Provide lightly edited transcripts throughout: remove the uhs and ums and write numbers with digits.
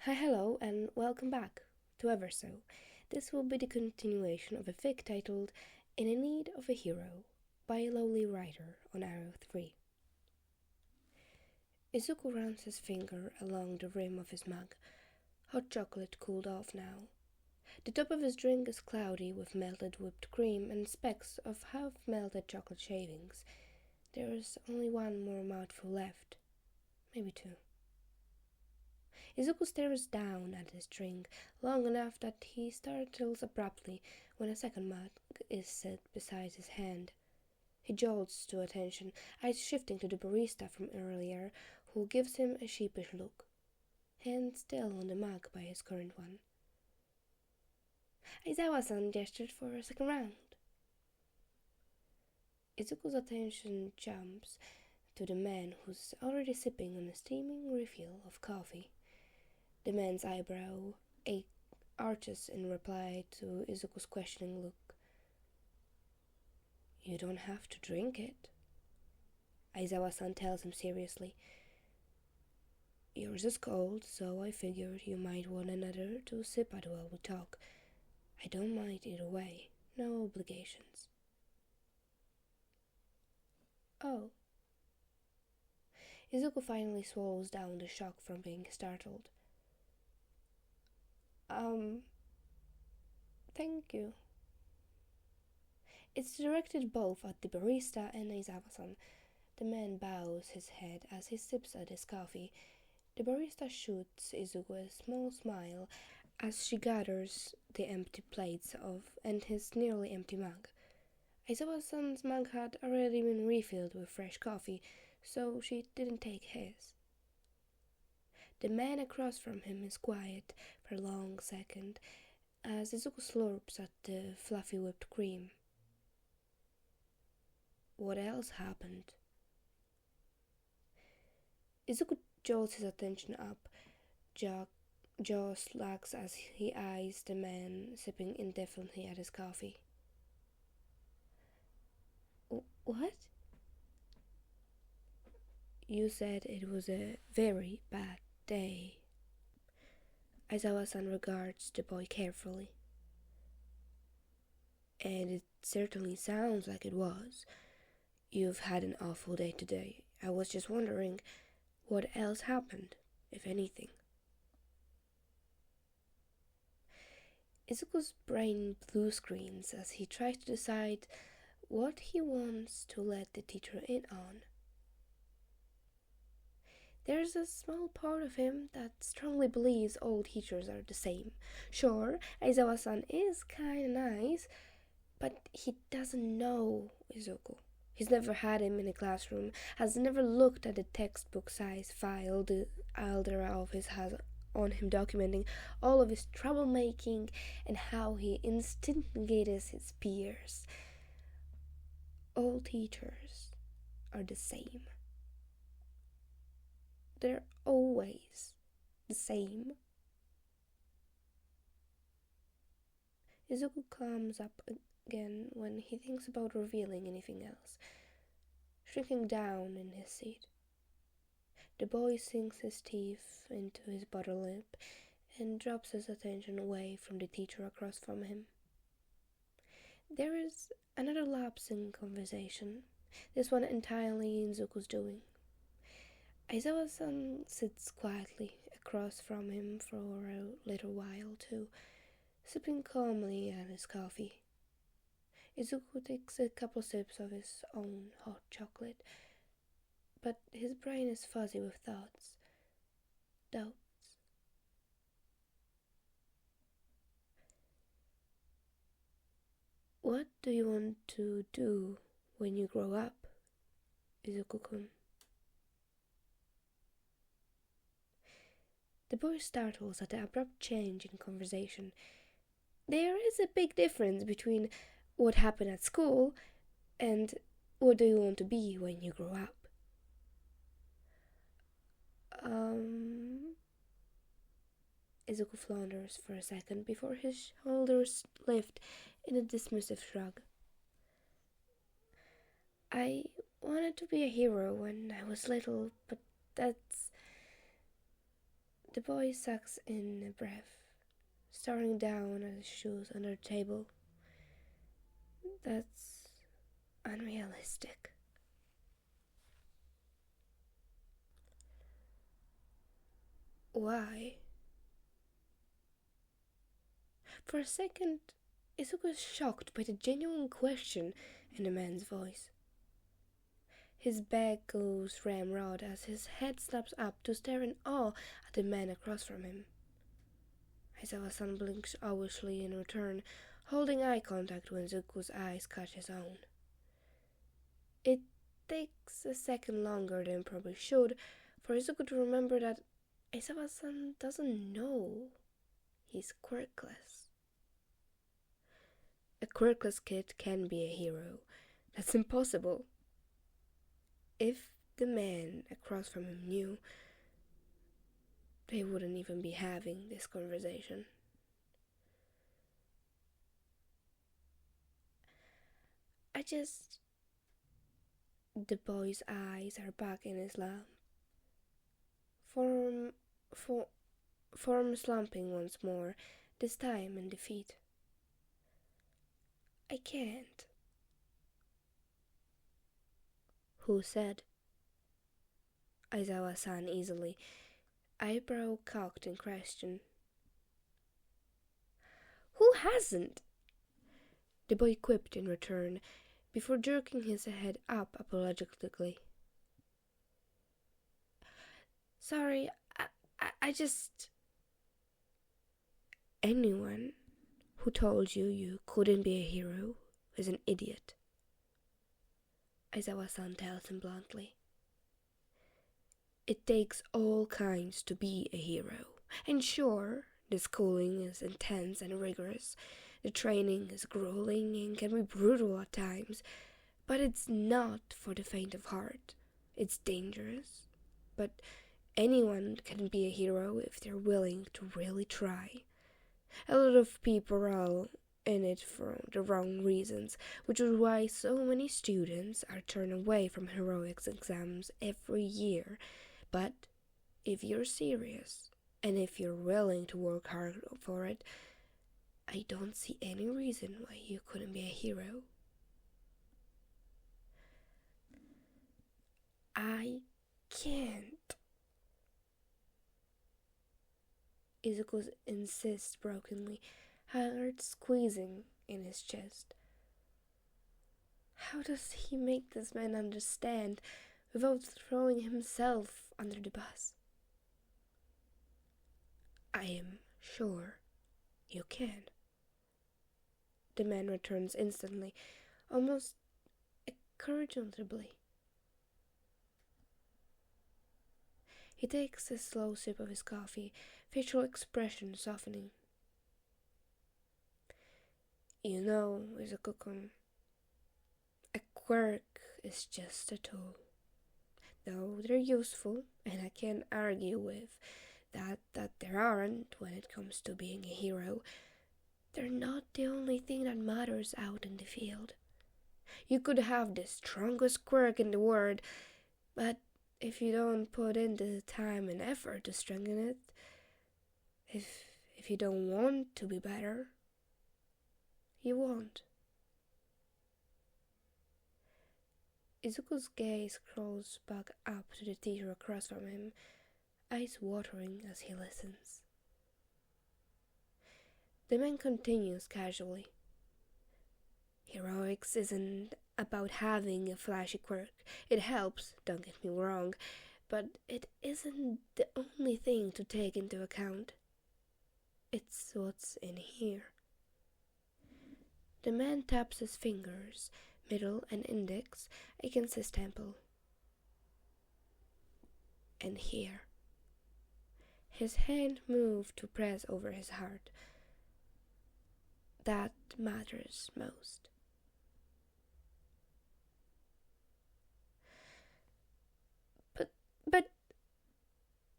Hi, hello, and welcome back to Ever So. This will be the continuation of a fic titled In a Need of a Hero by LowlyWriter on Arrow 3. Izuku runs his finger along the rim of his mug. Hot chocolate cooled off now. The top of his drink is cloudy with melted whipped cream and specks of half-melted chocolate shavings. There is only one more mouthful left. Maybe two. Izuku stares down at his drink long enough that he startles abruptly when a second mug is set beside his hand. He jolts to attention, eyes shifting to the barista from earlier, who gives him a sheepish look, hand still on the mug by his current one. Aizawa-san gestured for a second round. Izuku's attention jumps to the man who's already sipping on a steaming refill of coffee. The man's eyebrow arches in reply to Izuku's questioning look. You don't have to drink it, Aizawa-san tells him seriously. Yours is cold, so I figured you might want another to sip at while we talk. I don't mind either way, no obligations. Oh. Izuku finally swallows down the shock from being startled. Thank you. It's directed both at the barista and Aizawa-san. The man bows his head as he sips at his coffee. The barista shoots Izuku a small smile as she gathers the empty plates and his nearly empty mug. Aizawa-san's mug had already been refilled with fresh coffee, so she didn't take his. The man across from him is quiet for a long second as Izuku slurps at the fluffy whipped cream. What else happened? Izuku jolts his attention up, jaw slacks as he eyes the man sipping indefinitely at his coffee. What? You said it was a very bad day. Aizawa-san regards the boy carefully. And it certainly sounds like it was. You've had an awful day today. I was just wondering what else happened, if anything. Izuku's brain blue screens as he tries to decide what he wants to let the teacher in on. There's a small part of him that strongly believes all teachers are the same. Sure, Aizawa-san is kinda nice, but he doesn't know Izuku. He's never had him in a classroom, has never looked at the textbook-sized file the elder office has on him documenting all of his troublemaking and how he instigates his peers. All teachers are the same. They're always the same. Izuku comes up again when he thinks about revealing anything else, shrinking down in his seat. The boy sinks his teeth into his bottom lip and drops his attention away from the teacher across from him. There is another lapse in conversation, this one entirely Izuku's doing. Aizawa-san sits quietly across from him for a little while too, sipping calmly at his coffee. Izuku takes a couple sips of his own hot chocolate, but his brain is fuzzy with doubts. What do you want to do when you grow up, Izuku-kun? The boy startles at the abrupt change in conversation. There is a big difference between what happened at school and what do you want to be when you grow up. Izuku flounders for a second before his shoulders lift in a dismissive shrug. I wanted to be a hero when I was little, but The boy sucks in a breath, staring down at his shoes under the table. That's unrealistic. Why? For a second, Izuku is shocked by the genuine question in the man's voice. His back goes ramrod as his head snaps up to stare in awe at the man across from him. Aizawa-san blinks owlishly in return, holding eye contact when Izuku's eyes catch his own. It takes a second longer than probably should for Izuku to remember that Aizawa-san doesn't know he's quirkless. A quirkless kid can be a hero. That's impossible. If the man across from him knew, they wouldn't even be having this conversation. The boy's eyes are back in his lap. Form slumping once more, this time in defeat. I can't. Who said? Aizawa-san easily, eyebrow cocked in question. Who hasn't? The boy quipped in return, before jerking his head up apologetically. Sorry, I just... Anyone who told you couldn't be a hero is an idiot, Aizawa-san tells him bluntly. It takes all kinds to be a hero, and sure, the schooling is intense and rigorous, the training is grueling and can be brutal at times, but it's not for the faint of heart. It's dangerous, but anyone can be a hero if they're willing to really try. A lot of people are in it for the wrong reasons, which is why so many students are turned away from heroics exams every year. But if you're serious, and if you're willing to work hard for it, I don't see any reason why you couldn't be a hero. I can't. Izuku insists brokenly, heart squeezing in his chest. How does he make this man understand without throwing himself under the bus? I am sure you can. The man returns instantly, almost encouragingly. He takes a slow sip of his coffee, facial expression softening. You know, Izuku-kun, a quirk is just a tool. Though they're useful, and I can't argue with that there aren't when it comes to being a hero, they're not the only thing that matters out in the field. You could have the strongest quirk in the world, but if you don't put in the time and effort to strengthen it, if you don't want to be better, you won't. Izuku's gaze crawls back up to the teacher across from him, eyes watering as he listens. The man continues casually. Heroics isn't about having a flashy quirk. It helps, don't get me wrong, but it isn't the only thing to take into account. It's what's in here. The man taps his fingers, middle and index, against his temple. And here. His hand moved to press over his heart. That matters most. But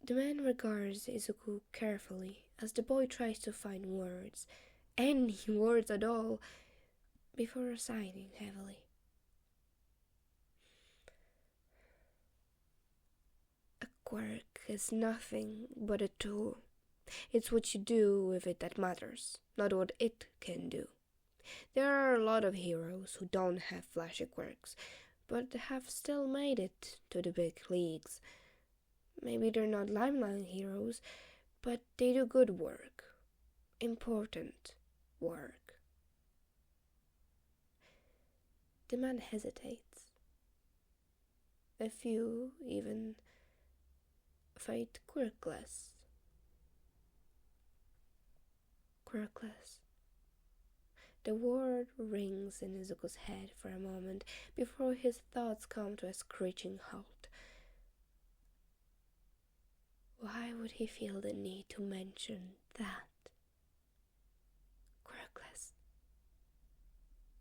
the man regards Izuku carefully as the boy tries to find words, any words at all, before sighing heavily. A quirk is nothing but a tool. It's what you do with it that matters, not what it can do. There are a lot of heroes who don't have flashy quirks, but have still made it to the big leagues. Maybe they're not limelight heroes, but they do good work. Important work. The man hesitates. A few even fight quirkless. Quirkless. The word rings in Izuku's head for a moment before his thoughts come to a screeching halt. Why would he feel the need to mention that? Quirkless.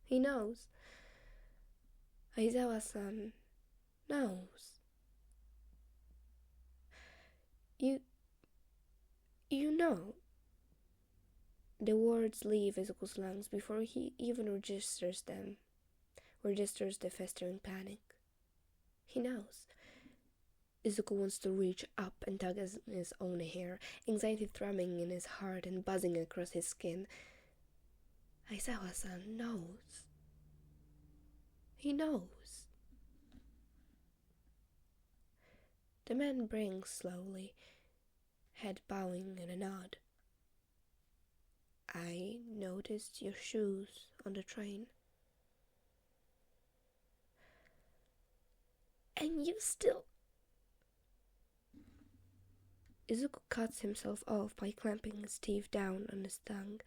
He knows. Aizawa-san knows. You know. The words leave Izuku's lungs before he even registers the festering panic. He knows. Izuku wants to reach up and tug at his own hair, anxiety thrumming in his heart and buzzing across his skin. Aizawa-san knows. He knows. The man blinks slowly, head bowing in a nod. I noticed your shoes on the train. And you still... Izuku cuts himself off by clamping his teeth down on his tongue.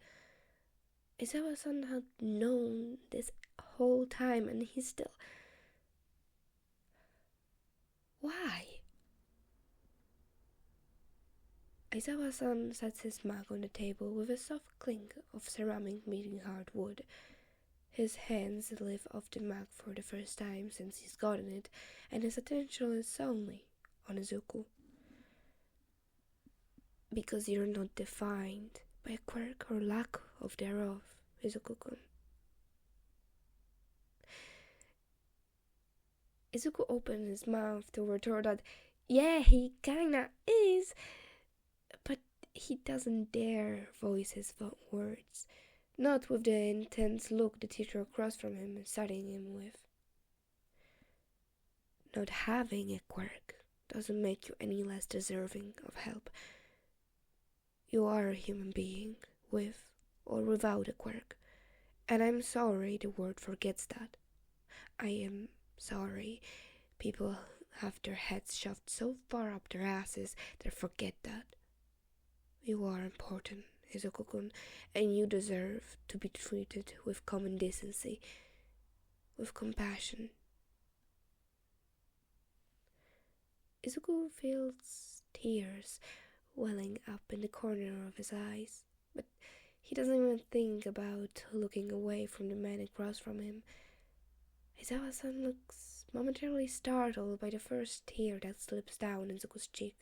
Aizawa-san had known this whole time and he still... Why? Aizawa-san sets his mug on the table with a soft clink of ceramic meeting hard wood. His hands lift off the mug for the first time since he's gotten it, and his attention is only on Izuku. Because you're not defined by a quirk or lack of thereof, Izuku-kun. Izuku opened his mouth to retort that, yeah, he kinda is, but he doesn't dare voice his words, not with the intense look the teacher across from him is studying him with. Not having a quirk doesn't make you any less deserving of help. You are a human being, with or without a quirk, and I'm sorry the world forgets that. I am sorry people have their heads shoved so far up their asses they forget that. You are important, Izuku-kun, and you deserve to be treated with common decency, with compassion. Izuku feels tears welling up in the corner of his eyes, but he doesn't even think about looking away from the man across from him. Aizawa-san looks momentarily startled by the first tear that slips down Izuku's cheek,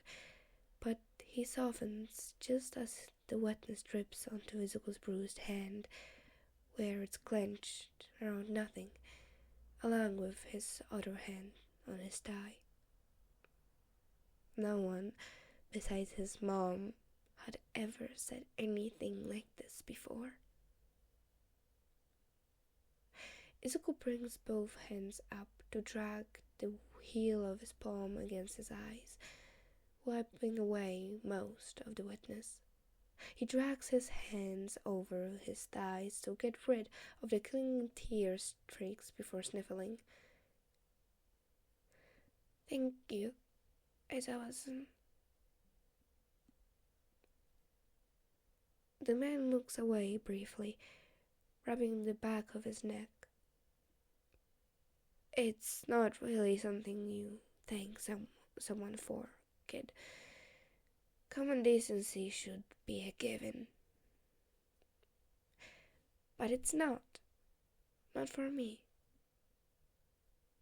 but he softens just as the wetness drips onto Izuku's bruised hand, where it's clenched around nothing, along with his other hand on his thigh. No one, besides his mom, had ever said anything like this before. Izuku brings both hands up to drag the heel of his palm against his eyes, wiping away most of the wetness. He drags his hands over his thighs to get rid of the clinging tear streaks before sniffling. Thank you, Aizawa-san. The man looks away briefly, rubbing the back of his neck. It's not really something you thank someone for, kid. Common decency should be a given. But it's not. Not for me.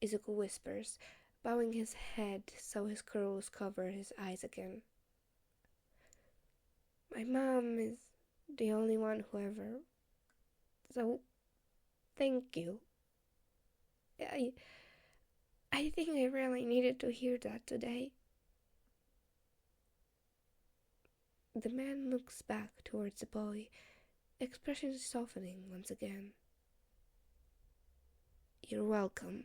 Izuku whispers, bowing his head so his curls cover his eyes again. My mom is the only one who ever... So, thank you. I think I really needed to hear that today. The man looks back towards the boy, expression softening once again. You're welcome.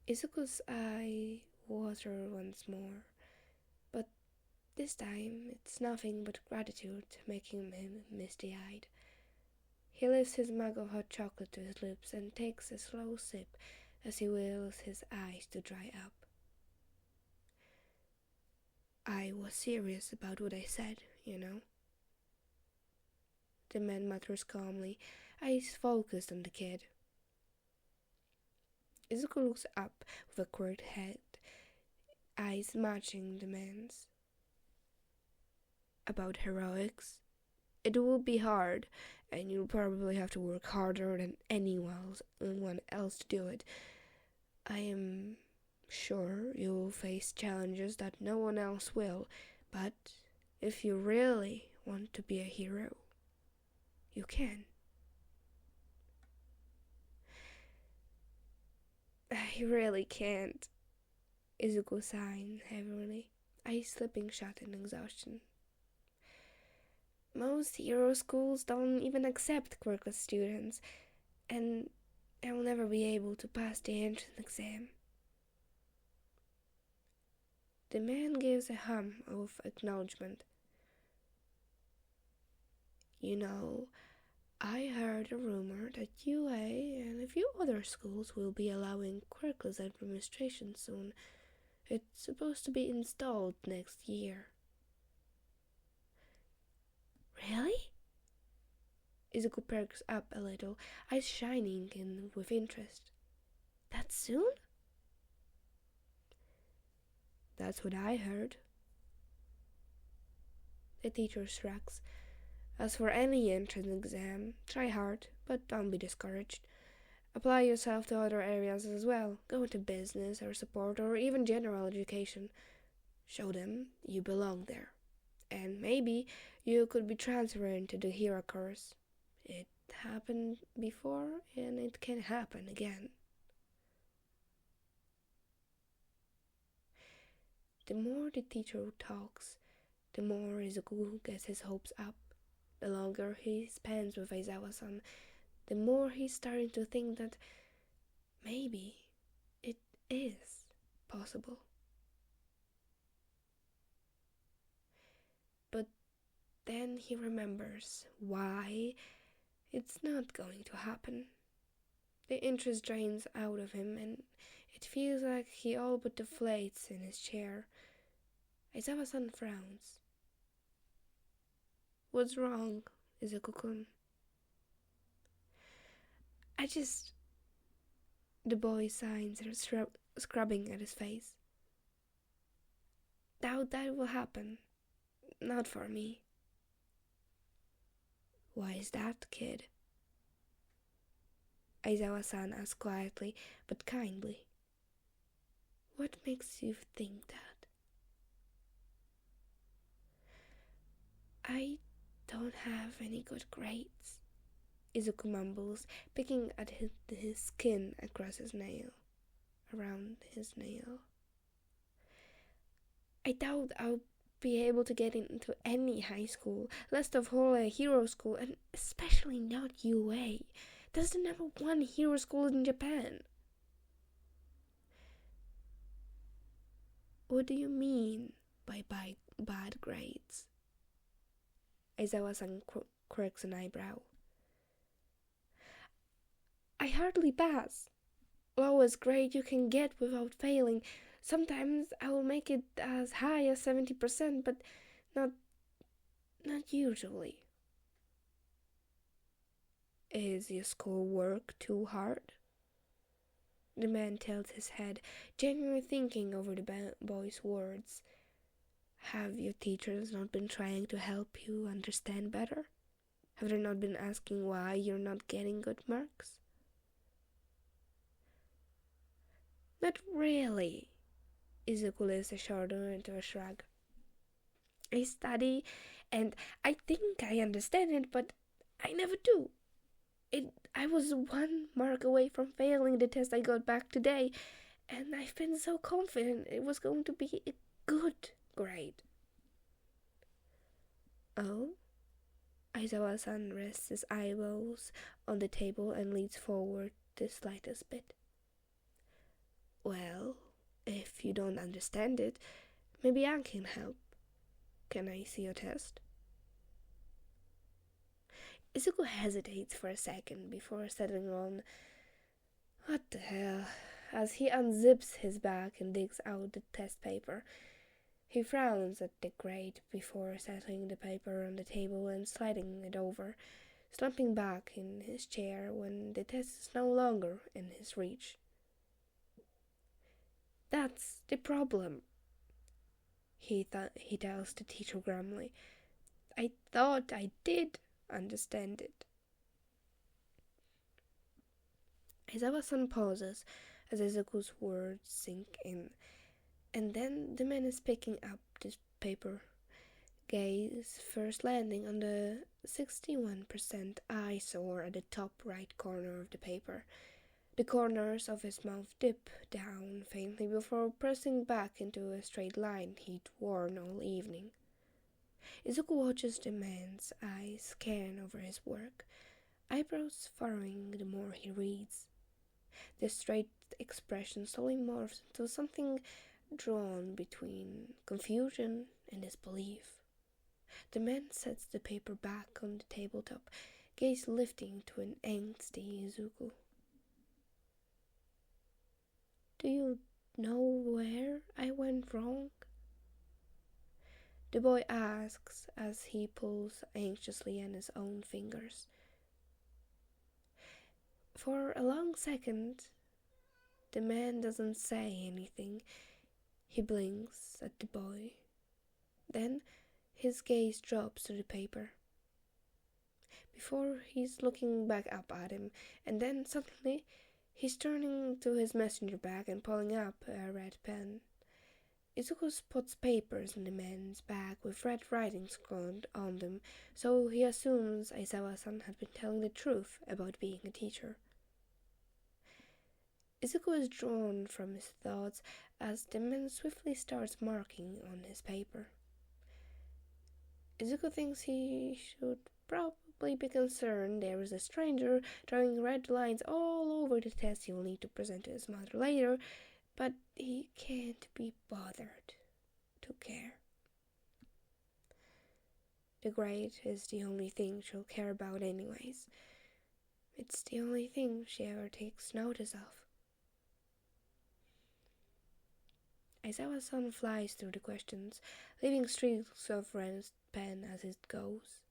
Izuku's eye water once more, but this time it's nothing but gratitude making him misty-eyed. He lifts his mug of hot chocolate to his lips and takes a slow sip as he wills his eyes to dry up. I was serious about what I said, you know. The man mutters calmly, eyes focused on the kid. Izuku looks up with a quirked head, eyes matching the man's. About heroics? It will be hard, and you'll probably have to work harder than anyone else to do it. I am sure you'll face challenges that no one else will, but if you really want to be a hero, you can. I really can't, Izuku sighed heavily, eyes slipping shut in exhaustion. Most hero schools don't even accept quirkless students, and I will never be able to pass the entrance exam. The man gives a hum of acknowledgement. You know, I heard a rumor that UA and a few other schools will be allowing quirkless administration soon. It's supposed to be installed next year. Really? Izuku perks up a little, eyes shining with interest. That soon? That's what I heard. The teacher shrugs. As for any entrance exam, try hard, but don't be discouraged. Apply yourself to other areas as well. Go into business or support or even general education. Show them you belong there. And maybe you could be transferred to the hero course. It happened before and it can happen again. The more the teacher talks, the more Izuku gets his hopes up. The longer he spends with Aizawa-san, the more he's starting to think that maybe it is possible. But then he remembers why it's not going to happen. The interest drains out of him and it feels like he all but deflates in his chair. Aizawa-san frowns. What's wrong, Izuku-kun? The boy signs and scrubbing at his face. Doubt that will happen. Not for me. Why is that, kid? Aizawa-san asks quietly but kindly. What makes you think that? I don't have any good grades, Izuku mumbles, picking at his skin across his nail, around his nail. I doubt I'll be able to get into any high school, least of all a hero school, and especially not UA. That's the #1 hero school in Japan. What do you mean by bad grades? Aizawa-san quirks an eyebrow. I hardly pass. Lowest grade you can get without failing. Sometimes I will make it as high as 70%, but not usually. Is your schoolwork too hard? The man tilts his head, genuinely thinking over the boy's words. Have your teachers not been trying to help you understand better? Have they not been asking why you're not getting good marks? Not really. Izuku lifts a shoulder into a shrug. I study and I think I understand it, but I never do. I was 1 mark away from failing the test I got back today, and I've been so confident it was going to be a good grade. Oh? Aizawa-san rests his eyebrows on the table and leans forward the slightest bit. Well, if you don't understand it, maybe I can help. Can I see your test? Izuku hesitates for a second before settling on, what the hell, as he unzips his bag and digs out the test paper. He frowns at the grade before settling the paper on the table and sliding it over, slumping back in his chair when the test is no longer in his reach. That's the problem, he tells the teacher grimly. I thought I did understand it. Aizawa-san pauses as Izuku's words sink in, and then the man is picking up the paper, gaze first landing on the 61% eyesore at the top right corner of the paper. The corners of his mouth dip down faintly before pressing back into a straight line he'd worn all evening. Izuku watches the man's eyes scan over his work, eyebrows furrowing the more he reads. The straight expression slowly morphs into something drawn between confusion and disbelief. The man sets the paper back on the tabletop, gaze lifting to an angsty Izuku. Do you know where I went wrong? The boy asks as he pulls anxiously on his own fingers. For a long second, the man doesn't say anything. He blinks at the boy. Then his gaze drops to the paper. Before he's looking back up at him, and then suddenly he's turning to his messenger bag and pulling up a red pen. Izuku spots papers in the man's bag with red writing scrawled on them, so he assumes Aizawa-san had been telling the truth about being a teacher. Izuku is drawn from his thoughts as the man swiftly starts marking on his paper. Izuku thinks he should probably be concerned there is a stranger drawing red lines all over the test he will need to present to his mother later, but he can't be bothered to care. The grade is the only thing she'll care about anyways. It's the only thing she ever takes notice of. Aizawa-san flies through the questions, leaving streaks of red pen as it goes.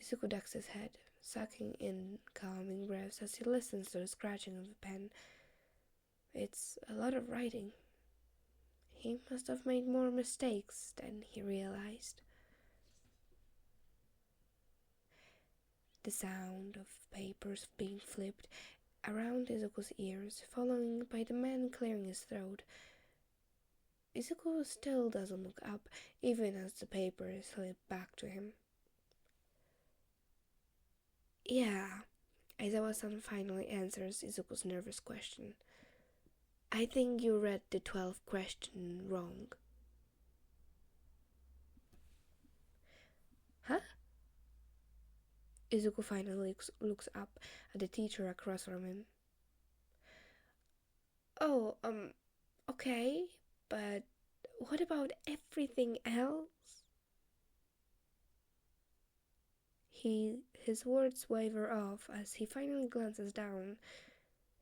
Izuku ducks his head, sucking in calming breaths as he listens to the scratching of the pen. It's a lot of writing. He must have made more mistakes than he realized. The sound of papers being flipped around Izuku's ears, followed by the man clearing his throat. Izuku still doesn't look up, even as the paper is slipped back to him. Yeah, Aizawa-san finally answers Izuku's nervous question. I think you read the 12th question wrong. Huh? Izuku finally looks up at the teacher across from him. Oh, okay, but what about everything else? His words waver off as he finally glances down.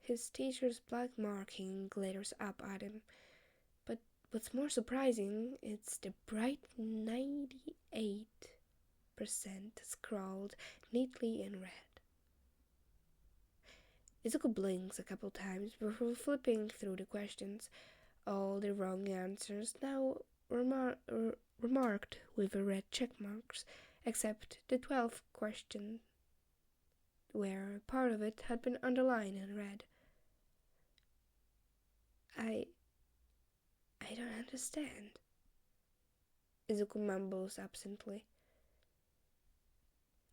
His teacher's black marking glitters up at him. But what's more surprising, it's the bright 98% scrawled neatly in red. Izuku blinks a couple times before flipping through the questions. All the wrong answers now remarked with red check marks, except the 12th question, where part of it had been underlined in red. I don't understand, Izuku mumbles absently.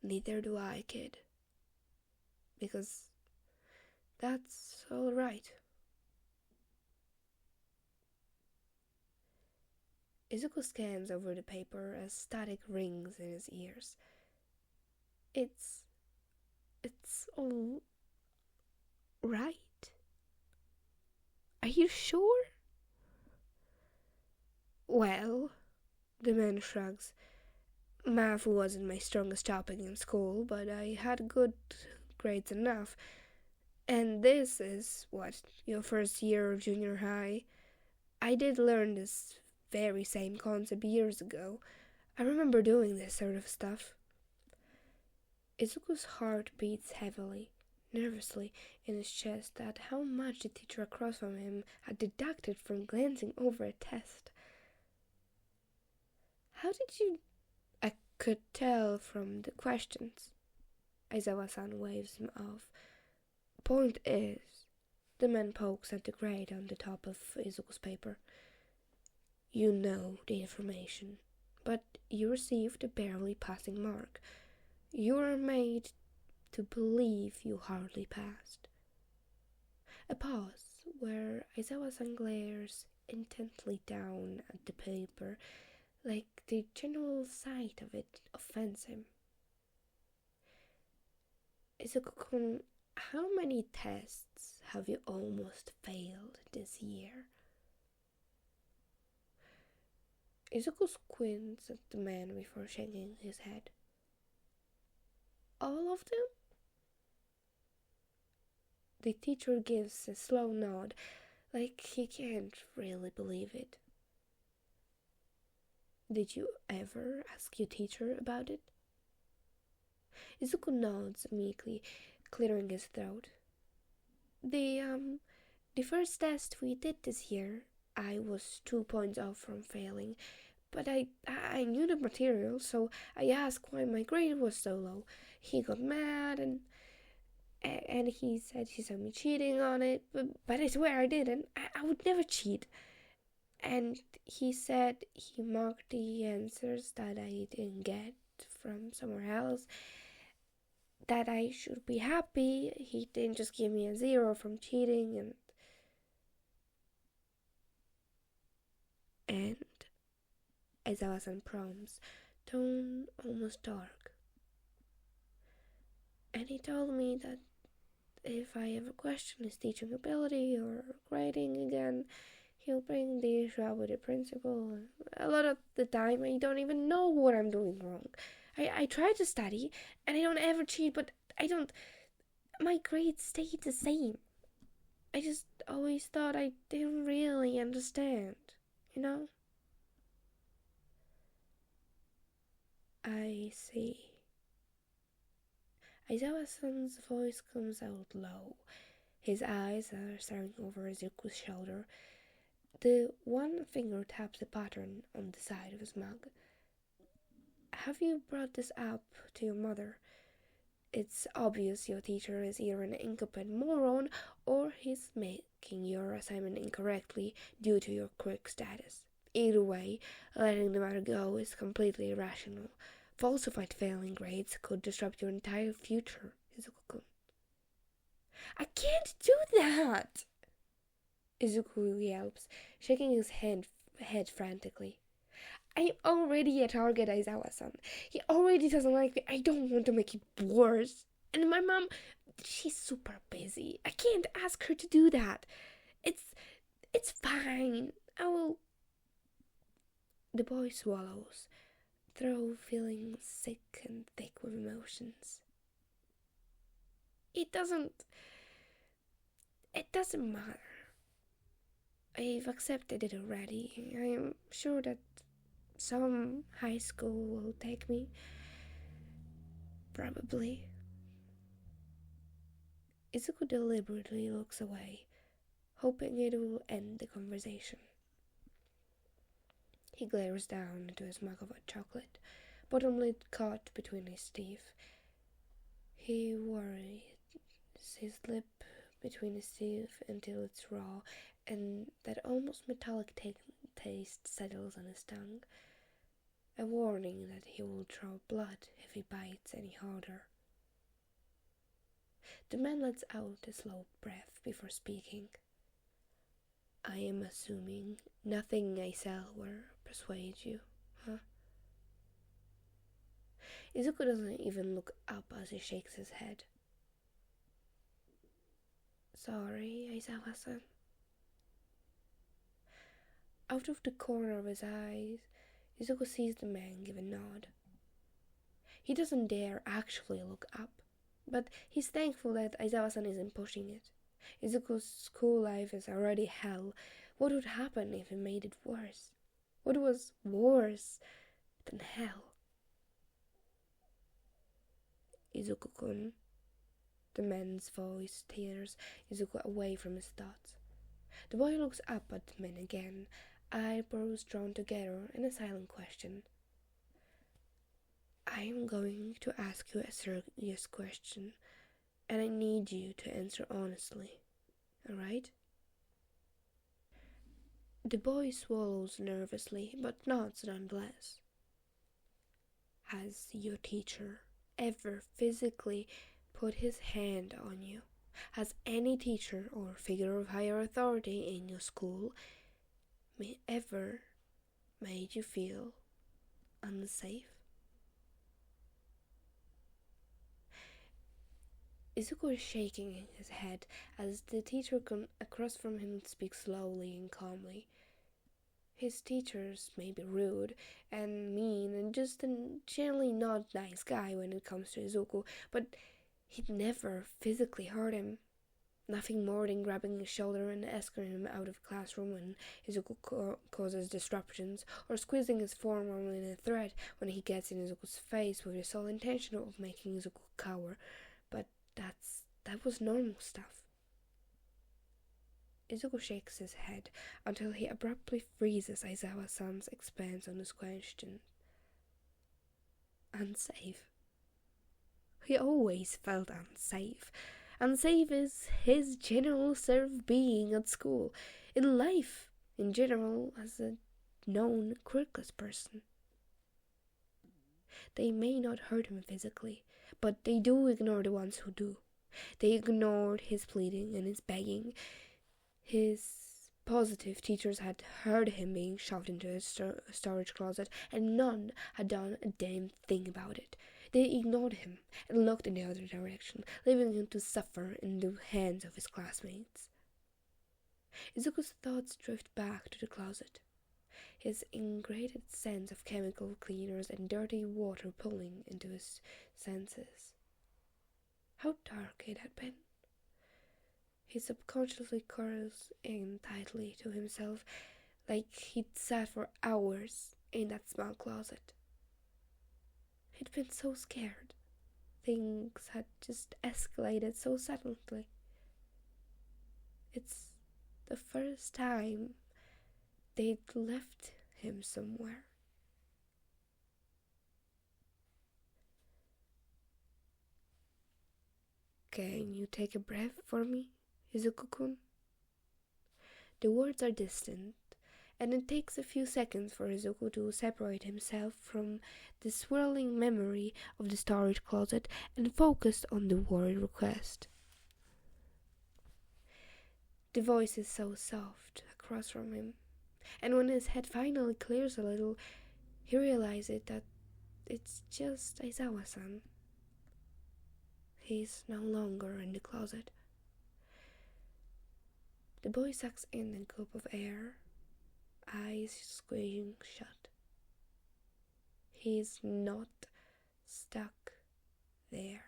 Neither do I, kid. Because that's all right. Izuku scans over the paper as static rings in his ears. It's all right. Are you sure? Well, the man shrugs. Math wasn't my strongest topic in school, but I had good grades enough. And this is, what, your first year of junior high? I did learn this very same concept years ago. I remember doing this sort of stuff. Izuku's heart beats heavily, nervously, in his chest at how much the teacher across from him had deducted from glancing over a test. How did you... I could tell from the questions. Aizawa-san waves him off. Point is, the man pokes at the grade on the top of Izuku's paper. You know the information, but you received a barely passing mark. You are made to believe you hardly passed. A pause where Aizawa-san glares intently down at the paper, like the general sight of it offends him. Izuku-kun, how many tests have you almost failed this year? Izuku squints at the man before shaking his head. All of them? The teacher gives a slow nod, like he can't really believe it. Did you ever ask your teacher about it? Izuku nods meekly, clearing his throat. The first test we did this year, I was 2 points off from failing, but I knew the material, so I asked why my grade was so low. He got mad and he said he saw me cheating on it, but I swear I didn't. I would never cheat. And he said he marked the answers that I didn't get from somewhere else, that I should be happy. He didn't just give me a 0 from cheating, and Aizawa-san prompts, tone almost dark. And he told me that if I ever question his teaching ability or grading again, he'll bring the issue up with the principal. A lot of the time, I don't even know what I'm doing wrong. I try to study, and I don't ever cheat, but my grades stay the same. I just always thought I didn't really understand, you know? I see. Aizawa-san's voice comes out low. His eyes are staring over Izuku's shoulder. The one finger taps a pattern on the side of his mug. Have you brought this up to your mother? It's obvious your teacher is either an incompetent moron or he's making your assignment incorrectly due to your quirk status. Either way, letting the matter go is completely irrational. Falsified failing grades could disrupt your entire future, Izuku-kun. I can't do that! Izuku yelps, shaking his head frantically. I'm already a target, Aizawa-san. He already doesn't like me. I don't want to make it worse. And my mom, she's super busy. I can't ask her to do that. It's fine. I will... The boy swallows, through feeling sick and thick with emotions. It doesn't matter. I've accepted it already. I am sure that some high school will take me. Probably. Izuku deliberately looks away, hoping it will end the conversation. He glares down into his mug of hot chocolate, bottom lid caught between his teeth. He worries his lip between his teeth until it's raw, and that almost metallic taste settles on his tongue. A warning that he will draw blood if he bites any harder. The man lets out a slow breath before speaking. I am assuming nothing I sell were persuade you, huh? Izuku doesn't even look up as he shakes his head. Sorry, Aizawa-san. Out of the corner of his eyes, Izuku sees the man give a nod. He doesn't dare actually look up, but he's thankful that Aizawa-san isn't pushing it. Izuku's school life is already hell. What would happen if he made it worse? What was worse than hell? Izuku-kun. The man's voice tears Izuku away from his thoughts. The boy looks up at the man again, eyebrows drawn together in a silent question. I am going to ask you a serious question, and I need you to answer honestly, alright? The boy swallows nervously, but nods nonetheless. Has your teacher ever physically put his hand on you? Has any teacher or figure of higher authority in your school ever made you feel unsafe? Izuku is shaking his head as the teacher across from him speaks slowly and calmly. His teachers may be rude and mean and just a generally not nice guy when it comes to Izuku, but he'd never physically hurt him. Nothing more than grabbing his shoulder and escorting him out of the classroom when Izuku causes disruptions, or squeezing his forearm in a threat when he gets in Izuku's face with the sole intention of making Izuku cower. But that was normal stuff. Izuku shakes his head until he abruptly freezes Aizawa-san's expanse on his question. Unsafe? He always felt unsafe. Unsafe is his general sort of being at school, in life, in general, as a known quirkless person. They may not hurt him physically, but they do ignore the ones who do. They ignored his pleading and his begging. His positive teachers had heard him being shoved into a storage closet, and none had done a damn thing about it. They ignored him and looked in the other direction, leaving him to suffer in the hands of his classmates. Izuku's thoughts drift back to the closet, his ingrained sense of chemical cleaners and dirty water pulling into his senses. How dark it had been. He subconsciously curls in tightly to himself, like he'd sat for hours in that small closet. He'd been so scared. Things had just escalated so suddenly. It's the first time they'd left him somewhere. Can you take a breath for me, Izuku-kun? The words are distant, and it takes a few seconds for Izuku to separate himself from the swirling memory of the storage closet and focus on the word request. The voice is so soft across from him, and when his head finally clears a little, he realizes that it's just Aizawa-san. He's no longer in the closet. The boy sucks in a gulp of air, eyes squeezing shut. He's not stuck there.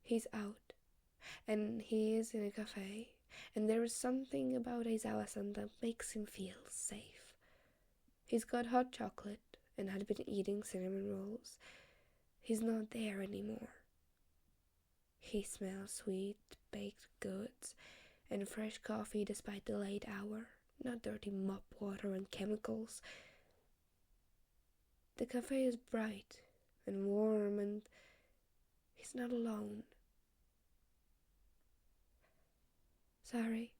He's out, and he is in a cafe, and there is something about Aizawa-san that makes him feel safe. He's got hot chocolate and had been eating cinnamon rolls. He's not there anymore. He smells sweet baked goods and fresh coffee despite the late hour, not dirty mop water and chemicals. The cafe is bright and warm, and he's not alone. Sorry.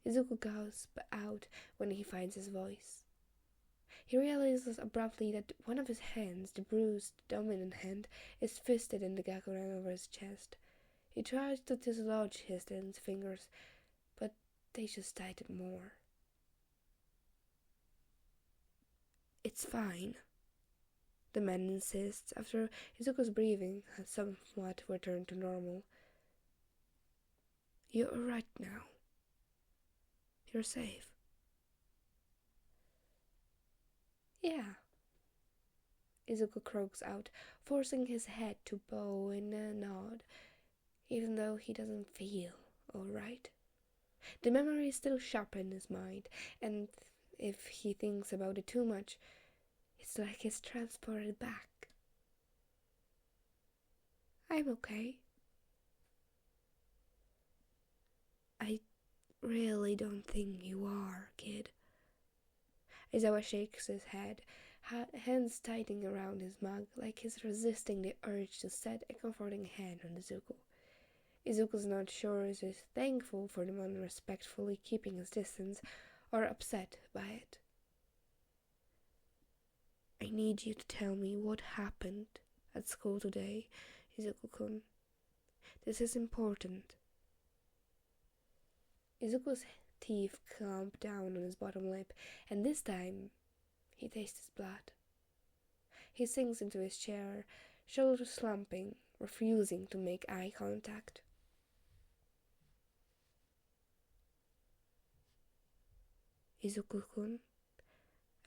Izuku gasps out when he finds his voice. He realizes abruptly that one of his hands, the bruised dominant hand, is fisted in the gakuran over his chest. He tried to dislodge his dense fingers, but they just tightened more. It's fine, the man insists after Izuku's breathing has somewhat returned to normal. You're alright now. You're safe. Yeah, Izuku croaks out, forcing his head to bow in a nod, even though he doesn't feel alright. The memory is still sharp in his mind, and if he thinks about it too much, it's like he's transported back. I'm okay. I really don't think you are, kid. Aizawa shakes his head, hands tightening around his mug like he's resisting the urge to set a comforting hand on Izuku. Izuku's not sure if he's thankful for the man respectfully keeping his distance or upset by it. I need you to tell me what happened at school today, Izuku-kun. This is important. Izuku's teeth clamp down on his bottom lip, and this time he tastes blood. He sinks into his chair, shoulders slumping, refusing to make eye contact. Izuku-kun,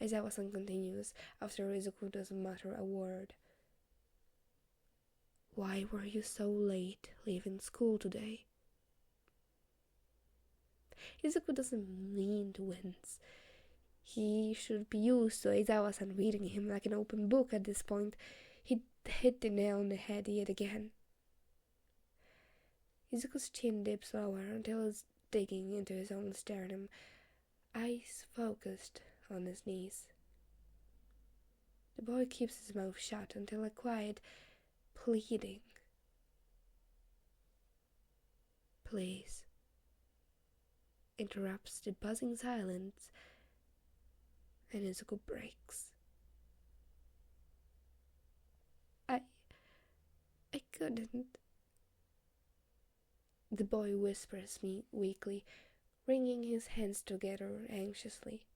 Aizawa-san continues after Izuku doesn't mutter a word. Why were you so late leaving school today? Izuku doesn't mean to wince. He should be used to Aizawa-san reading him like an open book at this point. He hit the nail on the head yet again. Izuku's chin dips lower until it's digging into his own sternum, eyes focused on his knees. The boy keeps his mouth shut until a quiet pleading. Please, interrupts the buzzing silence, and Izuku breaks. I couldn't. The boy whispers me weakly, wringing his hands together anxiously.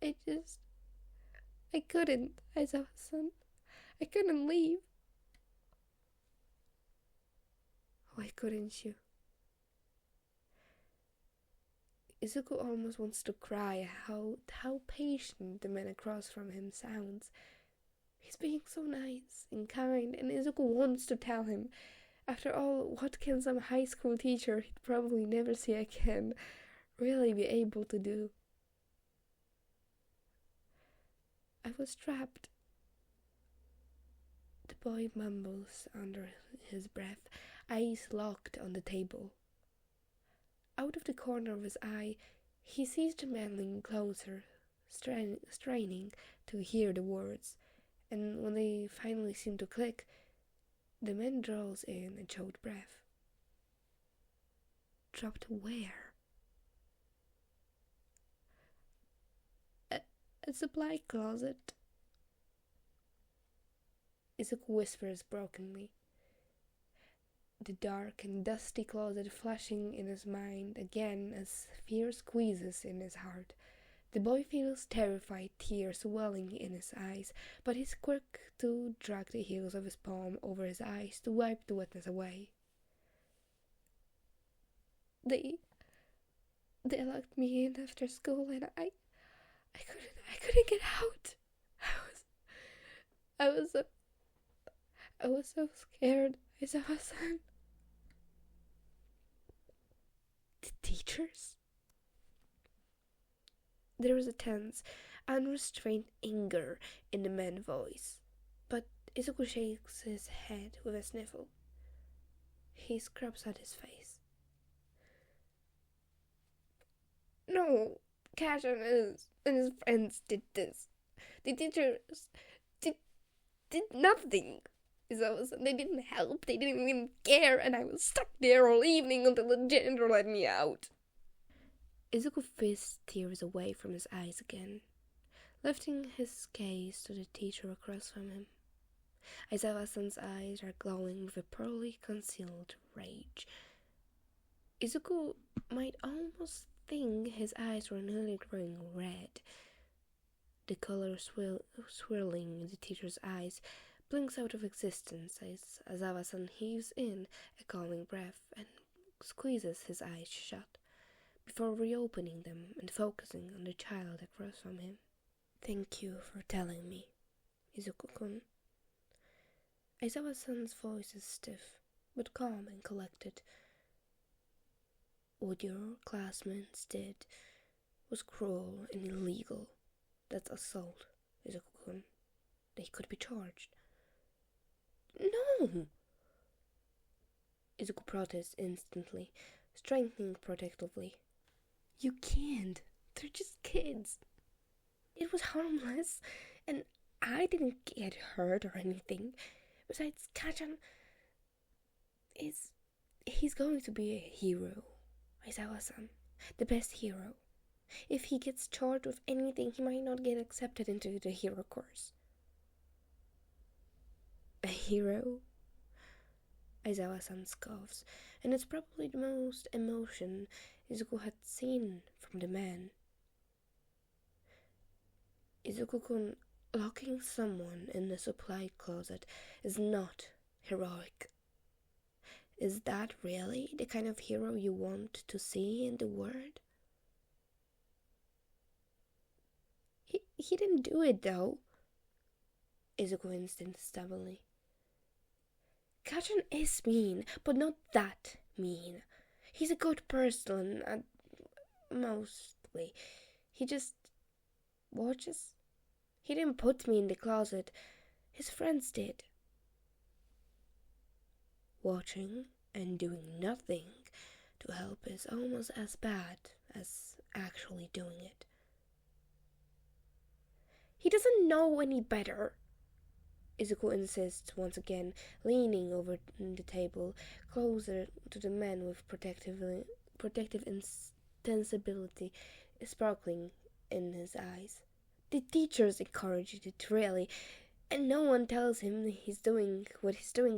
I couldn't, Aizawa-san. I couldn't leave. Why couldn't you? Izuku almost wants to cry how patient the man across from him sounds. He's being so nice and kind, and Izuku wants to tell him. After all, what can some high school teacher he'd probably never see again really be able to do? I was trapped. The boy mumbles under his breath, eyes locked on the table. Out of the corner of his eye, he sees the man lean closer, straining to hear the words, and when they finally seem to click, the man draws in a choked breath. Dropped where? A supply closet. Izuku whispers brokenly. The dark and dusty closet flashing in his mind again as fear squeezes in his heart. The boy feels terrified, tears welling in his eyes, but he's quick to drag the heels of his palm over his eyes to wipe the wetness away. They locked me in after school, and I couldn't get out. I was so scared. Aizawa-san. The teachers? There was a tense, unrestrained anger in the man's voice, but Izuku shakes his head with a sniffle. He scrubs at his face. No, Cash and his friends did this. The teachers did nothing. They didn't help, they didn't even care, and I was stuck there all evening until the janitor let me out. Izuku fists tears away from his eyes again, lifting his gaze to the teacher across from him. Aizawa-san's eyes are glowing with a poorly concealed rage. Izuku might almost think his eyes were nearly growing red. The color swirling in the teacher's eyes blinks out of existence as Aizawa-san heaves in a calming breath and squeezes his eyes shut, before reopening them and focusing on the child across from him. "Thank you for telling me, Izuku-kun." Aizawa-san's voice is stiff, but calm and collected. "What your classmates did was cruel and illegal. That's assault, Izuku-kun. They could be charged." "No!" Izuku protests instantly, strengthening protectively. "You can't. They're just kids. It was harmless, and I didn't get hurt or anything. Besides, Kachan he's going to be a hero. Aizawa-san, the best hero. If he gets charged with anything, he might not get accepted into the hero course." "A hero?" Aizawa-san scoffs, and it's probably the most emotion Izuku had seen from the man. "Izuku-kun, locking someone in the supply closet is not heroic. Is that really the kind of hero you want to see in the world?" He didn't do it, though," Izuku insists stubbornly. "Kachan is mean, but not that mean. He's a good person, mostly. He just watches. He didn't put me in the closet. His friends did." Watching and doing nothing to help is almost as bad as actually doing it. "He doesn't know any better," Izuku insists once again, leaning over the table, closer to the man with protective insensibility sparkling in his eyes. "The teachers encouraged it, really, and no one tells him what he's doing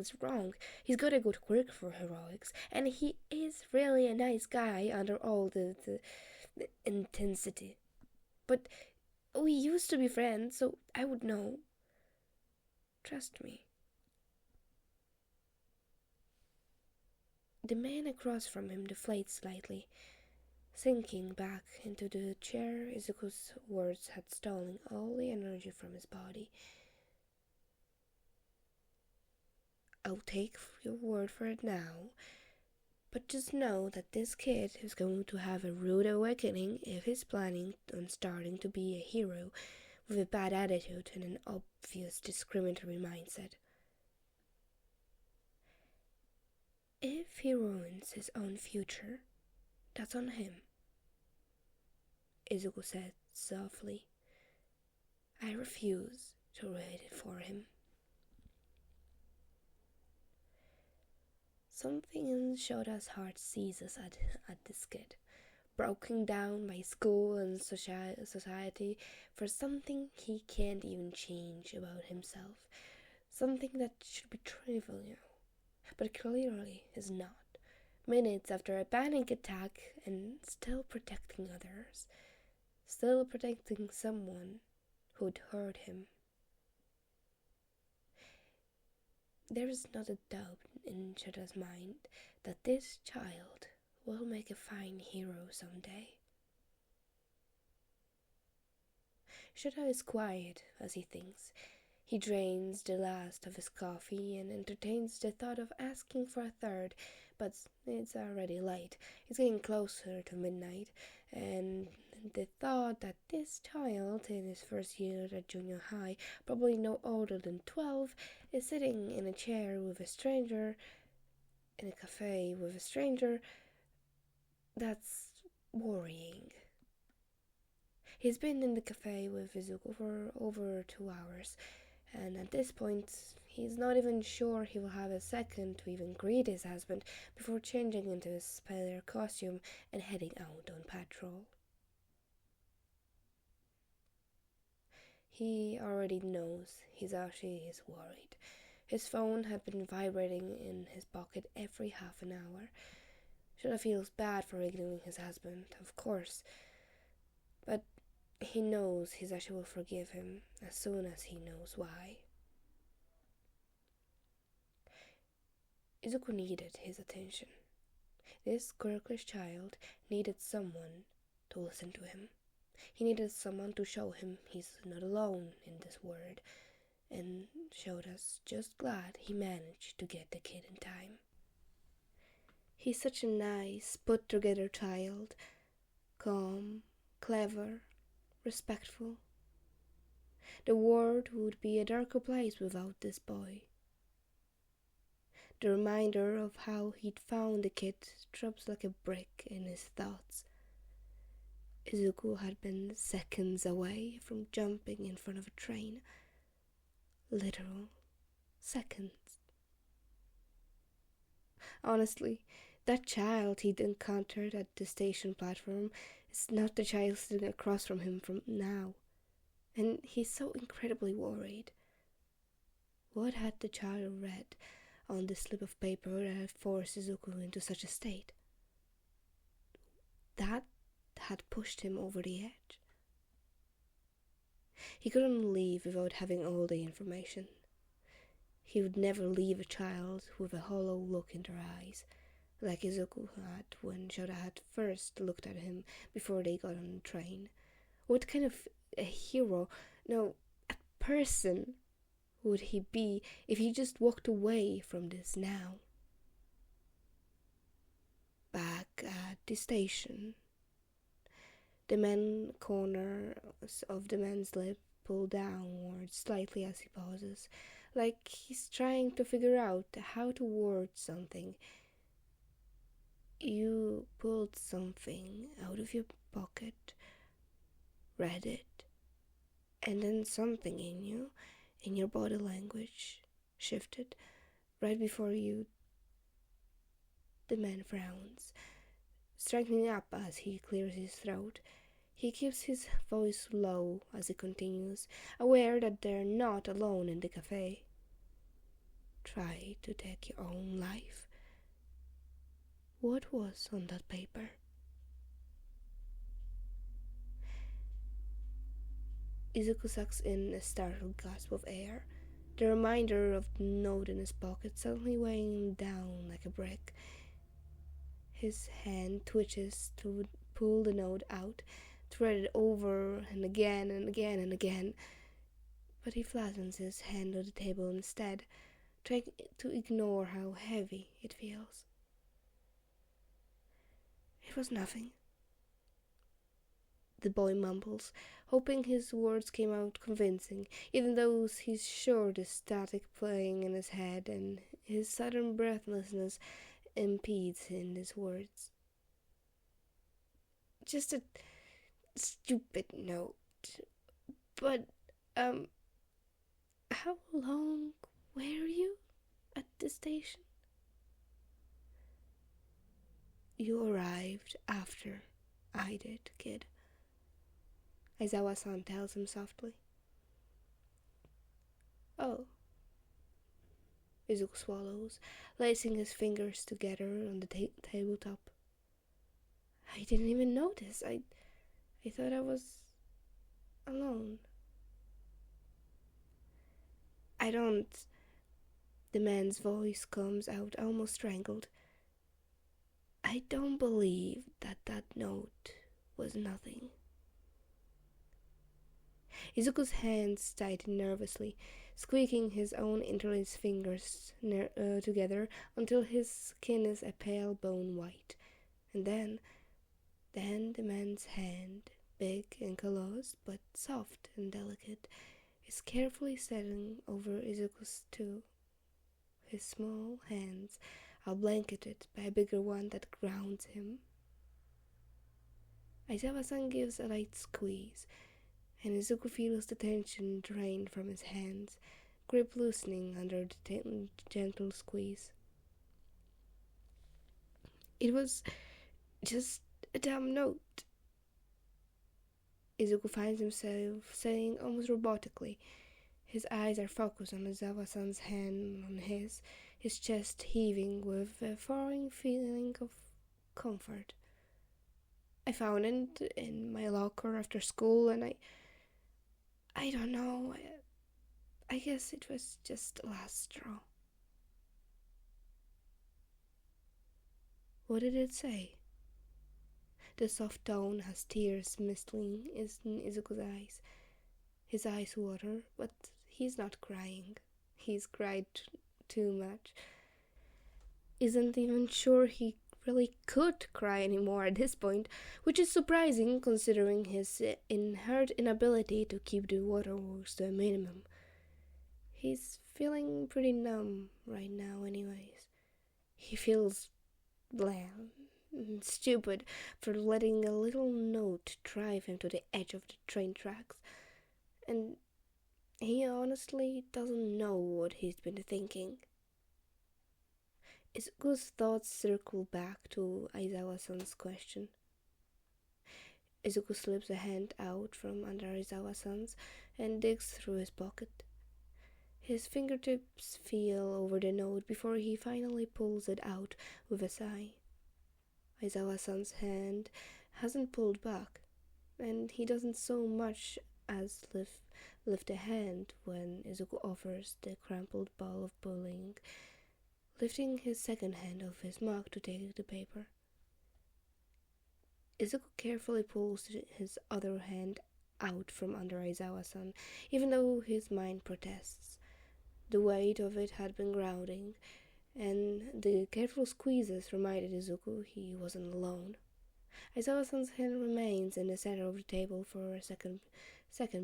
is wrong. He's got a good quirk for heroics, and he is really a nice guy under all the intensity. But we used to be friends, so I would know. Trust me." The man across from him deflates slightly, sinking back into the chair. Izuku's words had stolen all the energy from his body. "I'll take your word for it now, but just know that this kid is going to have a rude awakening if he's planning on starting to be a hero with a bad attitude and an obvious discriminatory mindset. If he ruins his own future, that's on him," Izuku said softly. "I refuse to read it for him." Something in Shota's heart seizes at this kid, broken down by school and society for something he can't even change about himself, something that should be trivial, but clearly is not. Minutes after a panic attack and still protecting others, still protecting someone who'd hurt him. There is not a doubt in Shota's mind that this child will make a fine hero someday. Shota is quiet as he thinks. He drains the last of his coffee and entertains the thought of asking for a third, but it's already late. It's getting closer to midnight, and the thought that this child in his first year at junior high, probably no older than 12, is sitting in a chair with a stranger, in a cafe with a stranger, that's worrying. He's been in the cafe with Izuku for over 2 hours, and at this point, he's not even sure he will have a second to even greet his husband before changing into his spider costume and heading out on patrol. He already knows Hisashi is worried. His phone had been vibrating in his pocket every half an hour. Shota feels bad for ignoring his husband, of course, but he knows Hisashi will forgive him as soon as he knows why. Izuku needed his attention. This quirkless child needed someone to listen to him. He needed someone to show him he's not alone in this world, and Shota's just glad he managed to get the kid in time. He's such a nice, put-together child, calm, clever, respectful. The world would be a darker place without this boy. The reminder of how he'd found the kid drops like a brick in his thoughts. Izuku had been seconds away from jumping in front of a train. Literal seconds. Honestly, that child he'd encountered at the station platform is not the child sitting across from him from now. And he's so incredibly worried. What had the child read on the slip of paper that had forced Izuku into such a state? That had pushed him over the edge. He couldn't leave without having all the information. He would never leave a child with a hollow look in their eyes, like Izuku had when Shota had first looked at him before they got on the train. What kind of a hero, no, a person, would he be if he just walked away from this now? Back at the station, the man corners of the man's lip pull downward slightly as he pauses, like he's trying to figure out how to word something. You pulled something out of your pocket, read it, and then something in you, in your body language, shifted right before you. The man frowns, straightening up as he clears his throat. He keeps his voice low as he continues, aware that they're not alone in the cafe. Try to take your own life. What was on that paper? Izuku sucks in a startled gasp of air, the reminder of the note in his pocket suddenly weighing him down like a brick. His hand twitches to pull the note out, to read it over and again and again and again, but he flattens his hand on the table instead, trying to ignore how heavy it feels. It was nothing, the boy mumbles, hoping his words came out convincing, even though he's sure the static playing in his head and his sudden breathlessness impedes in his words. Just a stupid note. But, how long were you at the station? You arrived after I did, kid, Aizawa-san tells him softly. Oh. Izuku swallows, lacing his fingers together on the tabletop. I didn't even notice. I thought I was alone. I don't. The man's voice comes out almost strangled. I don't believe that note was nothing. Izuku's hands tighten nervously, squeaking his own interlaced fingers together until his skin is a pale bone white. And then the man's hand, big and callous but soft and delicate, is carefully setting over Izuku's too. His small hands are blanketed by a bigger one that grounds him. Aizawa-san gives a light squeeze, and Izuku feels the tension drain from his hands, grip loosening under the gentle squeeze. It was just a damn note. Izuku finds himself saying almost robotically. His eyes are focused on Aizawa-san's hand on his chest heaving with a foreign feeling of comfort. I found it in my locker after school, and I don't know, I guess it was just the last straw. What did it say? The soft tone has tears mistling in Izuku's eyes. His eyes water, but he's not crying. He's cried too much. Isn't even sure he really could cry anymore at this point, which is surprising considering his inherent inability to keep the waterworks to a minimum. He's feeling pretty numb right now anyways. He feels bland and stupid for letting a little note drive him to the edge of the train tracks. And he honestly doesn't know what he's been thinking. Izuku's thoughts circle back to Aizawa-san's question. Izuku slips a hand out from under Aizawa-san's and digs through his pocket. His fingertips feel over the note before he finally pulls it out with a sigh. Aizawa-san's hand hasn't pulled back, and he doesn't so much as lift a hand when Izuku offers the crumpled ball of bullying, lifting his second hand off his mug to take the paper. Izuku carefully pulls his other hand out from under Aizawa-san, even though his mind protests. The weight of it had been grounding, and the careful squeezes reminded Izuku he wasn't alone. Aizawa-san's hand remains in the center of the table for a second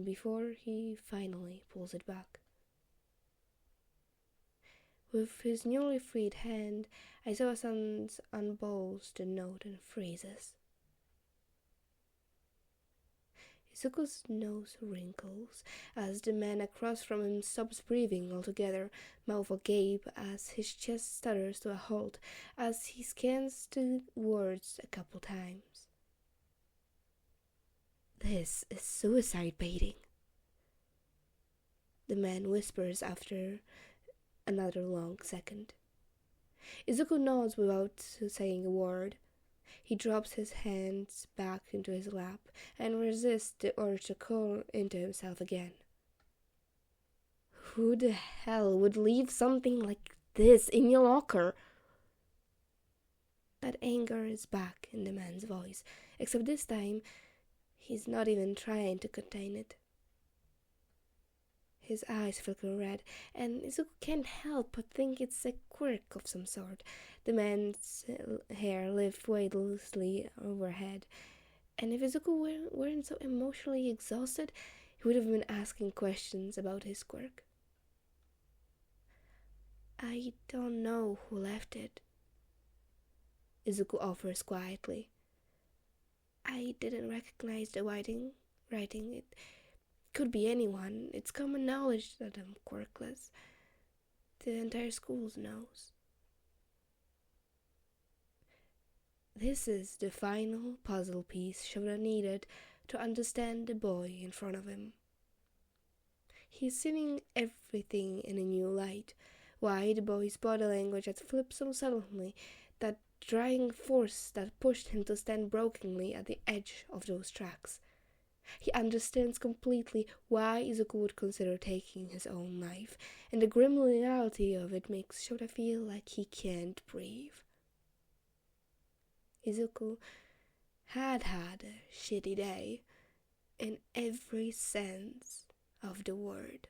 before he finally pulls it back. With his newly freed hand, Aizawa-san unbolts the note and freezes. Izuku's nose wrinkles as the man across from him stops breathing altogether, mouth agape as his chest stutters to a halt as he scans the words a couple times. "This is suicide baiting," the man whispers after another long second. Izuku nods without saying a word. He drops his hands back into his lap and resists the urge to curl into himself again. Who the hell would leave something like this in your locker? That anger is back in the man's voice, except this time he's not even trying to contain it. His eyes flicker red, and Izuku can't help but think it's a quirk of some sort. The man's hair lifts weightlessly overhead, and if Izuku weren't so emotionally exhausted, he would have been asking questions about his quirk. "I don't know who left it," Izuku offers quietly. "I didn't recognize the writing. It could be anyone. It's common knowledge that I'm quirkless. The entire school knows." This is the final puzzle piece Shota needed to understand the boy in front of him. He's seeing everything in a new light. Why the boy's body language had flipped so suddenly, that drying force that pushed him to stand brokenly at the edge of those tracks. He understands completely why Izuku would consider taking his own life, and the grim reality of it makes Shota feel like he can't breathe. Izuku had a shitty day, in every sense of the word.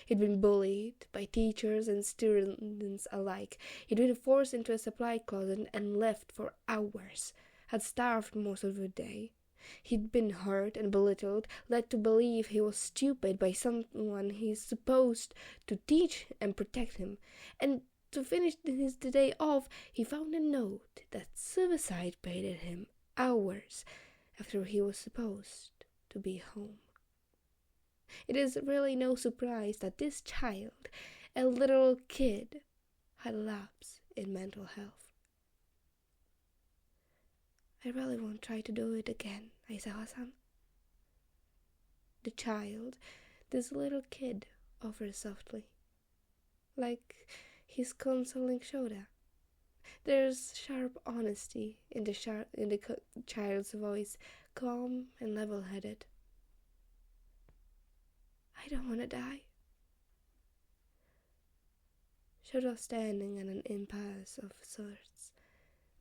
He'd been bullied by teachers and students alike. He'd been forced into a supply closet and left for hours, had starved most of the day. He'd been hurt and belittled, led to believe he was stupid by someone he's supposed to teach and protect him. And to finish the day off, he found a note that suicide baited him hours after he was supposed to be home. It is really no surprise that this child, a little kid, had a lapse in mental health. "I really won't try to do it again, Aizawa-san," The child, this little kid, offers softly, like he's consoling Shota. There's sharp honesty in the child's voice, calm and level-headed. I don't want to die. Shota's standing at an impasse of sorts.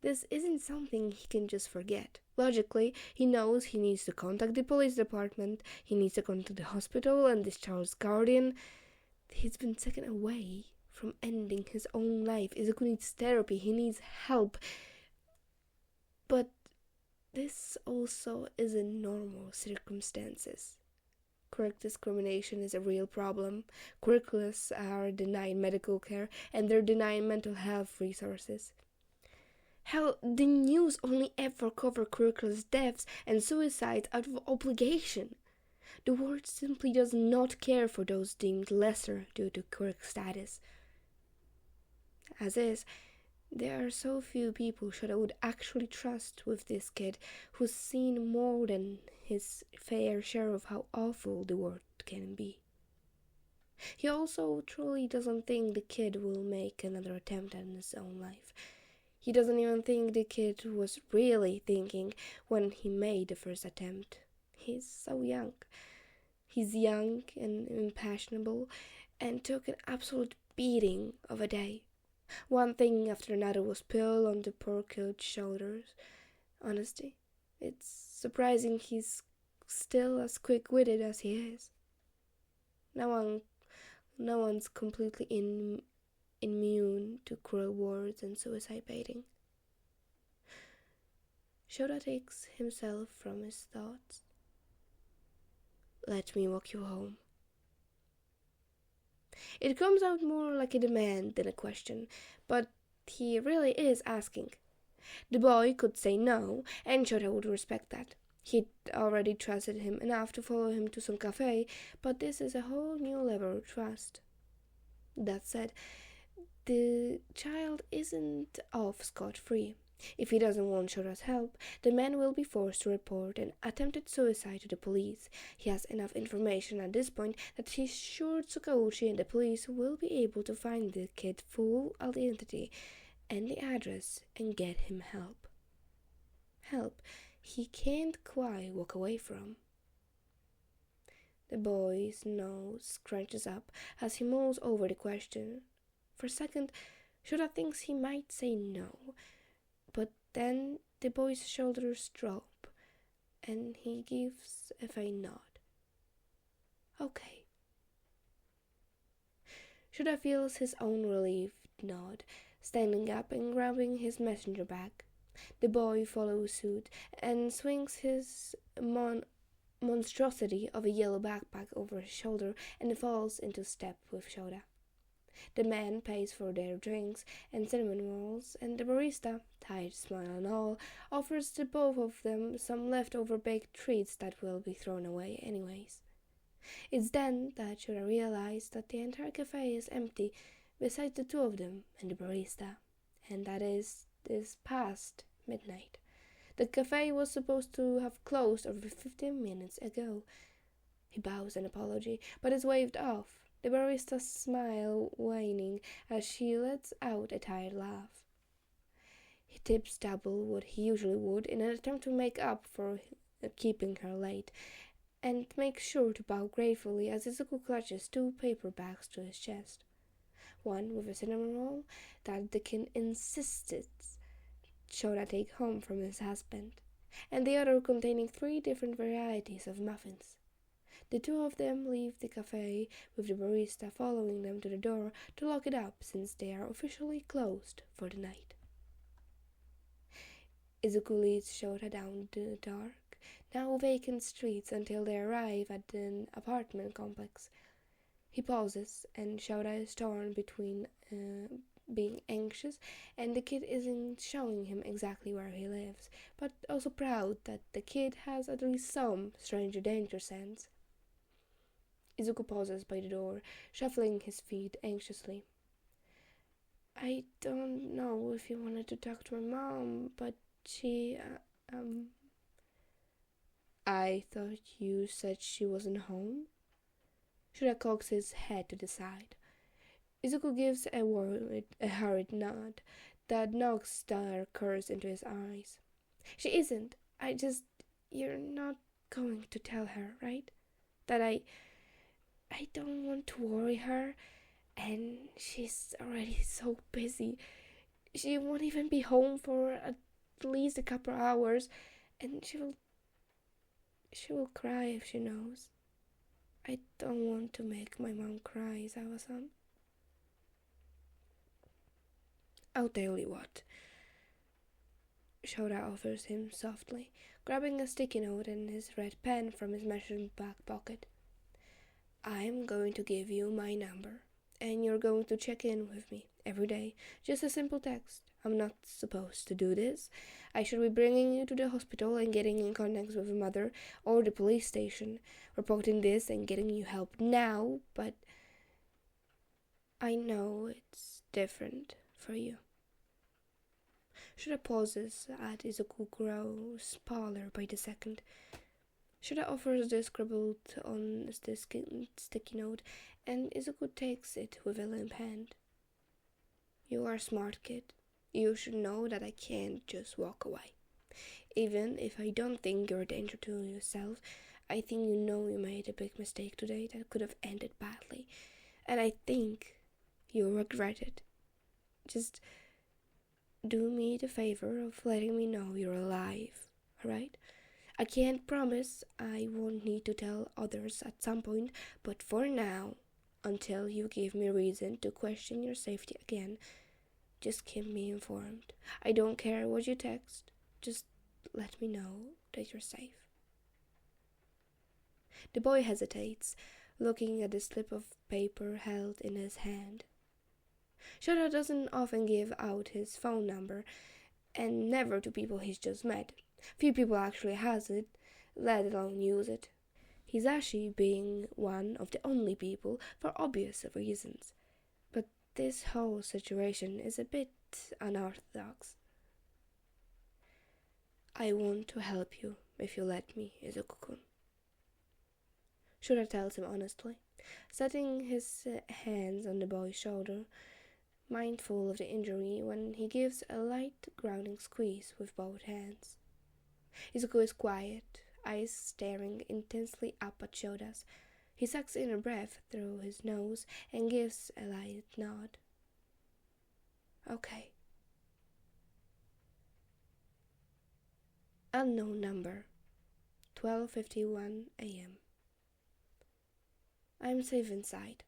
This isn't something he can just forget. Logically, he knows he needs to contact the police department, he needs to contact the hospital and this child's guardian. He's been taken away from ending his own life. Izuku needs therapy, he needs help. But this also isn't normal circumstances. Quirk discrimination is a real problem. Quirkless are denied medical care and they're denied mental health resources. Hell, the news only ever cover quirkless deaths and suicides out of obligation. The world simply does not care for those deemed lesser due to quirk status. As is, there are so few people Shota would actually trust with this kid who's seen more than his fair share of how awful the world can be. He also truly doesn't think the kid will make another attempt at his own life. He doesn't even think the kid was really thinking when he made the first attempt. He's so young. He's young and impressionable and took an absolute beating of a day. One thing after another was piled on the poor kid's shoulders. Honestly, it's surprising he's still as quick-witted as he is. No one's completely immune to cruel words and suicide baiting. Shota takes himself from his thoughts. Let me walk you home. It comes out more like a demand than a question, but he really is asking. The boy could say no, and Shota would respect that. He'd already trusted him enough to follow him to some cafe, but this is a whole new level of trust. That said, the child isn't off scot-free. If he doesn't want Shota's help, the man will be forced to report an attempted suicide to the police. He has enough information at this point that he's sure Tsukauchi and the police will be able to find the kid's full identity and the address and get him help. Help he can't quite walk away from. The boy's nose scrunches up as he mulls over the question. For a second, Shota thinks he might say no, but then the boy's shoulders drop, and he gives a faint nod. Okay. Shota feels his own relieved nod, standing up and grabbing his messenger bag. The boy follows suit and swings his monstrosity of a yellow backpack over his shoulder and falls into step with Shota. The man pays for their drinks and cinnamon rolls, and the barista, tired smile and all, offers the both of them some leftover baked treats that will be thrown away anyways. It's then that Shota realizes that the entire cafe is empty besides the two of them and the barista, and that is past midnight. The cafe was supposed to have closed over 15 minutes ago. He bows an apology, but is waved off, the barista's smile waning as she lets out a tired laugh. He tips double what he usually would in an attempt to make up for keeping her late, and makes sure to bow gratefully as Izuku clutches 2 paper bags to his chest. One with a cinnamon roll that the king insisted Shota take home from his husband, and the other containing 3 different varieties of muffins. The two of them leave the cafe, with the barista following them to the door to lock it up since they are officially closed for the night. Izuku leads Shota down the dark, now vacant streets until they arrive at an apartment complex. He pauses, and Shota is torn between being anxious and the kid isn't showing him exactly where he lives, but also proud that the kid has at least some stranger danger sense. Izuku pauses by the door, shuffling his feet anxiously. I don't know if you wanted to talk to my mom, but she, I thought you said she wasn't home? Shota cocks his head to the side. Izuku gives a hurried nod that knocks the curse into his eyes. She isn't. You're not going to tell her, right? That I don't want to worry her, and she's already so busy. She won't even be home for at least a couple hours, and she will cry if she knows. I don't want to make my mom cry, Aizawa-san. I'll tell you what, Shota offers him softly, grabbing a sticky note and his red pen from his measuring back pocket. I'm going to give you my number, and you're going to check in with me every day. Just a simple text. I'm not supposed to do this. I should be bringing you to the hospital and getting in contact with a mother or the police station, reporting this and getting you help now, but I know it's different for you. Shota pauses as Izuku grows paler by the second. Shota offers the scribbled on the sticky note, and Izuku takes it with a limp hand. You are a smart kid. You should know that I can't just walk away. Even if I don't think you're a danger to yourself, I think you know you made a big mistake today that could have ended badly. And I think you'll regret it. Just do me the favor of letting me know you're alive, alright? I can't promise I won't need to tell others at some point, but for now, until you give me reason to question your safety again, just keep me informed. I don't care what you text, just let me know that you're safe. The boy hesitates, looking at the slip of paper held in his hand. Shota doesn't often give out his phone number, and never to people he's just met. Few people actually has it, let alone use it. Hisashi being one of the only people for obvious reasons. But this whole situation is a bit unorthodox. I want to help you if you let me, Izuku-kun. Shota tells him honestly, setting his hands on the boy's shoulder, mindful of the injury when he gives a light grounding squeeze with both hands. Izuku is quiet, eyes staring intensely up at Shota's. He sucks in a breath through his nose and gives a light nod. Okay. Unknown number, 12:51 a.m. I'm safe inside.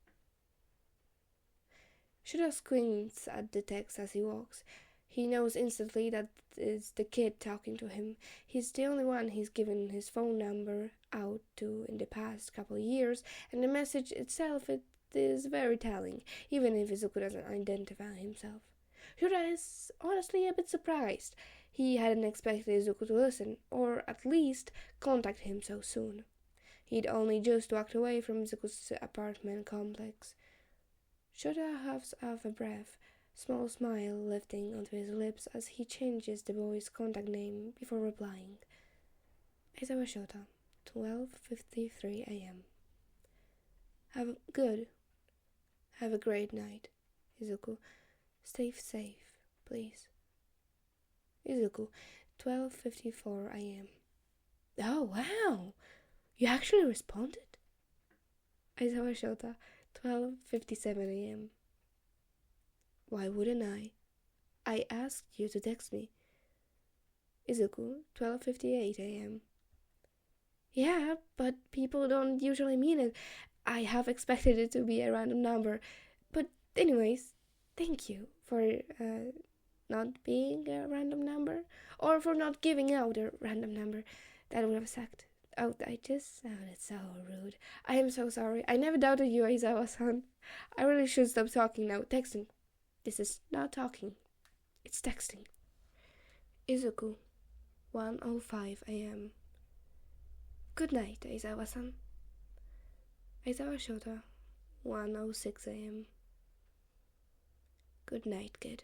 Shota squints at the text as he walks. He knows instantly that it's the kid talking to him. He's the only one he's given his phone number out to in the past couple of years, and the message itself is very telling, even if Izuku doesn't identify himself. Shota is honestly a bit surprised. He hadn't expected Izuku to listen, or at least contact him so soon. He'd only just walked away from Izuku's apartment complex. Shota huffs out a breath, small smile lifting onto his lips as he changes the boy's contact name before replying. Aizawa Shota, 12:53 a.m. Have a great night, Izuku. Stay safe, please. Izuku, 12:54 a.m. Oh, wow! You actually responded? Aizawa Shota, 12:57 a.m. Why wouldn't I? I asked you to text me. Izuku, 12:58 a.m. Yeah, but people don't usually mean it. I have expected it to be a random number. But anyways, thank you for not being a random number, or for not giving out a random number. That would have sucked. Oh, I just sounded so rude. I am so sorry. I never doubted you, Aizawa-san. I really should stop talking now. Texting. This is not talking. It's texting. Izuku, 1:05 a.m. Good night, Aizawa-san. Aizawa Shota, 1:06 a.m. Good night, kid.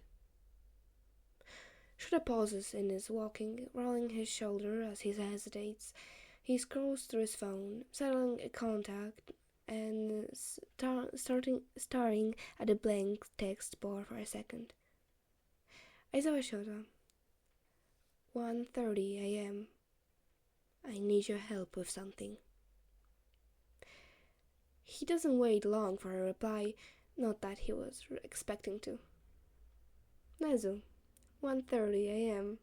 Shota pauses in his walking, rolling his shoulder as he hesitates. He scrolls through his phone, settling a contact and staring at a blank text bar for a second. Aizawa Shota, 1:30 a.m. I need your help with something. He doesn't wait long for a reply, not that he was expecting to. Nezu, 1:30 a.m.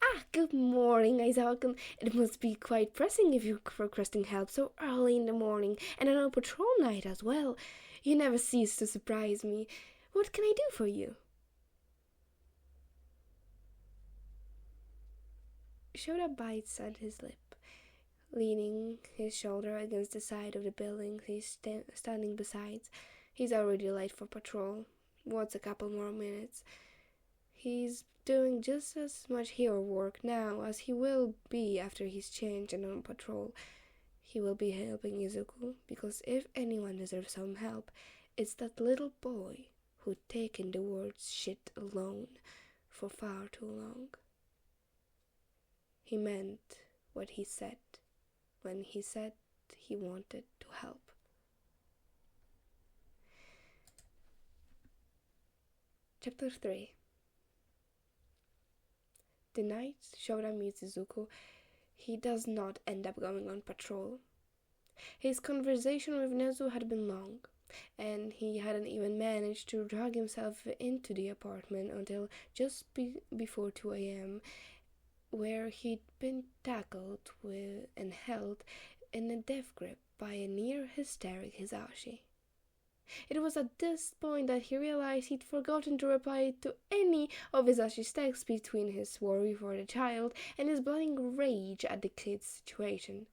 Ah, good morning, Aizawa. It must be quite pressing if you're requesting help so early in the morning and on a patrol night as well. You never cease to surprise me. What can I do for you? Shota bites at his lip, leaning his shoulder against the side of the building he's standing beside. He's already late for patrol. What's a couple more minutes? He's doing just as much hero work now as he will be after he's changed and on patrol. He will be helping Izuku, because if anyone deserves some help, it's that little boy who'd taken the words shit alone for far too long. He meant what he said when he said he wanted to help. Chapter 3. The night Shota meets Izuku, he does not end up going on patrol. His conversation with Nezu had been long, and he hadn't even managed to drag himself into the apartment until just before 2 a.m., where he'd been tackled with and held in a death grip by a near-hysteric Hisashi. It was at this point that he realized he'd forgotten to reply to any of Hisashi's texts between his worry for the child and his budding rage at the kid's situation.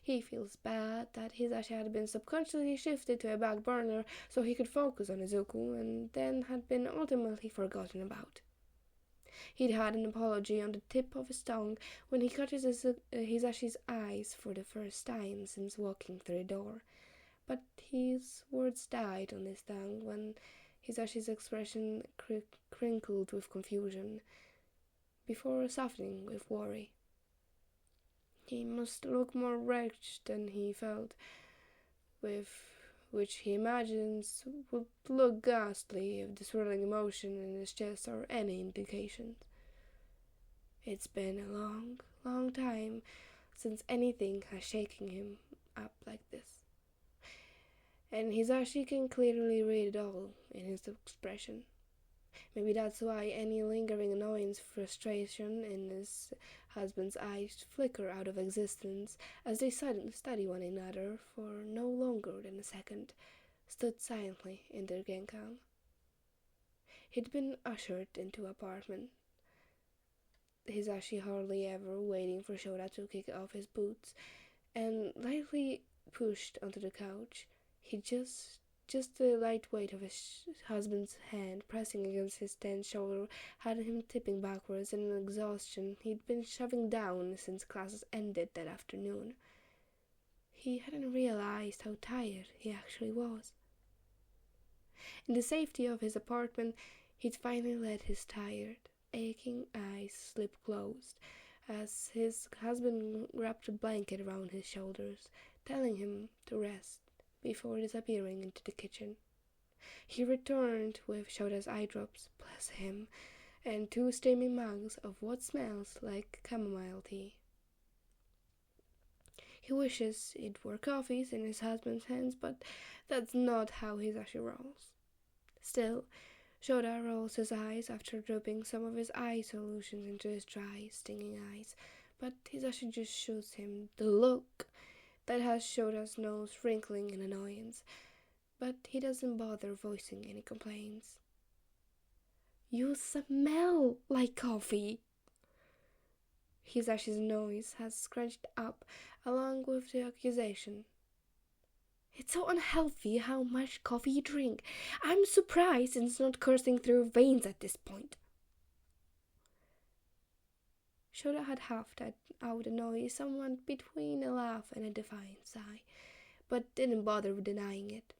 He feels bad that Hisashi had been subconsciously shifted to a back burner so he could focus on Izuku, and then had been ultimately forgotten about. He'd had an apology on the tip of his tongue when he caught Hisashi's eyes for the first time since walking through the door, but his words died on his tongue when Hisashi's expression crinkled with confusion, before softening with worry. He must look more wretched than he felt, with which he imagines would look ghastly if the swirling emotion in his chest are any indication. It's been a long, long time since anything has shaken him up like this. And Hisashi can clearly read it all in his expression. Maybe that's why any lingering annoyance, frustration in his husband's eyes flicker out of existence as they study one another for no longer than a second, stood silently in their genkan. He'd been ushered into an apartment, Hisashi hardly ever waiting for Shota to kick off his boots, and lightly pushed onto the couch. He just the light weight of his husband's hand pressing against his tense shoulder had him tipping backwards in an exhaustion he'd been shoving down since classes ended that afternoon. He hadn't realized how tired he actually was. In the safety of his apartment, he'd finally let his tired, aching eyes slip closed as his husband wrapped a blanket around his shoulders, telling him to rest before disappearing into the kitchen. He returned with Shota's eye drops, bless him, and 2 steaming mugs of what smells like chamomile tea. He wishes it were coffees in his husband's hands, but that's not how Hisashi rolls. Still, Shota rolls his eyes after dropping some of his eye solutions into his dry, stinging eyes, but Hisashi just shoots him the look that has Shota's nose wrinkling in annoyance, but he doesn't bother voicing any complaints. You smell like coffee! Hisashi's nose has scrunched up along with the accusation. It's so unhealthy how much coffee you drink. I'm surprised it's not coursing through veins at this point. Shota had huffed out a noise somewhat between a laugh and a defiant sigh, but didn't bother denying it.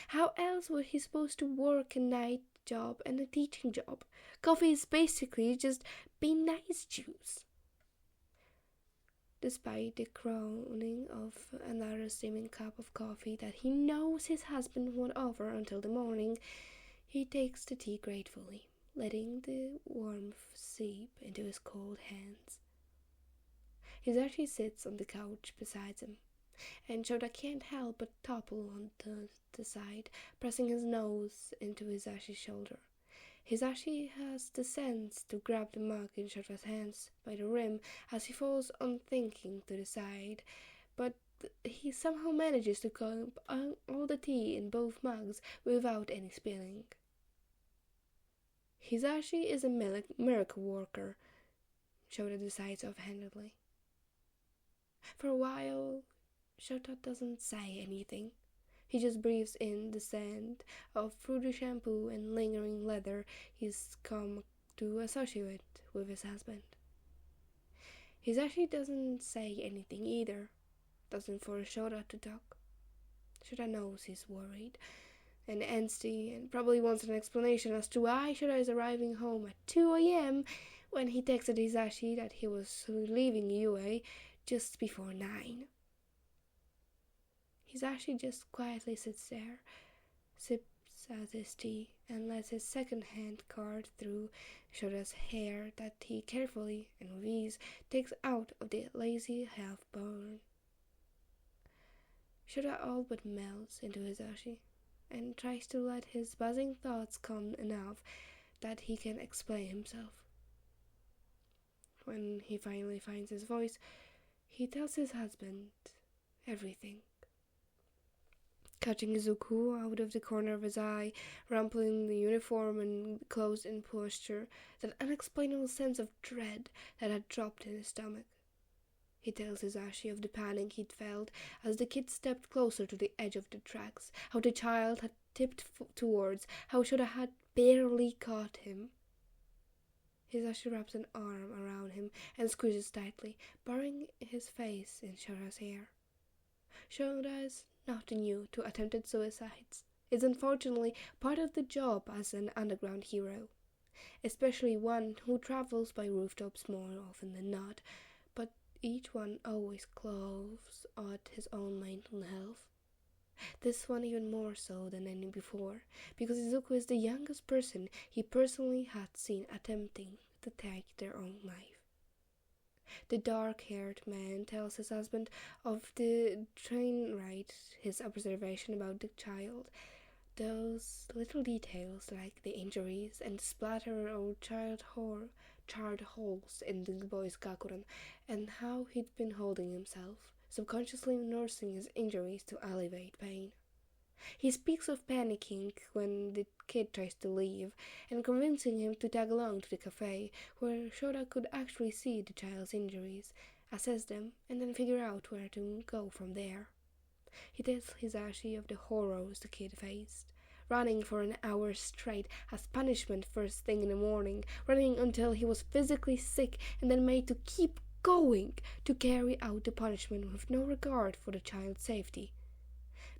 How else was he supposed to work a night job and a teaching job? Coffee is basically just be nice juice. Despite the crowning of another steaming cup of coffee that he knows his husband won't offer until the morning, he takes the tea gratefully, letting the warmth seep into his cold hands. Hisashi sits on the couch beside him, and Shota can't help but topple onto the side, pressing his nose into Hisashi's shoulder. Hisashi has the sense to grab the mug in Shota's hands by the rim as he falls unthinking to the side, but he somehow manages to gulp all the tea in both mugs without any spilling. Hisashi is a miracle worker, Shota decides offhandedly. For a while, Shota doesn't say anything. He just breathes in the scent of fruity shampoo and lingering leather he's come to associate with his husband. Hisashi doesn't say anything either, doesn't force Shota to talk. Shota knows he's worried and angsty and probably wants an explanation as to why Shota is arriving home at 2 a.m. when he texted Hisashi that he was leaving UA just before 9. Hisashi just quietly sits there, sips at his tea, and lets his second hand card through Shota's hair that he carefully and with ease takes out of the lazy half burn. Shota all but melts into Hisashi and tries to let his buzzing thoughts calm enough that he can explain himself. When he finally finds his voice, he tells his husband everything. Catching Izuku out of the corner of his eye, rumpling the uniform and clothes in posture, that unexplainable sense of dread that had dropped in his stomach. He tells Hisashi of the panic he'd felt as the kid stepped closer to the edge of the tracks, how the child had tipped towards, how Shota had barely caught him. Hisashi wraps an arm around him and squeezes tightly, burying his face in Shota's hair. Shota is not new to attempted suicides. It's unfortunately part of the job as an underground hero, especially one who travels by rooftops more often than not, but each one always claws at his own mental health. This one even more so than any before, because Izuku is the youngest person he personally had seen attempting to take their own life. The dark-haired man tells his husband of the train ride, his observation about the child, those little details like the injuries and the splatter of charred holes in the boy's gakuran, and how he'd been holding himself, subconsciously nursing his injuries to alleviate pain. He speaks of panicking when the kid tries to leave, and convincing him to tag along to the cafe, where Shota could actually see the child's injuries, assess them, and then figure out where to go from there. He tells Hisashi of the horrors the kid faced, running for an hour straight as punishment first thing in the morning, running until he was physically sick and then made to keep going to carry out the punishment with no regard for the child's safety.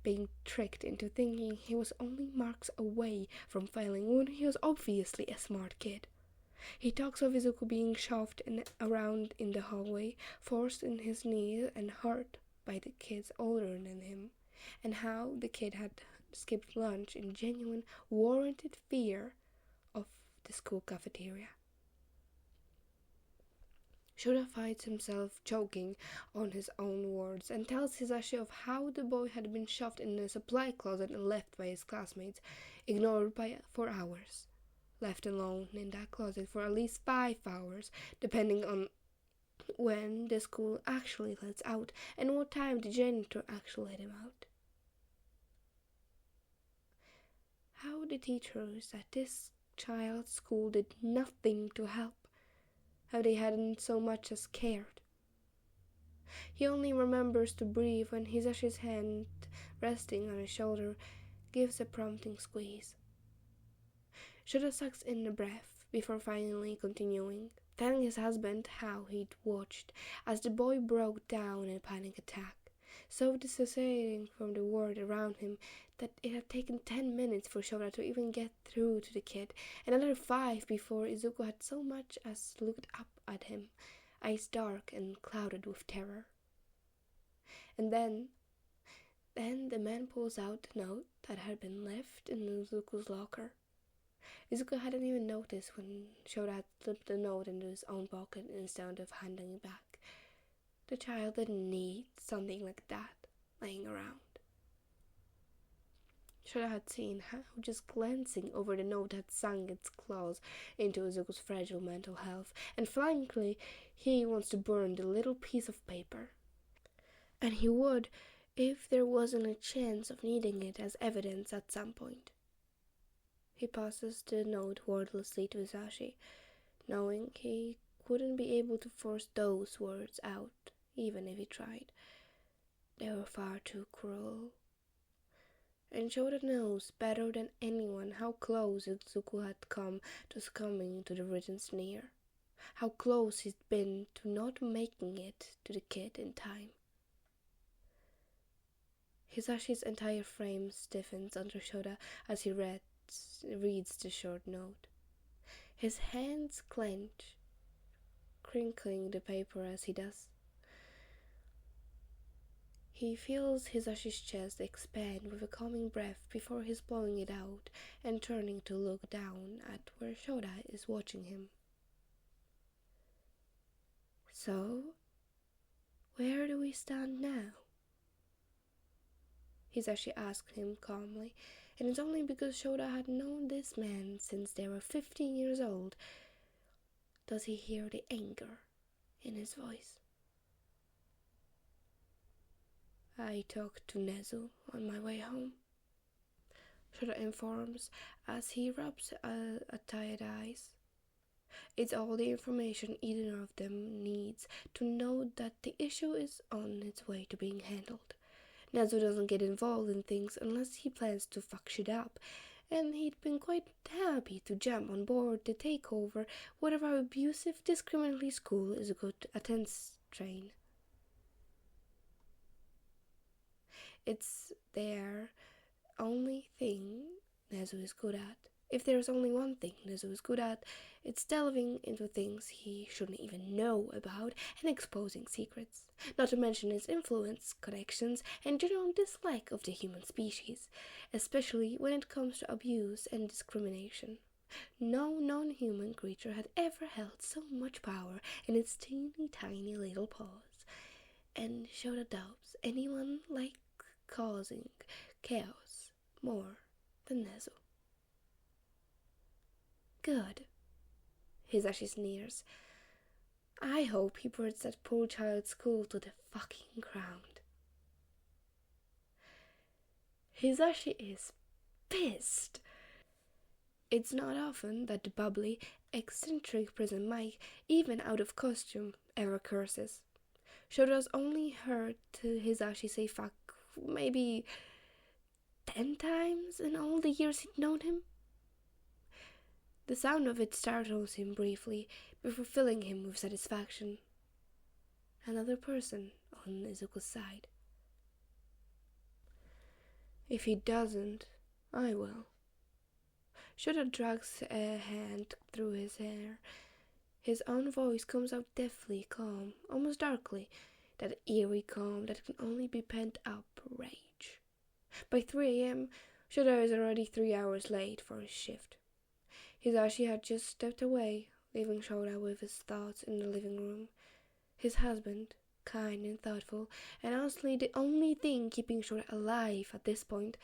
Being tricked into thinking he was only marks away from failing when he was obviously a smart kid. He talks of Izuku being shoved around in the hallway, forced in his knees and hurt by the kids older than him, and how the kid had skipped lunch in genuine, warranted fear of the school cafeteria. Shota finds himself choking on his own words and tells Hisashi of how the boy had been shoved in a supply closet and left by his classmates, ignored for hours. Left alone in that closet for at least 5 hours, depending on when the school actually lets out and what time the janitor actually let him out. How the teachers at this child's school did nothing to help. How they hadn't so much as cared. He only remembers to breathe when Hisashi's hand, resting on his shoulder, gives a prompting squeeze. Shota sucks in a breath before finally continuing, telling his husband how he'd watched as the boy broke down in a panic attack, so dissociating from the world around him that it had taken 10 minutes for Shota to even get through to the kid, and another 5 before Izuku had so much as looked up at him, eyes dark and clouded with terror. And then the man pulls out the note that had been left in Izuku's locker. Izuku hadn't even noticed when Shota had slipped the note into his own pocket instead of handing it back. The child didn't need something like that laying around. Shota had seen how just glancing over the note had sunk its claws into Izuku's fragile mental health, and frankly, he wants to burn the little piece of paper. And he would if there wasn't a chance of needing it as evidence at some point. He passes the note wordlessly to Hisashi, knowing he wouldn't be able to force those words out, even if he tried. They were far too cruel. And Shota knows better than anyone how close Izuku had come to succumbing to the written sneer, how close he'd been to not making it to the kid in time. Hisashi's entire frame stiffens under Shota as he reads the short note. His hands clench, crinkling the paper as he does. He feels Hisashi's chest expand with a calming breath before he's blowing it out and turning to look down at where Shota is watching him. So, where do we stand now? Hisashi asked him calmly, and it's only because Shota had known this man since they were 15 years old does he hear the anger in his voice. I talked to Nezu on my way home, Shota informs as he rubs at tired eyes. It's all the information either of them needs to know that the issue is on its way to being handled. Nezu doesn't get involved in things unless he plans to fuck shit up, and he'd been quite happy to jump on board the takeover whatever abusive, discriminatory school Izuku attends train. It's their only thing Nezu is good at. If there's only one thing Nezu is good at, it's delving into things he shouldn't even know about and exposing secrets, not to mention his influence, connections, and general dislike of the human species, especially when it comes to abuse and discrimination. No non-human creature had ever held so much power in its teeny tiny little paws, and Shota doubts anyone like causing chaos more than Nezu. Good, Hisashi sneers. I hope he burns that poor child's school to the fucking ground. Hisashi is pissed. It's not often that the bubbly, eccentric prison Mike, even out of costume, ever curses. Shota's only heard Hisashi say fuck maybe 10 times in all the years he'd known him. The sound of it startles him briefly before filling him with satisfaction. Another person on Izuku's side. If he doesn't, I will. Shota drags a hand through his hair. His own voice comes out deftly calm, almost darkly, that eerie calm that can only be pent up rage. By 3 a.m., Shota is already 3 hours late for his shift. Hisashi had just stepped away, leaving Shota with his thoughts in the living room. His husband, kind and thoughtful, and honestly the only thing keeping Shota alive at this point,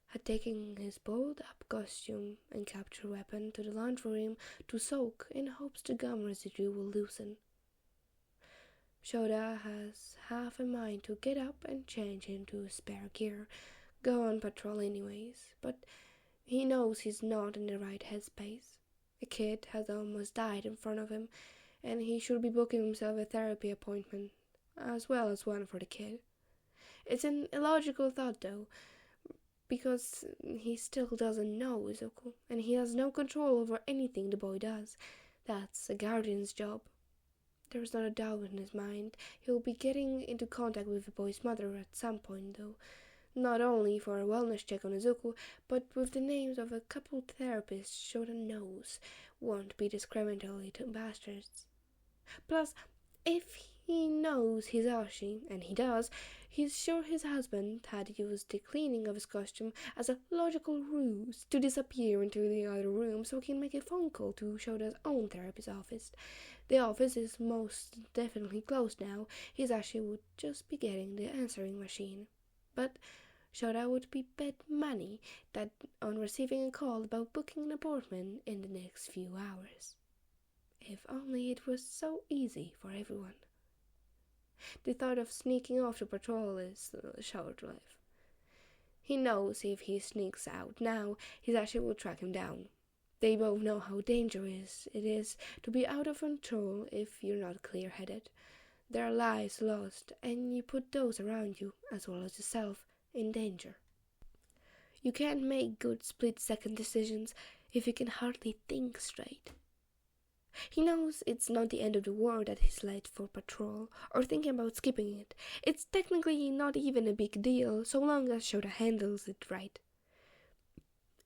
had taken his balled-up costume and capture weapon to the laundry room to soak in hopes the gum residue will loosen. Shota has half a mind to get up and change into spare gear, go on patrol anyways, but he knows he's not in the right headspace. A kid has almost died in front of him, and he should be booking himself a therapy appointment, as well as one for the kid. It's an illogical thought, though, because he still doesn't know Izuku, and he has no control over anything the boy does. That's a guardian's job. There's not a doubt in his mind he'll be getting into contact with the boy's mother at some point, though. Not only for a wellness check on Izuku, but with the names of a couple therapists Shota knows won't be discriminatory to bastards. Plus, If he knows Hisashi, and he does, he's sure his husband had used the cleaning of his costume as a logical ruse to disappear into the other room so he can make a phone call to Shota's own therapist office. The office is most definitely closed now. Hisashi would just be getting the answering machine. But Shota would be bet money that on receiving a call about booking an appointment in the next few hours. If only it was so easy for everyone. The thought of sneaking off to patrol is short-lived. He knows if he sneaks out now, Hisashi will track him down. They both know how dangerous it is to be out of control if you're not clear-headed. There are lives lost, and you put those around you, as well as yourself, in danger. You can't make good split-second decisions if you can hardly think straight. He knows it's not the end of the world that he's late for patrol, or thinking about skipping it. It's technically not even a big deal, so long as Shota handles it right.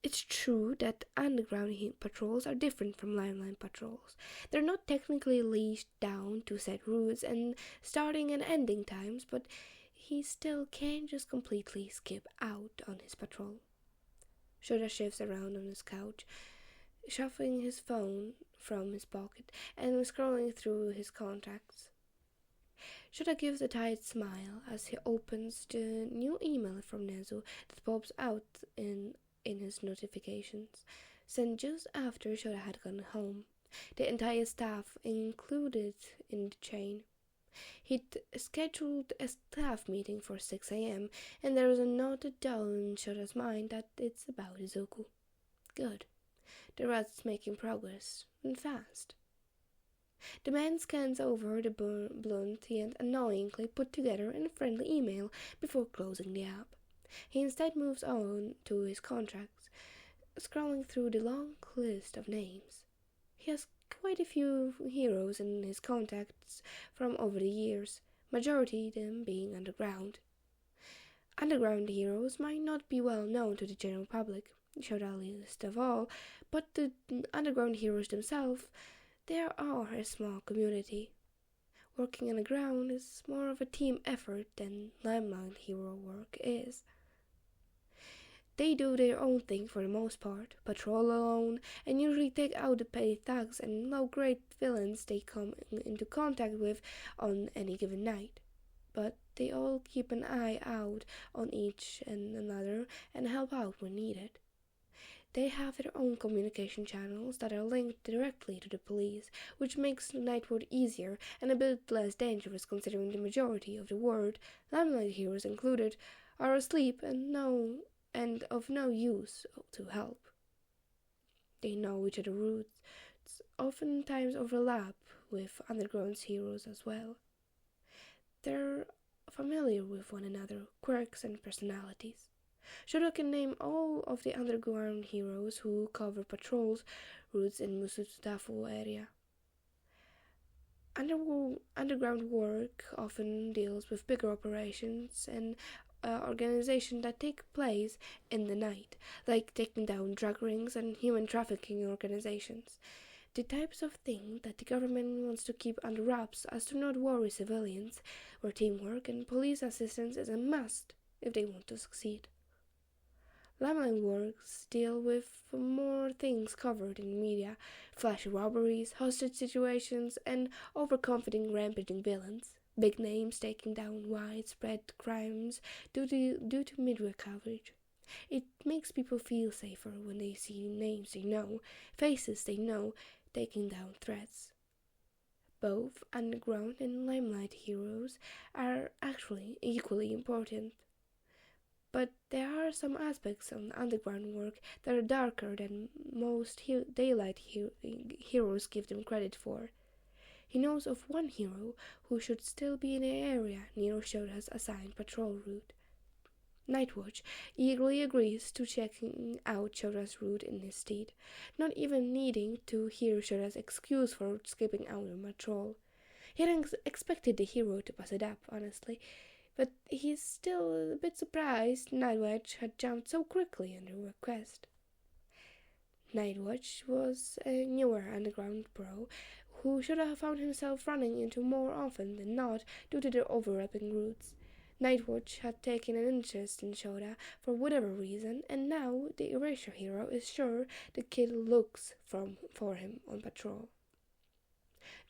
It's true that underground patrols are different from limelight patrols. They're not technically leashed down to set routes and starting and ending times, but he still can't just completely skip out on his patrol. Shota shifts around on his couch, shuffling his phone from his pocket and scrolling through his contacts. Shota gives a tight smile as he opens the new email from Nezu that pops out in his notifications, sent just after Shota had gone home. The entire staff included in the chain. He'd scheduled a staff meeting for 6 a.m. and there was a noted down in Shota's mind that it's about Izuku. Good. The rat's making progress, and fast. The man scans over the blunt yet annoyingly put together and friendly email before closing the app. He instead moves on to his contracts, scrolling through the long list of names. He has quite a few heroes in his contacts from over the years, majority of them being underground. Underground heroes might not be well known to the general public, Shota least of all, but the underground heroes themselves, they are a small community. Working underground is more of a team effort than limelight hero work is. They do their own thing for the most part, patrol alone, and usually take out the petty thugs and low-grade villains they come into contact with on any given night. But they all keep an eye out on each and another and help out when needed. They have their own communication channels that are linked directly to the police, which makes night work easier and a bit less dangerous considering the majority of the world, limelight heroes included, are asleep and of no use to help. They know each other's routes, oftentimes overlap with underground heroes as well. They're familiar with one another, quirks and personalities. Shota can name all of the underground heroes who cover patrols routes in Musutafu area. Underground work often deals with bigger operations and organizations that take place in the night, like taking down drug rings and human trafficking organizations. The types of things that the government wants to keep under wraps as to not worry civilians, where teamwork and police assistance is a must if they want to succeed. Limelight works deal with more things covered in the media, flashy robberies, hostage situations, and overconfident rampaging villains. Big names taking down widespread crimes due to media coverage. It makes people feel safer when they see names they know, faces they know, taking down threats. Both underground and limelight heroes are actually equally important. But there are some aspects of underground work that are darker than most daylight heroes give them credit for. He knows of one hero who should still be in the area near Shota's assigned patrol route. Nightwatch eagerly agrees to checking out Shota's route in his stead, not even needing to hear Shota's excuse for skipping out on patrol. He hadn't expected the hero to pass it up, honestly, but he's still a bit surprised Nightwatch had jumped so quickly on the request. Nightwatch was a newer underground pro who should have found himself running into more often than not due to their overlapping routes. Nightwatch had taken an interest in Shota for whatever reason, and now the Erasure hero is sure the kid looks for him on patrol.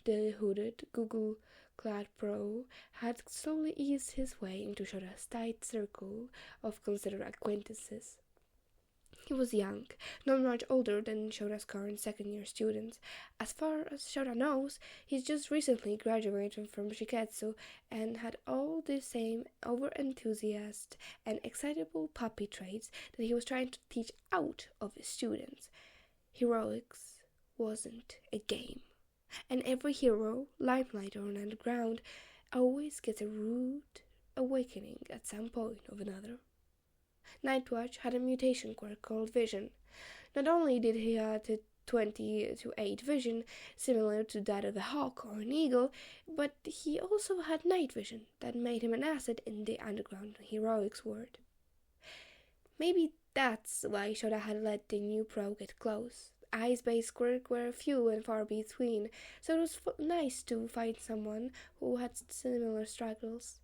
The hooded, Google-clad pro had slowly eased his way into Shota's tight circle of considered acquaintances. He was young, not much older than Shota's current second-year students. As far as Shota knows, he's just recently graduated from Shiketsu and had all the same over-enthusiast and excitable puppy traits that he was trying to teach out of his students. Heroics wasn't a game, and every hero, limelight or underground, always gets a rude awakening at some point or another. Nightwatch had a mutation quirk called Vision. Not only did he have a 20-8 vision, similar to that of a hawk or an eagle, but he also had night vision that made him an asset in the underground heroics world. Maybe that's why Shota had let the new pro get close. Ice-based quirks were few and far between, so it was nice to find someone who had similar struggles.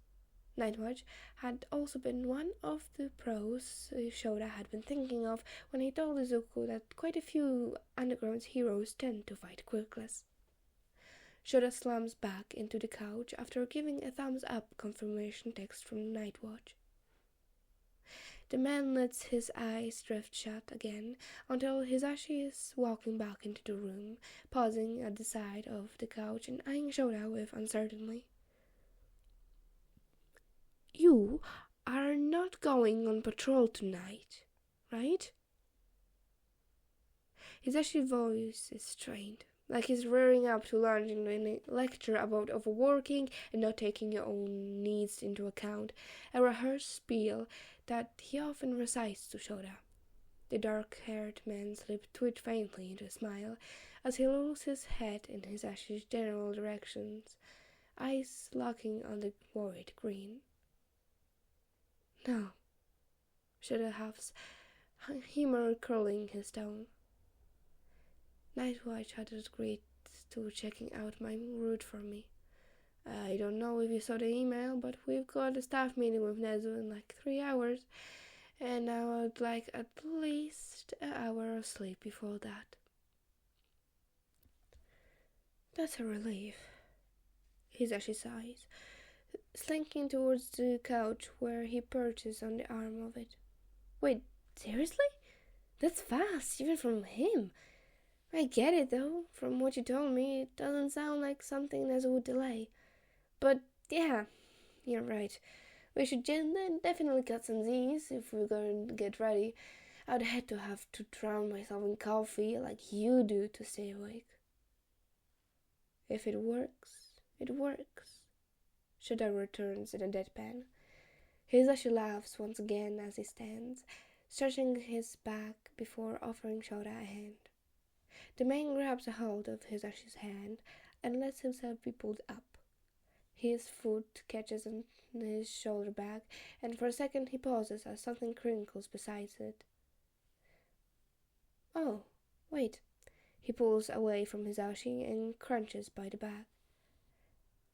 Nightwatch had also been one of the pros Shota had been thinking of when he told Izuku that quite a few underground heroes tend to fight quirkless. Shota slumps back into the couch after giving a thumbs-up confirmation text from Nightwatch. The man lets his eyes drift shut again until Hisashi is walking back into the room, pausing at the side of the couch and eyeing Shota with uncertainty. You are not going on patrol tonight, right? Hisashi's voice is strained, like he's rearing up to launch into a lecture about overworking and not taking your own needs into account, a rehearsed spiel that he often recites to Shota. The dark-haired man's lip twitched faintly into a smile as he lolls his head in Hisashi's general directions, eyes locking on the worried green. No, Shota huffs, humor curling his tone. Nightwatch had agreed to checking out my route for me. I don't know if you saw the email, but we've got a staff meeting with Nezu in like 3 hours, and I would like at least an hour of sleep before that. That's a relief, Hisashi sighs, slinking towards the couch where he perches on the arm of it. Wait, seriously? That's fast, even from him. I get it, though. From what you told me, it doesn't sound like something Nezu would delay. But, yeah, you're right. We should definitely cut some Z's if we're going to get ready. I'd hate to have to drown myself in coffee like you do to stay awake. If it works, it works. Shota returns in a deadpan. Hisashi laughs once again as he stands, stretching his back before offering Shota a hand. The man grabs a hold of Hisashi's hand and lets himself be pulled up. His foot catches on his shoulder bag, and for a second he pauses as something crinkles beside it. Oh, wait. He pulls away from Hisashi and crunches by the bag.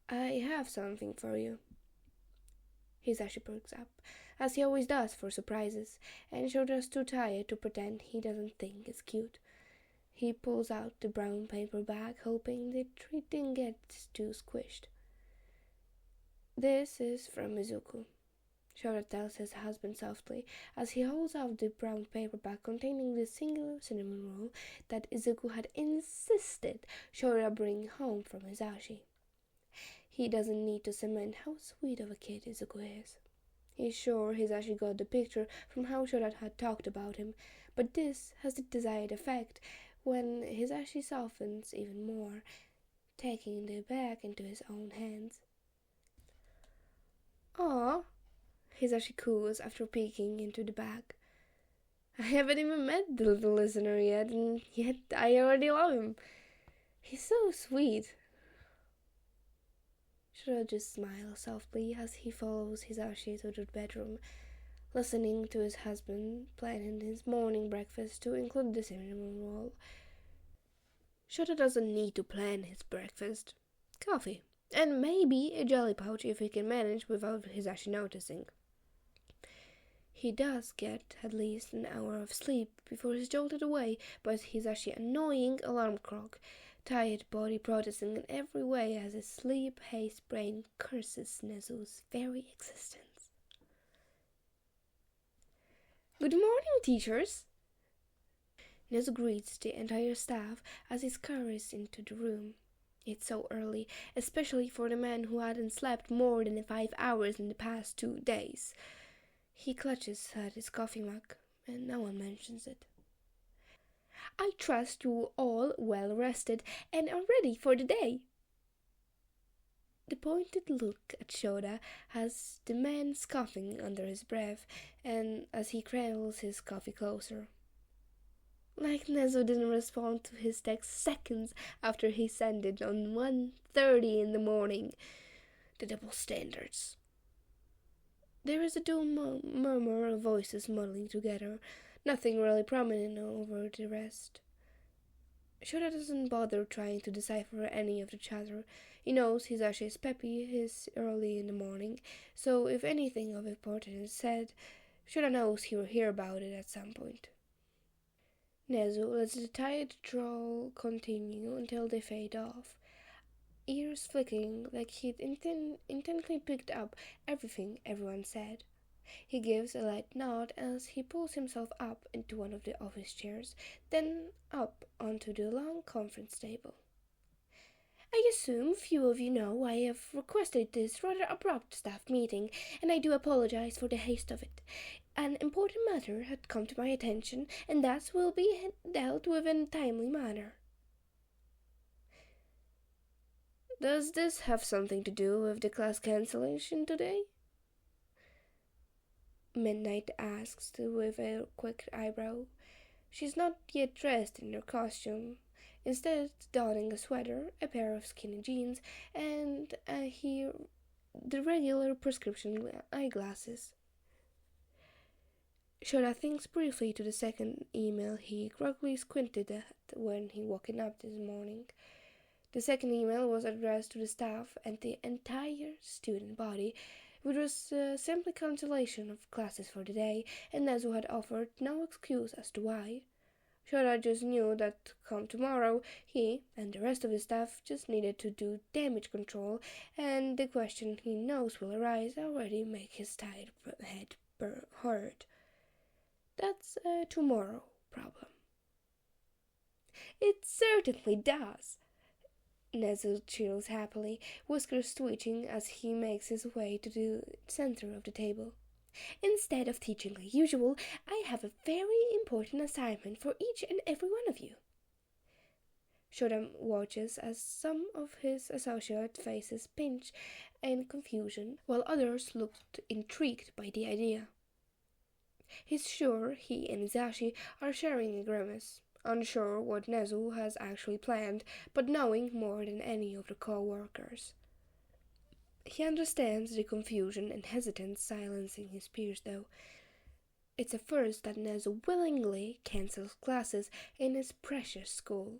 I have something for you. Hisashi perks up, as he always does for surprises, and Shota's too tired to pretend he doesn't think it's cute. He pulls out the brown paper bag, hoping the treat didn't get too squished. This is from Izuku, Shota tells his husband softly, as he holds out the brown paper bag containing the singular cinnamon roll that Izuku had insisted Shota bring home from Hisashi. He doesn't need to cement how sweet of a kid Izuku is. He's sure Hisashi got the picture from how Shota had talked about him, but this has the desired effect when Hisashi softens even more, taking the bag into his own hands. Aw, Hisashi coos after peeking into the bag. I haven't even met the little listener yet, and yet I already love him. He's so sweet. Shota just smiles softly as he follows Hisashi to the bedroom, listening to his husband planning his morning breakfast to include the cinnamon roll. Shota doesn't need to plan his breakfast. Coffee. And maybe a jelly pouch if he can manage without Hisashi noticing. He does get at least an hour of sleep before he's jolted away by Hisashi's annoying alarm clock, tired body protesting in every way as his sleep-haze brain curses Nezu's very existence. Good morning, teachers! Nezu greets the entire staff as he scurries into the room. It's so early, especially for the man who hadn't slept more than 5 hours in the past 2 days. He clutches at his coffee mug, and no one mentions it. I trust you all well rested and are ready for the day. The pointed look at Shota has the man scoffing under his breath, and as he cradles his coffee closer. Like Nezu didn't respond to his text seconds after he sent it on 1:30 in the morning. The double standards. There is a dull murmur of voices muddling together, nothing really prominent over the rest. Shota doesn't bother trying to decipher any of the chatter. He knows Hisashi is peppy, it's early in the morning, so if anything of importance is said, Shota knows he will hear about it at some point. Nezu lets the tired drawl continue until they fade off, ears flicking like he'd intently picked up everything everyone said. He gives a light nod as he pulls himself up into one of the office chairs, then up onto the long conference table. I assume few of you know I have requested this rather abrupt staff meeting, and I do apologize for the haste of it. An important matter had come to my attention, and thus will be dealt with in a timely manner. Does this have something to do with the class cancellation today? Midnight asks with a quick eyebrow. She's not yet dressed in her costume, instead donning a sweater, a pair of skinny jeans, and the regular prescription eyeglasses. Shota thinks briefly to the second email he groggily squinted at when he woken up this morning. The second email was addressed to the staff and the entire student body, which was simply cancellation of classes for the day, and Nezu had offered no excuse as to why. Shota just knew that come tomorrow, he and the rest of his staff just needed to do damage control, and the question he knows will arise already make his tired head hurt. That's a tomorrow problem. It certainly does. Nezu chills happily, whiskers twitching as he makes his way to the center of the table. Instead of teaching like usual, I have a very important assignment for each and every one of you. Shota watches as some of his associate faces pinch in confusion, while others looked intrigued by the idea. He's sure he and Hisashi are sharing a grimace, unsure what Nezu has actually planned, but knowing more than any of the co-workers. He understands the confusion and hesitance silencing his peers, though. It's a first that Nezu willingly cancels classes in his precious school.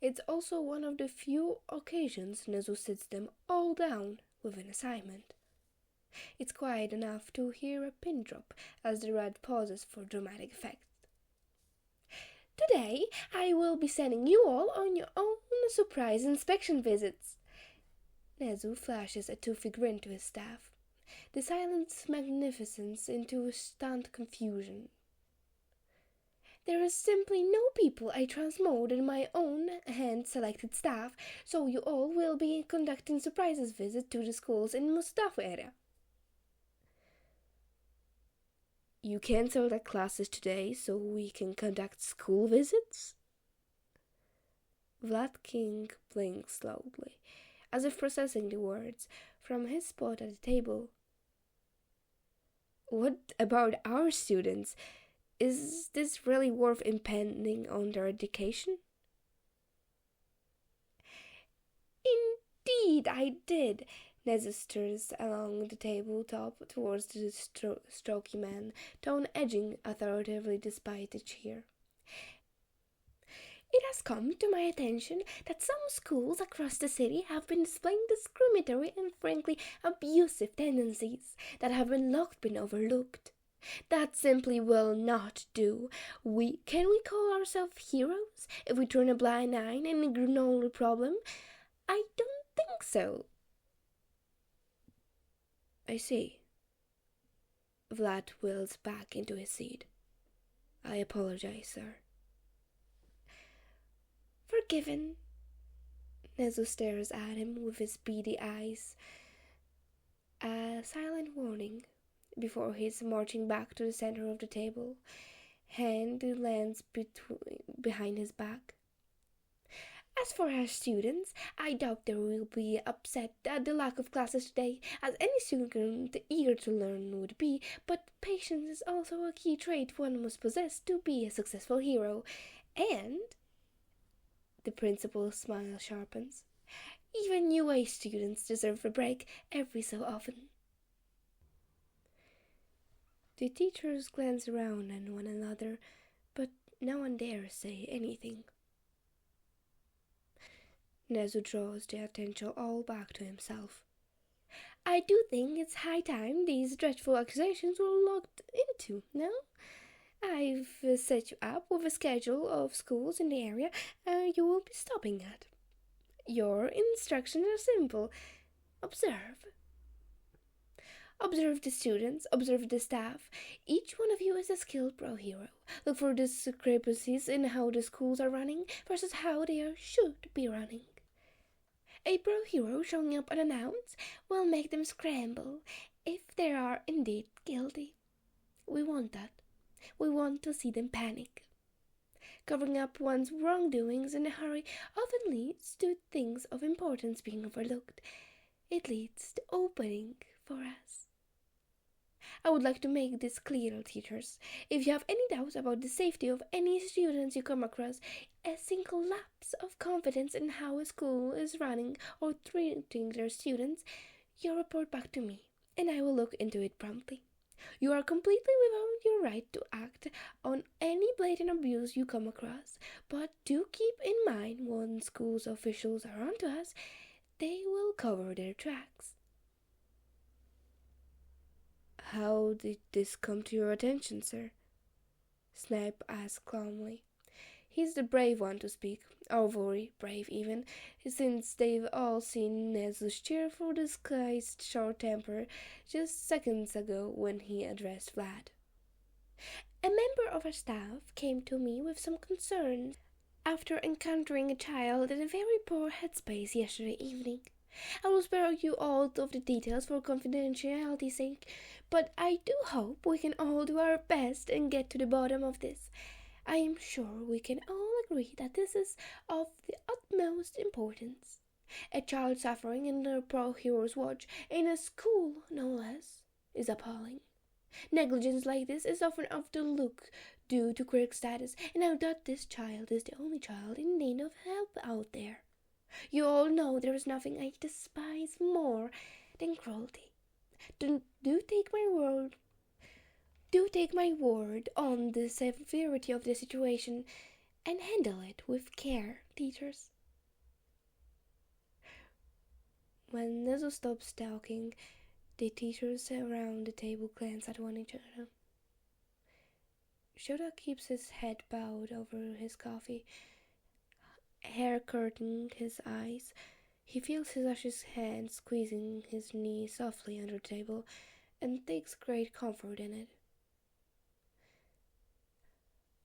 It's also one of the few occasions Nezu sits them all down with an assignment. It's quiet enough to hear a pin drop as the red pauses for dramatic effect. Today, I will be sending you all on your own surprise inspection visits. Nezu flashes a toothy grin to his staff, the silent magnificence into a stunned confusion. There is simply no people I trust more than my own hand-selected staff, so you all will be conducting surprises visits to the schools in Mustafa area. You cancel the classes today so we can conduct school visits? Vlad King blinks slowly, as if processing the words, from his spot at the table. What about our students? Is this really worth impending on their education? Indeed I did. Nezu stirs along the tabletop towards the strokey man, tone edging authoritatively despite the cheer. It has come to my attention that some schools across the city have been displaying discriminatory and frankly abusive tendencies that have been overlooked. That simply will not do. Can we call ourselves heroes if we turn a blind eye and ignore the problem? I don't think so. I see. Vlad wheels back into his seat. I apologize, sir. Forgiven. Nezu stares at him with his beady eyes. A silent warning before he's marching back to the center of the table. Hand lands behind his back. As for our students, I doubt they will be upset at the lack of classes today, as any student eager to learn would be, but patience is also a key trait one must possess to be a successful hero. And the principal's smile sharpens. Even UA students deserve a break every so often. The teachers glance around at one another, but no one dares say anything. Nezu draws the attention all back to himself. I do think it's high time these dreadful accusations were looked into, no? I've set you up with a schedule of schools in the area you will be stopping at. Your instructions are simple. Observe. Observe the students, observe the staff. Each one of you is a skilled pro hero. Look for discrepancies in how the schools are running versus how they should be running. A pro hero showing up unannounced will make them scramble if they are indeed guilty. We want that. We want to see them panic. Covering up one's wrongdoings in a hurry often leads to things of importance being overlooked. It leads to opening for us. I would like to make this clear, teachers. If you have any doubts about the safety of any students you come across, a single lapse of confidence in how a school is running or treating their students, you report back to me, and I will look into it promptly. You are completely within your right to act on any blatant abuse you come across, but do keep in mind when school's officials are onto us, they will cover their tracks. How did this come to your attention, sir? Snipe asked calmly. He's the brave one to speak, or very brave even, since they've all seen Nezu's cheerful disguised short temper just seconds ago when he addressed Vlad. A member of our staff came to me with some concerns after encountering a child in a very poor headspace yesterday evening. I will spare you all of the details for confidentiality's sake, but I do hope we can all do our best and get to the bottom of this. I am sure we can all agree that this is of the utmost importance. A child suffering under a pro hero's watch, in a school no less, is appalling. Negligence like this is often overlooked due to quirk status, and I doubt this child is the only child in need of help out there. You all know there is nothing I despise more than cruelty. Do take my word. Do take my word on the severity of the situation and handle it with care, teachers. When Nezu stops talking, the teachers around the table glance at one another. Shota keeps his head bowed over his coffee, hair curtaining his eyes. He feels his hand squeezing his knee softly under the table and takes great comfort in it.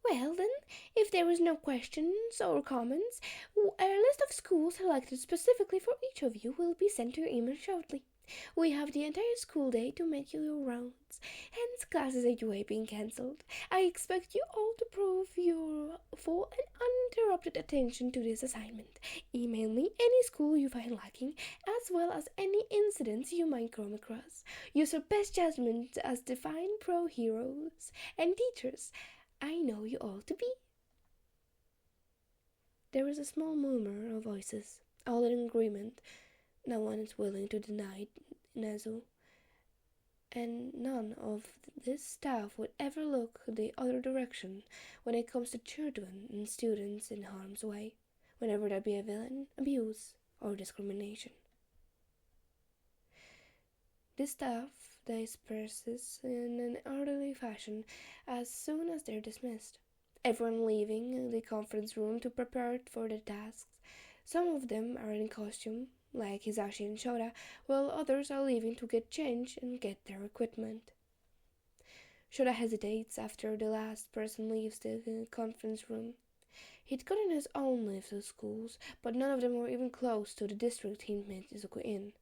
Well then, if there is no questions or comments, a list of schools selected specifically for each of you will be sent to your email shortly. We have the entire school day to make your rounds, hence classes at UA being cancelled. I expect you all to prove your full and uninterrupted attention to this assignment. Email me any school you find lacking, as well as any incidents you might come across. Use your best judgment as defined pro heroes and teachers I know you all to be. There is a small murmur of voices, all in agreement. No one is willing to deny Nezu. and none of this staff would ever look the other direction when it comes to children and students in harm's way, whenever there be a villain, abuse, or discrimination. This staff disperses in an orderly fashion as soon as they're dismissed, everyone leaving the conference room to prepare for their tasks. Some of them are in costume, like Hisashi and Shota, while others are leaving to get changed and get their equipment. Shota hesitates after the last person leaves the conference room. He'd gotten his own list of schools, but none of them were even close to the district he'd met Izuku in,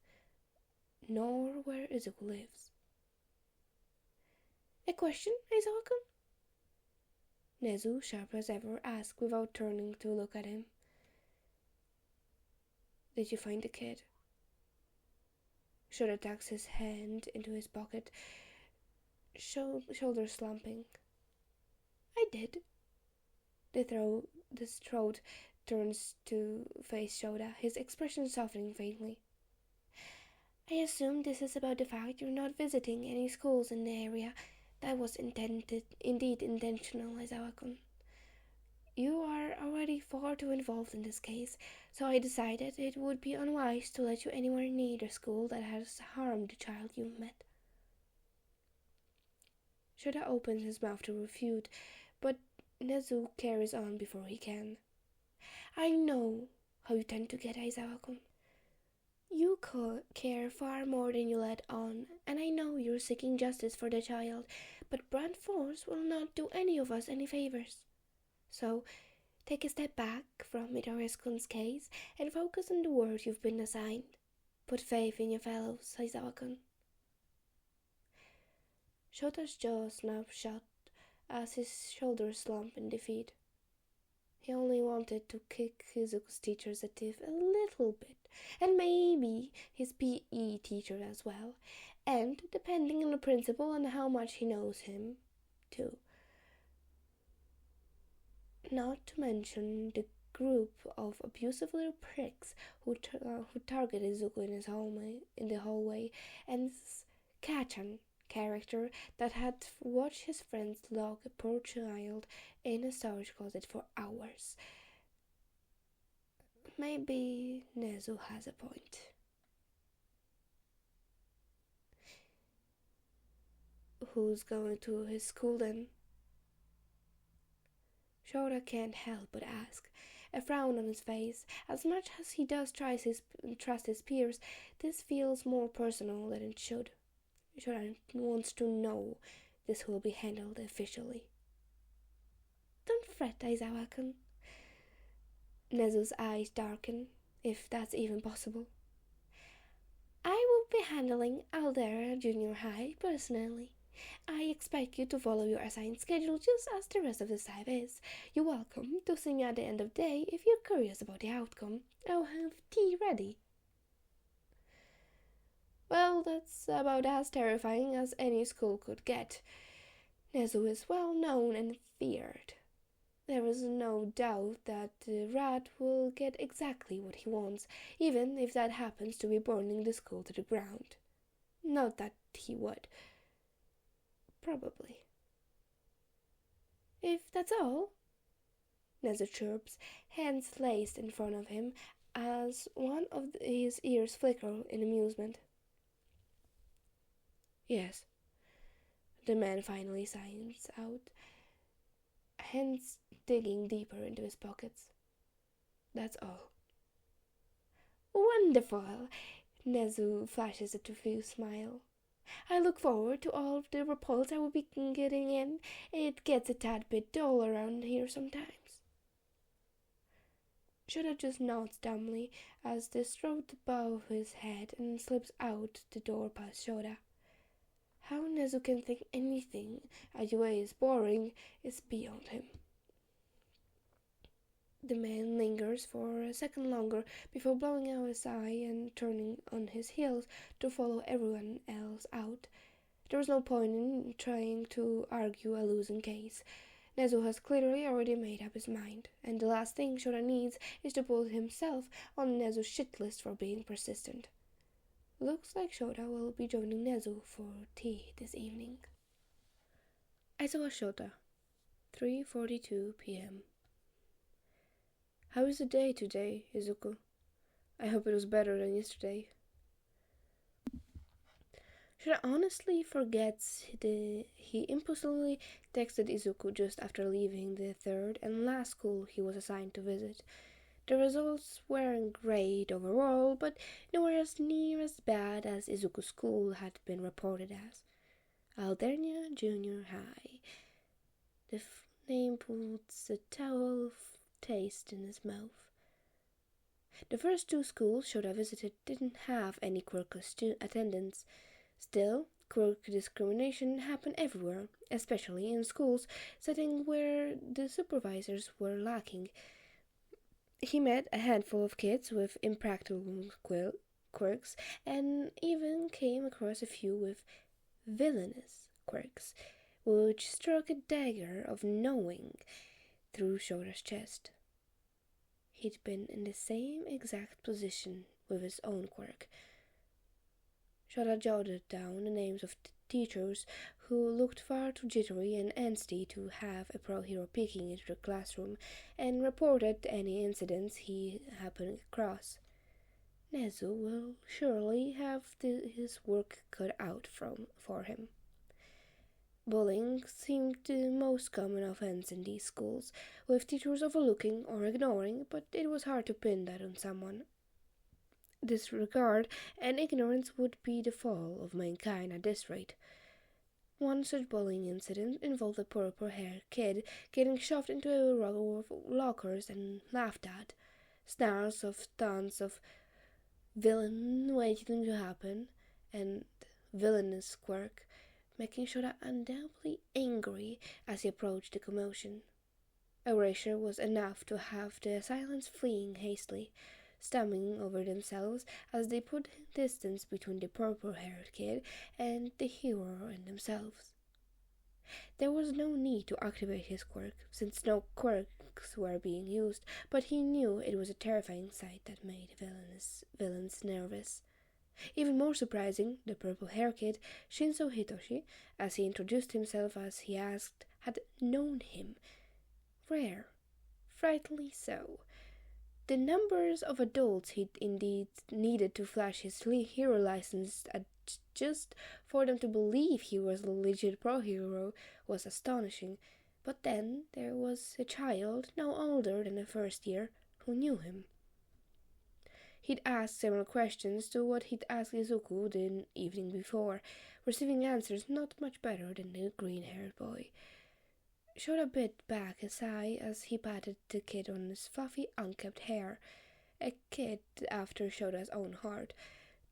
nor where Izuku lives. A question, Aizawa-kun? Nezu, sharp as ever, asked without turning to look at him. Did you find the kid? Shota tucks his hand into his pocket, shoulders slumping. I did. The throat turns to face Shota, his expression softening faintly. I assume this is about the fact you're not visiting any schools in the area. That was indeed intentional, Aizawa-kun. You are already far too involved in this case, so I decided it would be unwise to let you anywhere near the school that has harmed the child you met. Shota opens his mouth to refute, but Nezu carries on before he can. I know how you tend to get, Aizawa-kun. You care far more than you let on, and I know you're seeking justice for the child, but blunt force will not do any of us any favors. So, take a step back from Midoriya-kun's case and focus on the work you've been assigned. Put faith in your fellows, Aizawa-kun. Shota's jaw snaps shut as his shoulders slump in defeat. He only wanted to kick Izuku's teacher's a teeth a little bit, and maybe his PE teacher as well, and depending on the principal and how much he knows him, too. Not to mention the group of abusive little pricks who target Izuku in the hallway, and this Kachan character that had watched his friends lock a poor child in a storage closet for hours. Maybe Nezu has a point. Who's going to his school then? Shota can't help but ask, a frown on his face. As much as he does trust his peers, this feels more personal than it should. Shota wants to know this will be handled officially. Don't fret, Aizawa-kun. Nezu's eyes darken, if that's even possible. I will be handling Aldera Junior High personally. I expect you to follow your assigned schedule just as the rest of the staff is. You're welcome to see me at the end of the day if you're curious about the outcome. I'll have tea ready. Well, that's about as terrifying as any school could get. Nezu is well known and feared. There is no doubt that the rat will get exactly what he wants, even if that happens to be burning the school to the ground. Not that he would. Probably. If that's all, Nezu chirps, hands laced in front of him, as one of his ears flicker in amusement. Yes, the man finally signs out, hands digging deeper into his pockets. That's all. Wonderful! Nezu flashes a confused smile. I look forward to all the reports I will be getting in. It gets a tad bit dull around here sometimes. Shota just nods dumbly as they stroke above his head and slips out the door past Shota. How Nezu can think anything Ayue is boring is beyond him. The man lingers for a second longer before blowing out his eye and turning on his heels to follow everyone else out. There is no point in trying to argue a losing case. Nezu has clearly already made up his mind, and the last thing Shota needs is to put himself on Nezu's shit list for being persistent. Looks like Shota will be joining Nezu for tea this evening. Aizawa Shota, 3:42 p.m. How is the day today, Izuku? I hope it was better than yesterday. Shota honestly forgets he impulsively texted Izuku just after leaving the third and last school he was assigned to visit. The results weren't great overall, but nowhere as near as bad as Izuku's school had been reported as. Aldernia Junior High. The name puts a sour taste in his mouth. The first two schools Shota visited didn't have any quirkless attendants. Still, quirk discrimination happened everywhere, especially in schools setting where the supervisors were lacking. He met a handful of kids with impractical quirks and even came across a few with villainous quirks, which struck a dagger of knowing through Shota's chest. He'd been in the same exact position with his own quirk. Shota jotted down the names of teachers who looked far too jittery and angsty to have a pro hero peeking into the classroom, and reported any incidents he happened across. Nezu will surely have his work cut out for him. Bullying seemed the most common offense in these schools, with teachers overlooking or ignoring, but it was hard to pin that on someone. Disregard and ignorance would be the fall of mankind at this rate. One such bullying incident involved a purple-haired kid getting shoved into a row of lockers and laughed at. Snarls of taunts of villain waiting to happen, and villainous quirk, making Shota undoubtedly angry as he approached the commotion. Erasure was enough to have the assailants fleeing hastily, stumbling over themselves as they put distance between the purple-haired kid and the hero and themselves. There was no need to activate his quirk, since no quirks were being used, but he knew it was a terrifying sight that made villains nervous. Even more surprising, the purple-hair kid, Shinzo Hitoshi, as he introduced himself as he asked, had known him. Rare. Frightfully so. The numbers of adults he'd indeed needed to flash his hero license at just for them to believe he was a legit pro-hero was astonishing. But then there was a child, no older than the first year, who knew him. He'd asked similar questions to what he'd asked Izuku the evening before, receiving answers not much better than the green-haired boy. Shota bit back a sigh as he patted the kid on his fluffy, unkempt hair, a kid after Shota's own heart,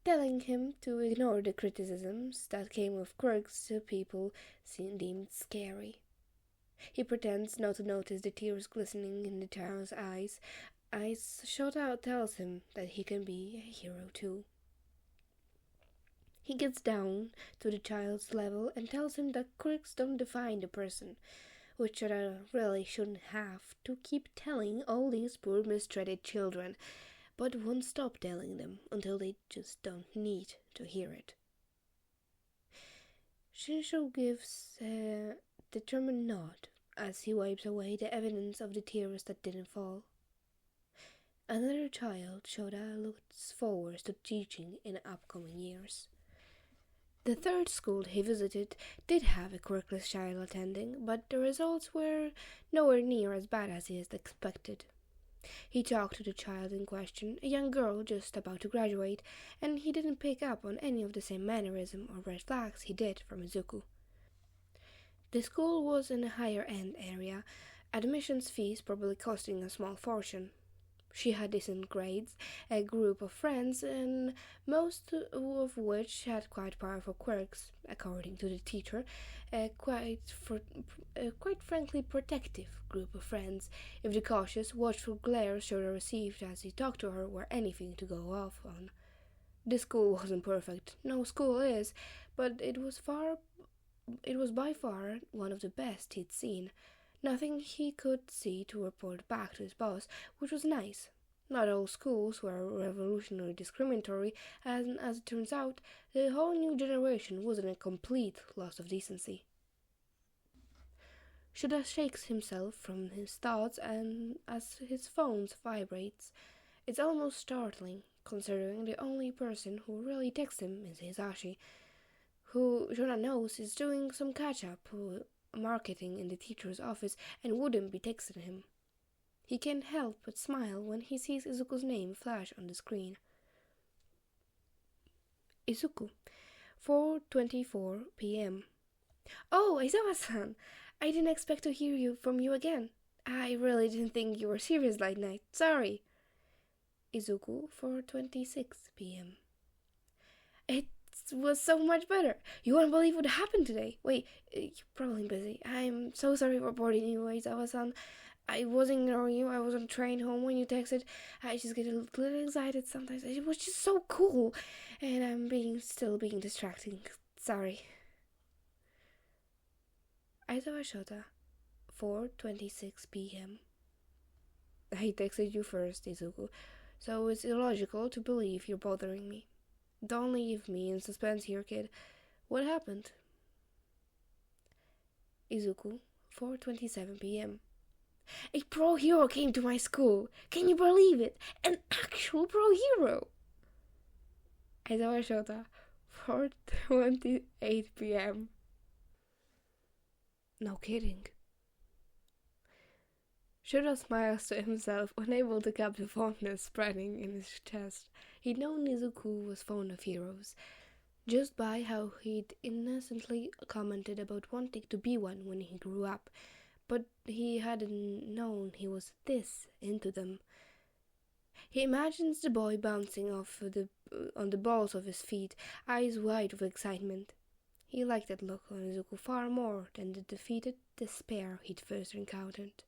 telling him to ignore the criticisms that came with quirks people deemed scary. He pretends not to notice the tears glistening in the child's eyes, as Shota tells him that he can be a hero too. He gets down to the child's level and tells him that quirks don't define the person, which Shota really shouldn't have to keep telling all these poor mistreated children, but won't stop telling them until they just don't need to hear it. Shinzo gives a determined nod as he wipes away the evidence of the tears that didn't fall. Another child Shota looks forward to teaching in upcoming years. The third school he visited did have a quirkless child attending, but the results were nowhere near as bad as he had expected. He talked to the child in question, a young girl just about to graduate, and he didn't pick up on any of the same mannerism or red flags he did from Izuku. The school was in a higher-end area, admissions fees probably costing a small fortune. She had decent grades, a group of friends, and most of which had quite powerful quirks, according to the teacher, a quite frankly protective group of friends, if the cautious, watchful glares Shota received as he talked to her were anything to go off on. The school wasn't perfect, no school is, but it was by far one of the best he'd seen. Nothing he could see to report back to his boss, which was nice. Not all schools were revolutionarily discriminatory, and as it turns out, the whole new generation wasn't a complete loss of decency. Shota shakes himself from his thoughts and as his phone vibrates. It's almost startling, considering the only person who really texts him is Hisashi, who Shota knows is doing some catch-up marketing in the teacher's office and wouldn't be texting him. He can't help but smile when he sees Izuku's name flash on the screen. Izuku, 4:24 p.m. Oh, Aizawa-san! I didn't expect to hear from you again. I really didn't think you were serious last night. Sorry. Izuku, 4:26 p.m. It was so much better. You won't believe what happened today. Wait, you're probably busy. I'm so sorry for bothering you, Aizawa-san. I wasn't ignoring you. I was on the train home when you texted. I just get a little excited sometimes. It was just so cool. And I'm still being distracting. Sorry. Aizawa Shota, 4:26 p.m. I texted you first, Izuku, so it's illogical to believe you're bothering me. Don't leave me in suspense here, kid. What happened? Izuku, 4:27 p.m. A pro hero came to my school. Can you believe it? An actual pro hero. Aizawa Shota, 4:28 p.m. No kidding. Shota smiles to himself, unable to keep the fondness spreading in his chest. He'd known Nezu was fond of heroes, just by how he'd innocently commented about wanting to be one when he grew up, but he hadn't known he was this into them. He imagines the boy bouncing on the balls of his feet, eyes wide with excitement. He liked that look on Izuku far more than the defeated despair he'd first encountered.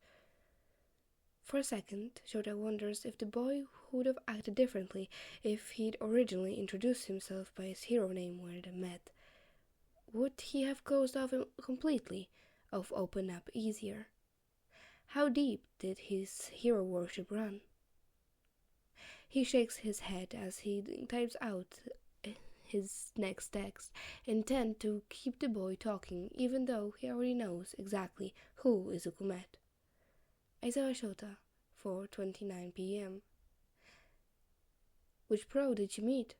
For a second, Shota wonders if the boy would have acted differently if he'd originally introduced himself by his hero name where they met. Would he have closed off completely, or opened up easier? How deep did his hero worship run? He shakes his head as he types out his next text, intent to keep the boy talking even though he already knows exactly who Izuku met. Aizawa Shota, 4:29 p.m. Which pro did you meet?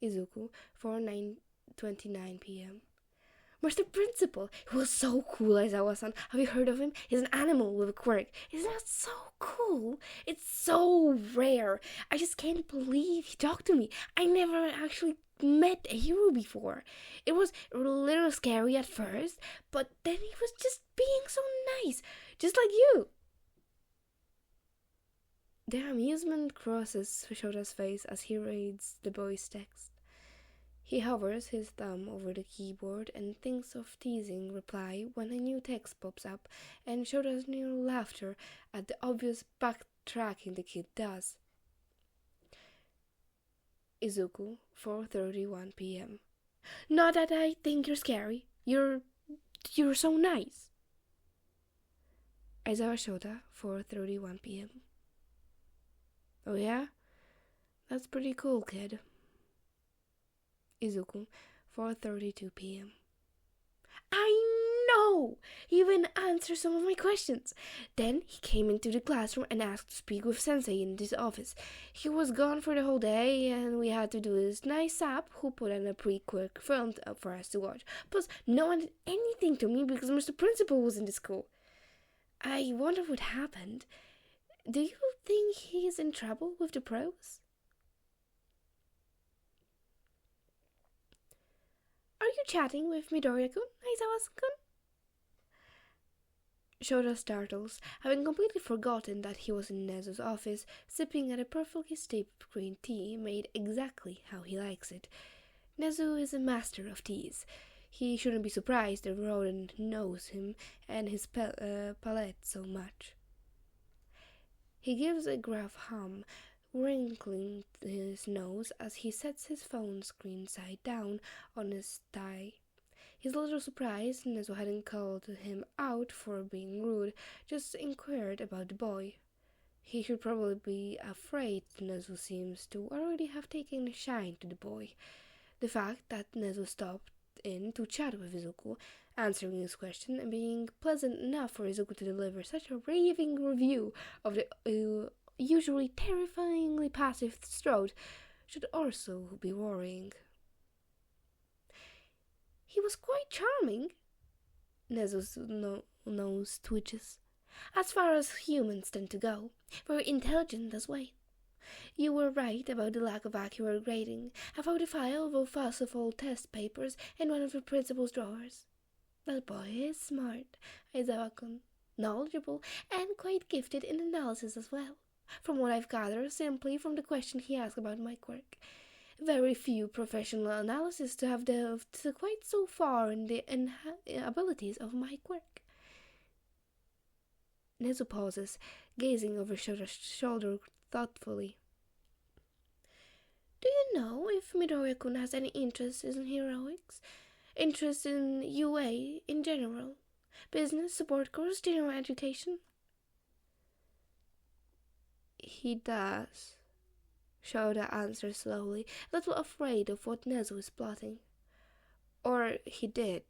Izuku, 4:29 p.m. Mr. Principal, he was so cool, Aizawa-san. Have you heard of him? He's an animal with a quirk. Isn't that so cool? It's so rare. I just can't believe he talked to me. I never actually met a hero before. It was a little scary at first, but then he was just being so nice, just like you. The amusement crosses Shota's face as he reads the boy's text. He hovers his thumb over the keyboard and thinks of teasing reply when a new text pops up, and Shota's new laughter at the obvious backtracking the kid does. Izuku, 4:31 p.m. Not that I think you're scary. You're so nice. Aizawa Shota, 4:31 p.m. Oh yeah? That's pretty cool, kid. Izuku, 4:32 p.m. I know! He even answered some of my questions. Then he came into the classroom and asked to speak with Sensei in his office. He was gone for the whole day, and we had to do this nice sap who put on a pre-quick film up for us to watch. Plus, no one did anything to me because Mr. Principal was in the school. I wonder what happened. Do you think he's in trouble with the pros? Are you chatting with Midoriya-kun, Aizawa-kun? Shota startles, having completely forgotten that he was in Nezu's office, sipping at a perfectly steeped green tea made exactly how he likes it. Nezu is a master of teas. He shouldn't be surprised that Roden knows him and his palate so much. He gives a gruff hum, wrinkling his nose as he sets his phone screen side down on his thigh. He's a little surprised Nezu hadn't called him out for being rude, just inquired about the boy. He should probably be afraid Nezu seems to already have taken a shine to the boy. The fact that Nezu stopped in to chat with Izuku, answering his question and being pleasant enough for Izuku to deliver such a raving review of the usually terrifyingly passive throat should also be worrying. He was quite charming, Nezu's nose twitches. As far as humans tend to go, very intelligent as well. You were right about the lack of accurate grading. I found a file of falsified test papers in one of the principal's drawers. That boy is smart, Aizawa-kun, knowledgeable, and quite gifted in analysis as well, from what I've gathered simply from the question he asked about my quirk. Very few professional analysts to have delved quite so far in the abilities of my quirk. Nezu pauses, gazing over Shota's shoulder thoughtfully. Do you know if Midoriya-kun has any interest in heroics? Interest in UA in general? Business, support course, general education? He does, Shota answers slowly, a little afraid of what Nezu is plotting. Or he did.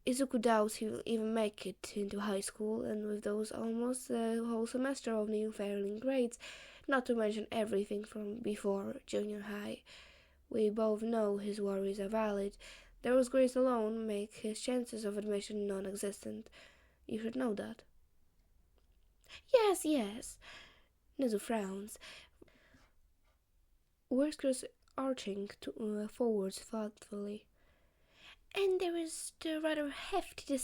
Izuku doubts he will even make it into high school, and with those almost a whole semester of new failing grades, not to mention everything from before junior high. We both know his worries are valid. Those grades alone make his chances of admission non-existent. You should know that. Yes. Nezu frowns, whiskers arching forwards thoughtfully. And there is the rather hefty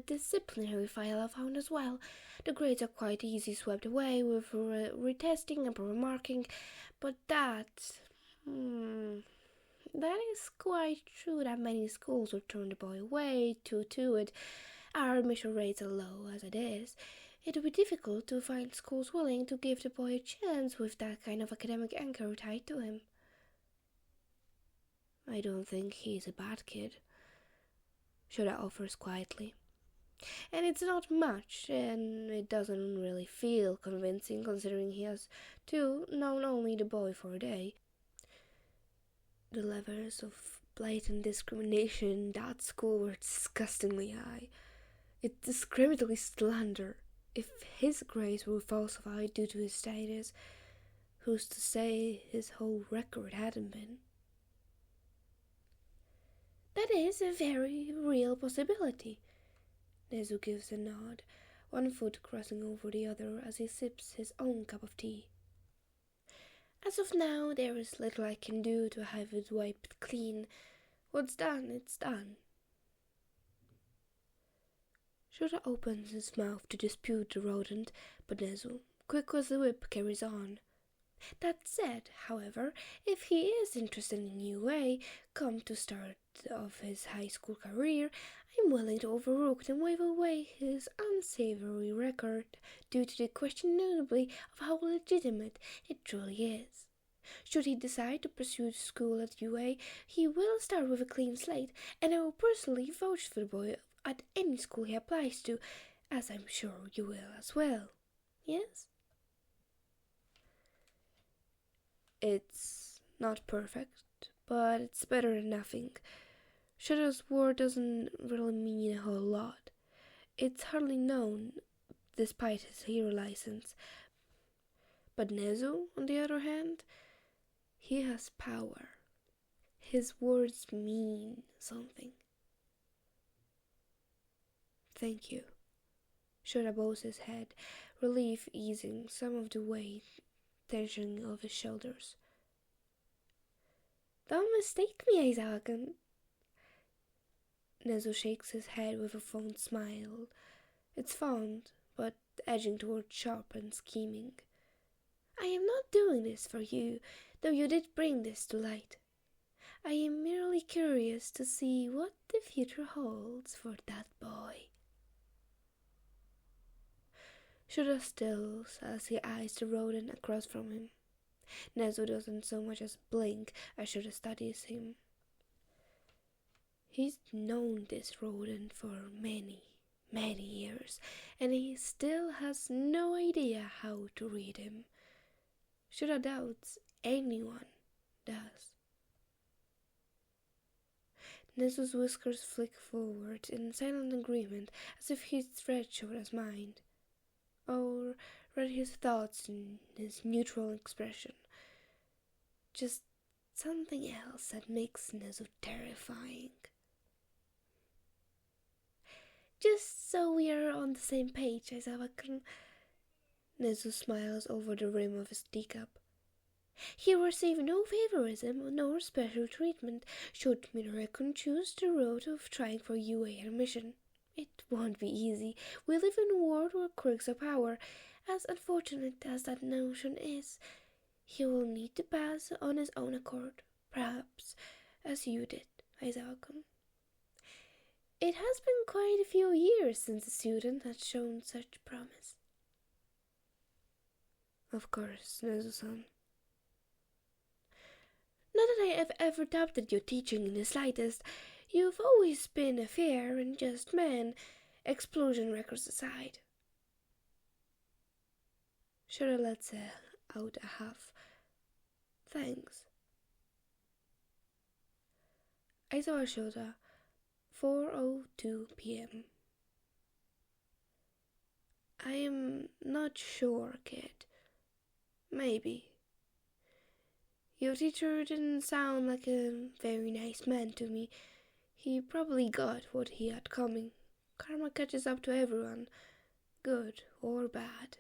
disciplinary file I found as well. The grades are quite easy swept away with retesting and proper marking, but that is quite true that many schools would turn the boy away to it. Our admission rates are low as it is. It would be difficult to find schools willing to give the boy a chance with that kind of academic anchor tied to him. I don't think he's a bad kid, Shota offers quietly. And it's not much, and it doesn't really feel convincing considering he has, too, known only the boy for a day. The levels of blatant discrimination in that school were disgustingly high. It's discriminatory slander. If his grades were falsified due to his status, who's to say his whole record hadn't been? That is a very real possibility. Nezu gives a nod, one foot crossing over the other as he sips his own cup of tea. As of now, there is little I can do to have it wiped clean. What's done, it's done. Shota opens his mouth to dispute the rodent, but Nezu, quick as the whip, carries on. That said, however, if he is interested in a new way, come to start of his high school career, I'm willing to overlook and wave away his unsavory record due to the question notably of how legitimate it truly is. Should he decide to pursue school at UA, he will start with a clean slate, and I will personally vouch for the boy at any school he applies to, as I'm sure you will as well. Yes? It's not perfect, but it's better than nothing. Shota's word doesn't really mean a whole lot. It's hardly known, despite his hero license. But Nezu, on the other hand, he has power. His words mean something. Thank you. Shota bows his head, relief easing some of the weight tension of his shoulders. Don't mistake me, Aizawa-kun. Nezu shakes his head with a fond smile. It's fond, but edging toward sharp and scheming. I am not doing this for you, though you did bring this to light. I am merely curious to see what the future holds for that boy. Shota stills as he eyes the rodent across from him. Nezu doesn't so much as blink as Shota studies him. He's known this rodent for many many years, and he still has no idea how to read him. Shota doubts anyone does. Nezu's whiskers flick forward in silent agreement, as if he'd read Shota's mind, or read his thoughts in his neutral expression. Just something else that makes Nezu terrifying. Just so we are on the same page, Aizawa-kun. Nezu smiles over the rim of his teacup. He received no favoritism nor special treatment should Minoru-kun choose the road of trying for UA admission. It won't be easy. We live in a world where quirks are power. As unfortunate as that notion is, he will need to pass on his own accord, perhaps as you did, Aizawa-kun. It has been quite a few years since a student has shown such promise. Of course, Nezu-san. Not that I have ever doubted your teaching in the slightest. You've always been a fair and just man, explosion records aside. Shota lets out a huff. Thanks. Aizawa Shota, 4:02 p.m. I am not sure, kid. Maybe. Your teacher didn't sound like a very nice man to me. He probably got what he had coming. Karma catches up to everyone, good or bad.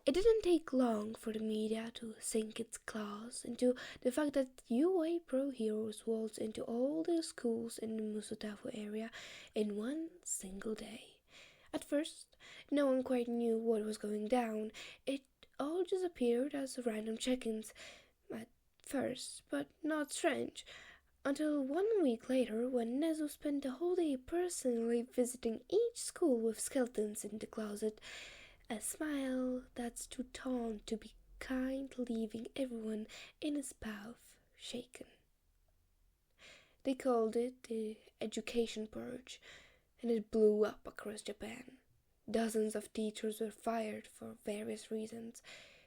It didn't take long for the media to sink its claws into the fact that UA Pro Heroes waltzed into all the schools in the Musutafu area in one single day. At first, no one quite knew what was going down. It all just appeared as random check-ins at first, but not strange, until 1 week later when Nezu spent the whole day personally visiting each school with skeletons in the closet, a smile that's too taunt to be kind, leaving everyone in his path shaken. They called it the education purge, and it blew up across Japan. Dozens of teachers were fired for various reasons.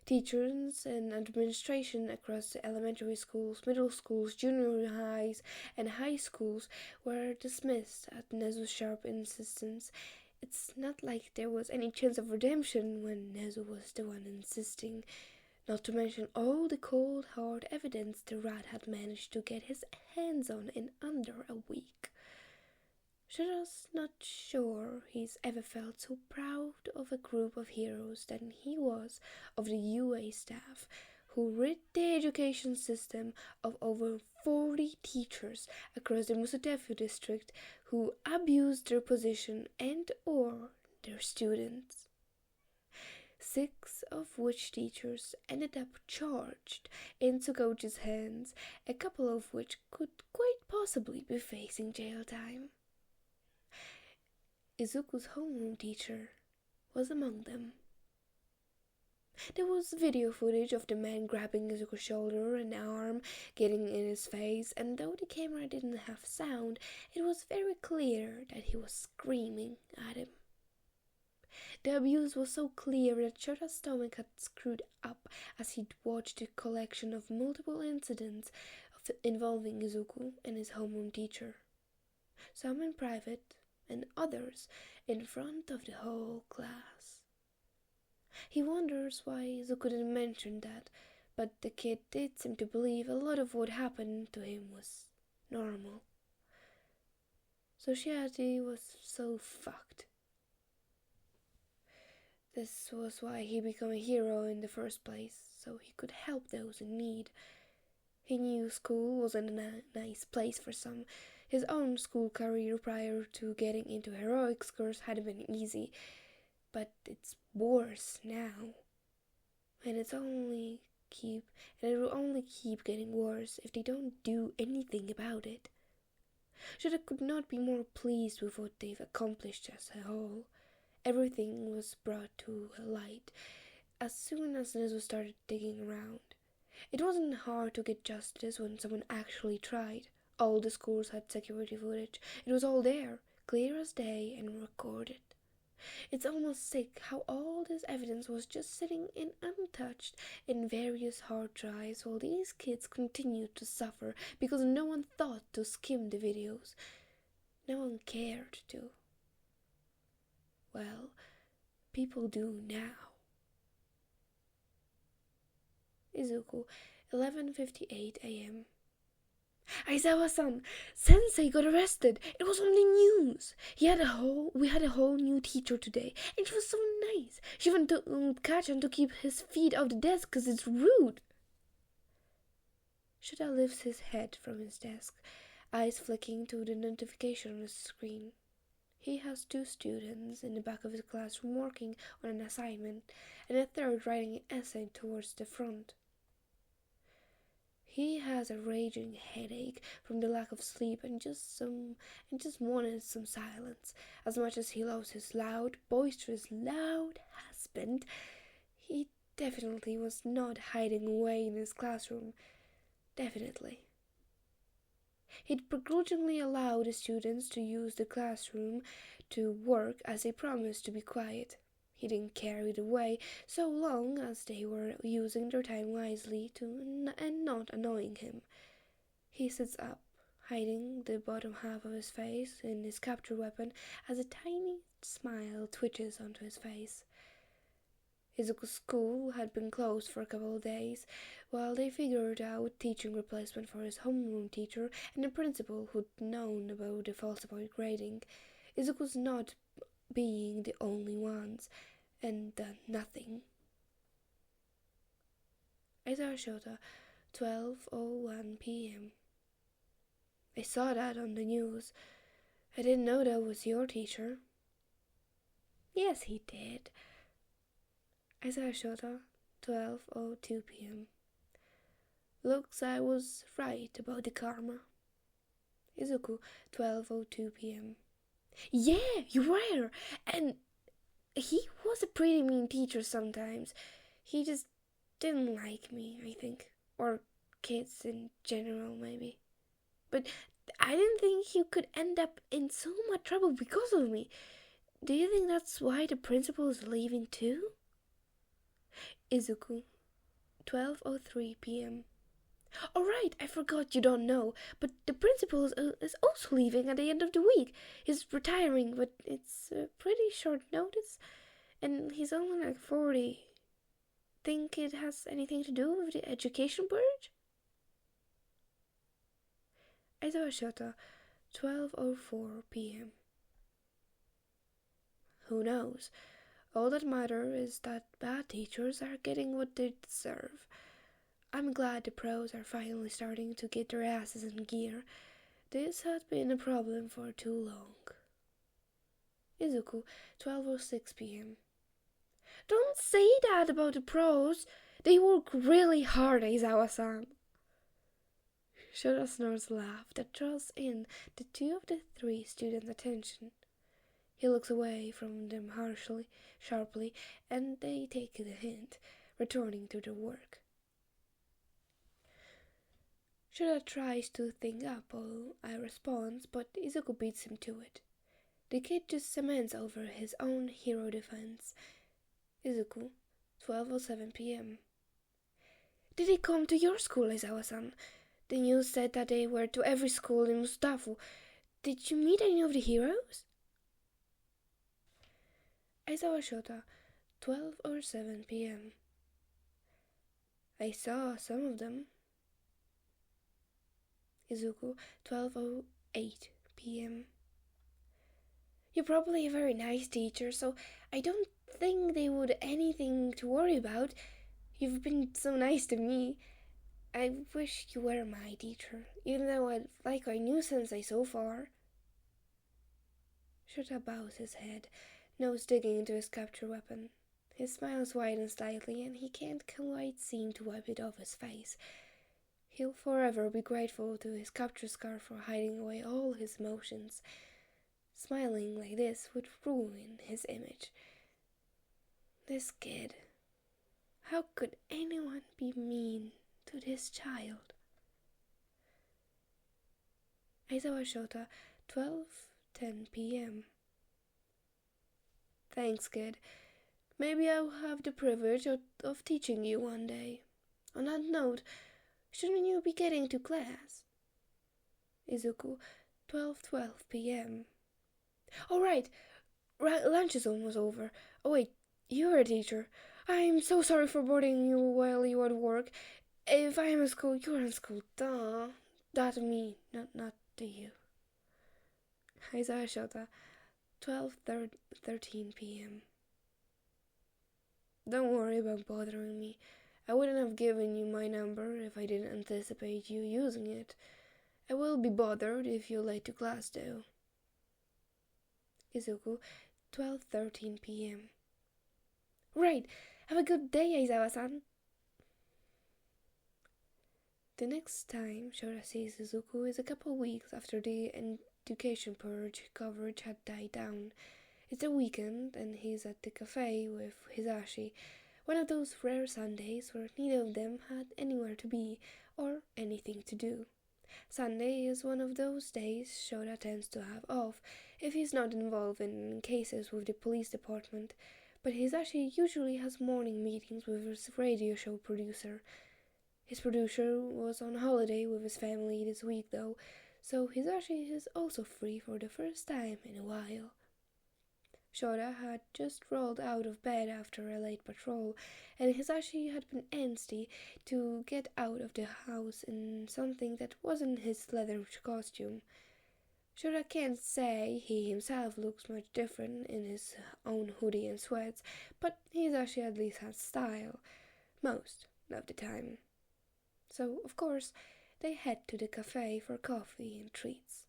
Teachers and administration across the elementary schools, middle schools, junior highs, and high schools were dismissed at Nezu's sharp insistence. It's not like there was any chance of redemption when Nezu was the one insisting, not to mention all the cold, hard evidence the rat had managed to get his hands on in under a week. Shota's not sure he's ever felt so proud of a group of heroes than he was of the UA staff, who rid the education system of over 40 teachers across the Musutafu district who abused their position and or their students. 6 of which teachers ended up charged in Tsukoji's hands, a couple of which could quite possibly be facing jail time. Izuku's homeroom teacher was among them. There was video footage of the man grabbing Izuku's shoulder and arm, getting in his face, and though the camera didn't have sound, it was very clear that he was screaming at him. The abuse was so clear that Shota's stomach had screwed up as he'd watched a collection of multiple incidents involving Izuku and his homeroom teacher. Some in private, and others in front of the whole class. He wonders why Izuku didn't mention that, but the kid did seem to believe a lot of what happened to him was normal. Society was so fucked. This was why he became a hero in the first place, so he could help those in need. He knew school wasn't a nice place for some. His own school career prior to getting into heroic scores hadn't been easy, but it's worse now. And it will only keep getting worse if they don't do anything about it. Shota could not be more pleased with what they've accomplished as a whole. Everything was brought to light as soon as Nezu started digging around. It wasn't hard to get justice when someone actually tried. All the schools had security footage. It was all there, clear as day and recorded. It's almost sick how all this evidence was just sitting in untouched in various hard drives while these kids continued to suffer because no one thought to skim the videos. No one cared to. Well, people do now. Izuku, 11:58 a.m. Aizawa-san, Sensei got arrested. It was on the news. We had a whole new teacher today, and she was so nice. She even catch him to keep his feet off the desk 'cause it's rude. Shota lifts his head from his desk, eyes flicking to the notification on his screen. He has 2 students in the back of his classroom working on an assignment, and a third writing an essay towards the front. He has a raging headache from the lack of sleep and just wanted some silence. As much as he loves his boisterous husband, he definitely was not hiding away in his classroom. Definitely. He'd begrudgingly allowed the students to use the classroom to work as they promised to be quiet. He didn't care either way, so long as they were using their time wisely and not annoying him. He sits up, hiding the bottom half of his face in his capture weapon as a tiny smile twitches onto his face. Izuku's school had been closed for a couple of days, while they figured out teaching replacement for his homeroom teacher and the principal who'd known about the falsified grading. Izuku's not being the only ones, and done nothing. Aizawa Shota, 12:01 p.m. I saw that on the news. I didn't know that was your teacher. Yes, he did. Aizawa Shota, 12:02 p.m. Looks I was right about the karma. Izuku, 12:02 p.m. Yeah, you were, and he was a pretty mean teacher sometimes. He just didn't like me, I think. Or kids in general, maybe. But I didn't think he could end up in so much trouble because of me. Do you think that's why the principal is leaving too? Izuku, 12:03 p.m. Alright, I forgot you don't know, but the principal is also leaving at the end of the week. He's retiring, but it's a pretty short notice, and he's only like 40. Think it has anything to do with the education purge? Aizawa Shota, 12:04 p.m. Who knows? All that matters is that bad teachers are getting what they deserve. I'm glad the pros are finally starting to get their asses in gear. This has been a problem for too long. Izuku, 12:06 p.m. Don't say that about the pros. They work really hard, Aizawa-san. Shota snores a laugh that draws in the 2 of the 3 students' attention. He looks away from them sharply, and they take the hint, returning to their work. Shota tries to think up a response, but Izuku beats him to it. The kid just cements over his own hero defense. Izuku, 12:07 p.m. Did they come to your school, Aizawa-san? The news said that they were to every school in Mustafu. Did you meet any of the heroes? Aizawa Shota, 12:07 p.m. I saw some of them. Izuku, 12:08 p.m. You're probably a very nice teacher, so I don't think they would anything to worry about. You've been so nice to me. I wish you were my teacher, even though I knew Sensei so far. Shota bows his head, nose digging into his capture weapon. His smile widens slightly, and he can't quite seem to wipe it off his face. He'll forever be grateful to his capture scar for hiding away all his emotions. Smiling like this would ruin his image. This kid. How could anyone be mean to this child? Aizawa Shota, 10 p.m. Thanks, kid. Maybe I'll have the privilege of teaching you one day. On that note, shouldn't you be getting to class? Izuku, 12:12 p.m. All right, lunch is almost over. Oh wait, you're a teacher. I'm so sorry for bothering you while you're at work. If I'm in school, you're in school. Duh. That me, not to you. Aizawa Shota, 12:13 p.m. Don't worry about bothering me. I wouldn't have given you my number if I didn't anticipate you using it. I will be bothered if you're late to class, though. Izuku, 12:13 p.m. Right. Have a good day, Aizawa-san. The next time Shota sees Izuku is a couple weeks after the education purge coverage had died down. It's a weekend, and he's at the cafe with Hisashi, one of those rare Sundays where neither of them had anywhere to be or anything to do. Sunday is one of those days Shota tends to have off if he's not involved in cases with the police department, but Hisashi usually has morning meetings with his radio show producer. His producer was on holiday with his family this week, though, so Hisashi is also free for the first time in a while. Shota had just rolled out of bed after a late patrol, and Hisashi had been angsty to get out of the house in something that wasn't his leather costume. Shota can't say he himself looks much different in his own hoodie and sweats, but Hisashi at least has style, most of the time. So, of course, they head to the cafe for coffee and treats.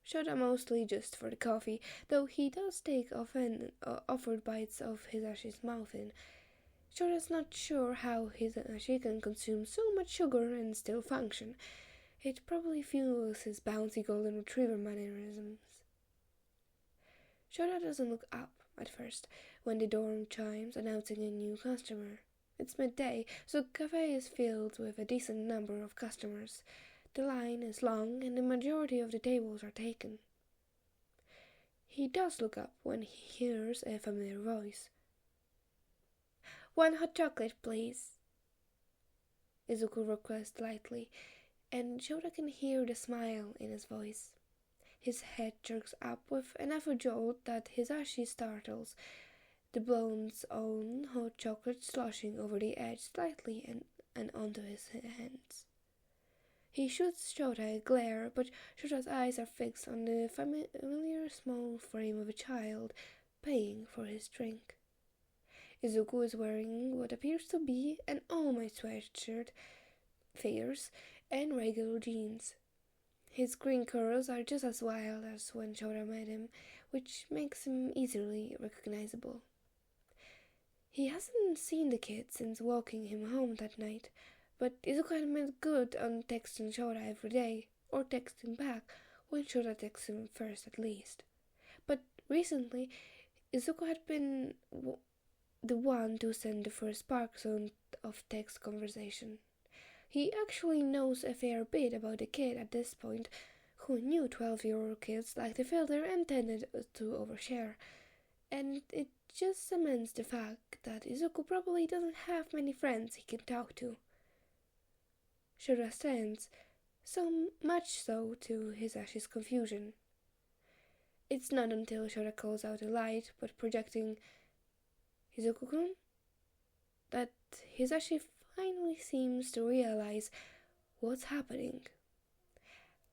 Shota mostly just for the coffee, though he does take offered bites of Hisashi's mouth in. Shota's not sure how Hisashi can consume so much sugar and still function. It probably fuels his bouncy golden retriever mannerisms. Shota doesn't look up at first when the door chimes announcing a new customer. It's midday, so the cafe is filled with a decent number of customers. The line is long, and the majority of the tables are taken. He does look up when he hears a familiar voice. "One hot chocolate, please," Izuku requests lightly, and Shota can hear the smile in his voice. His head jerks up with enough a jolt that Hisashi startles, the blonde's own hot chocolate sloshing over the edge slightly and onto his hands. He shoots Shota a glare, but Shota's eyes are fixed on the familiar small frame of a child, paying for his drink. Izuku is wearing what appears to be an all-white sweatshirt, fierce, and regular jeans. His green curls are just as wild as when Shota met him, which makes him easily recognizable. He hasn't seen the kid since walking him home that night, but Izuku had made good on texting Shota every day, or texting back when Shota texts him first at least. But recently, Izuku had been the one to send the first spark zone of text conversation. He actually knows a fair bit about the kid at this point. Who knew 12-year-old kids like to filter and tended to overshare? And it just cements the fact that Izuku probably doesn't have many friends he can talk to. Shota stands, so much so to Hisashi's confusion. It's not until Shota calls out a light, but projecting Izuku-kun, that Hisashi finally seems to realize what's happening.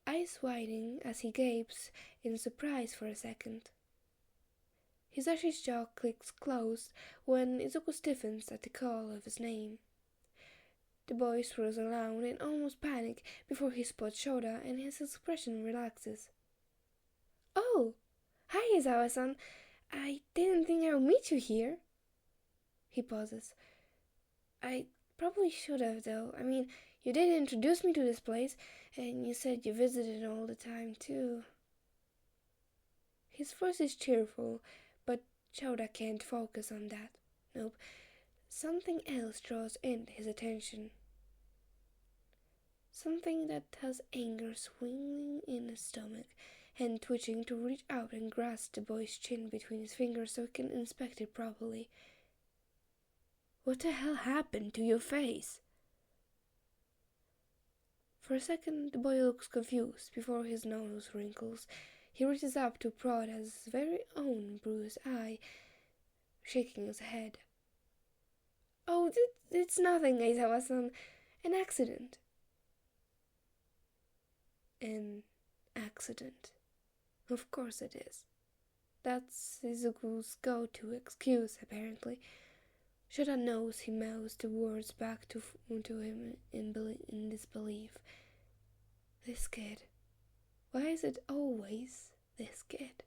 Eyes widening as he gapes in surprise for a second. Hisashi's jaw clicks closed when Izuku stiffens at the call of his name. The boy throws around in almost panic before he spots Shota, and his expression relaxes. "Oh, hi Aizawa-san. I didn't think I would meet you here." He pauses. "I probably should have, though. I mean, you did introduce me to this place, and you said you visited all the time, too." His voice is cheerful, but Shota can't focus on that. Nope. Something else draws in his attention. Something that has anger swinging in his stomach hand twitching to reach out and grasp the boy's chin between his fingers so he can inspect it properly. "What the hell happened to your face?" For a second, the boy looks confused before his nose wrinkles. He reaches up to prod at his very own bruised eye, shaking his head. "Oh, it's nothing, Aizawa-san. An accident." An accident. Of course it is. That's Izuku's go-to excuse, apparently. Shota knows he mouths the words back to him in disbelief. This kid. Why is it always this kid?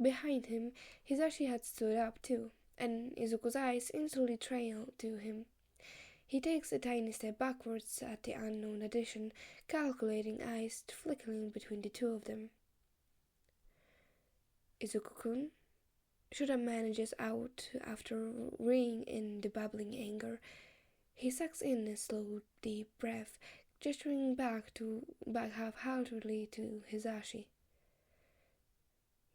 Behind him, Hisashi had stood up too, and Izuku's eyes instantly trail to him. He takes a tiny step backwards at the unknown addition, calculating eyes flickering between the two of them. "Izuku-kun?" Shota manages out after reeling in the bubbling anger. He sucks in a slow, deep breath, gesturing back half-heartedly to Hisashi.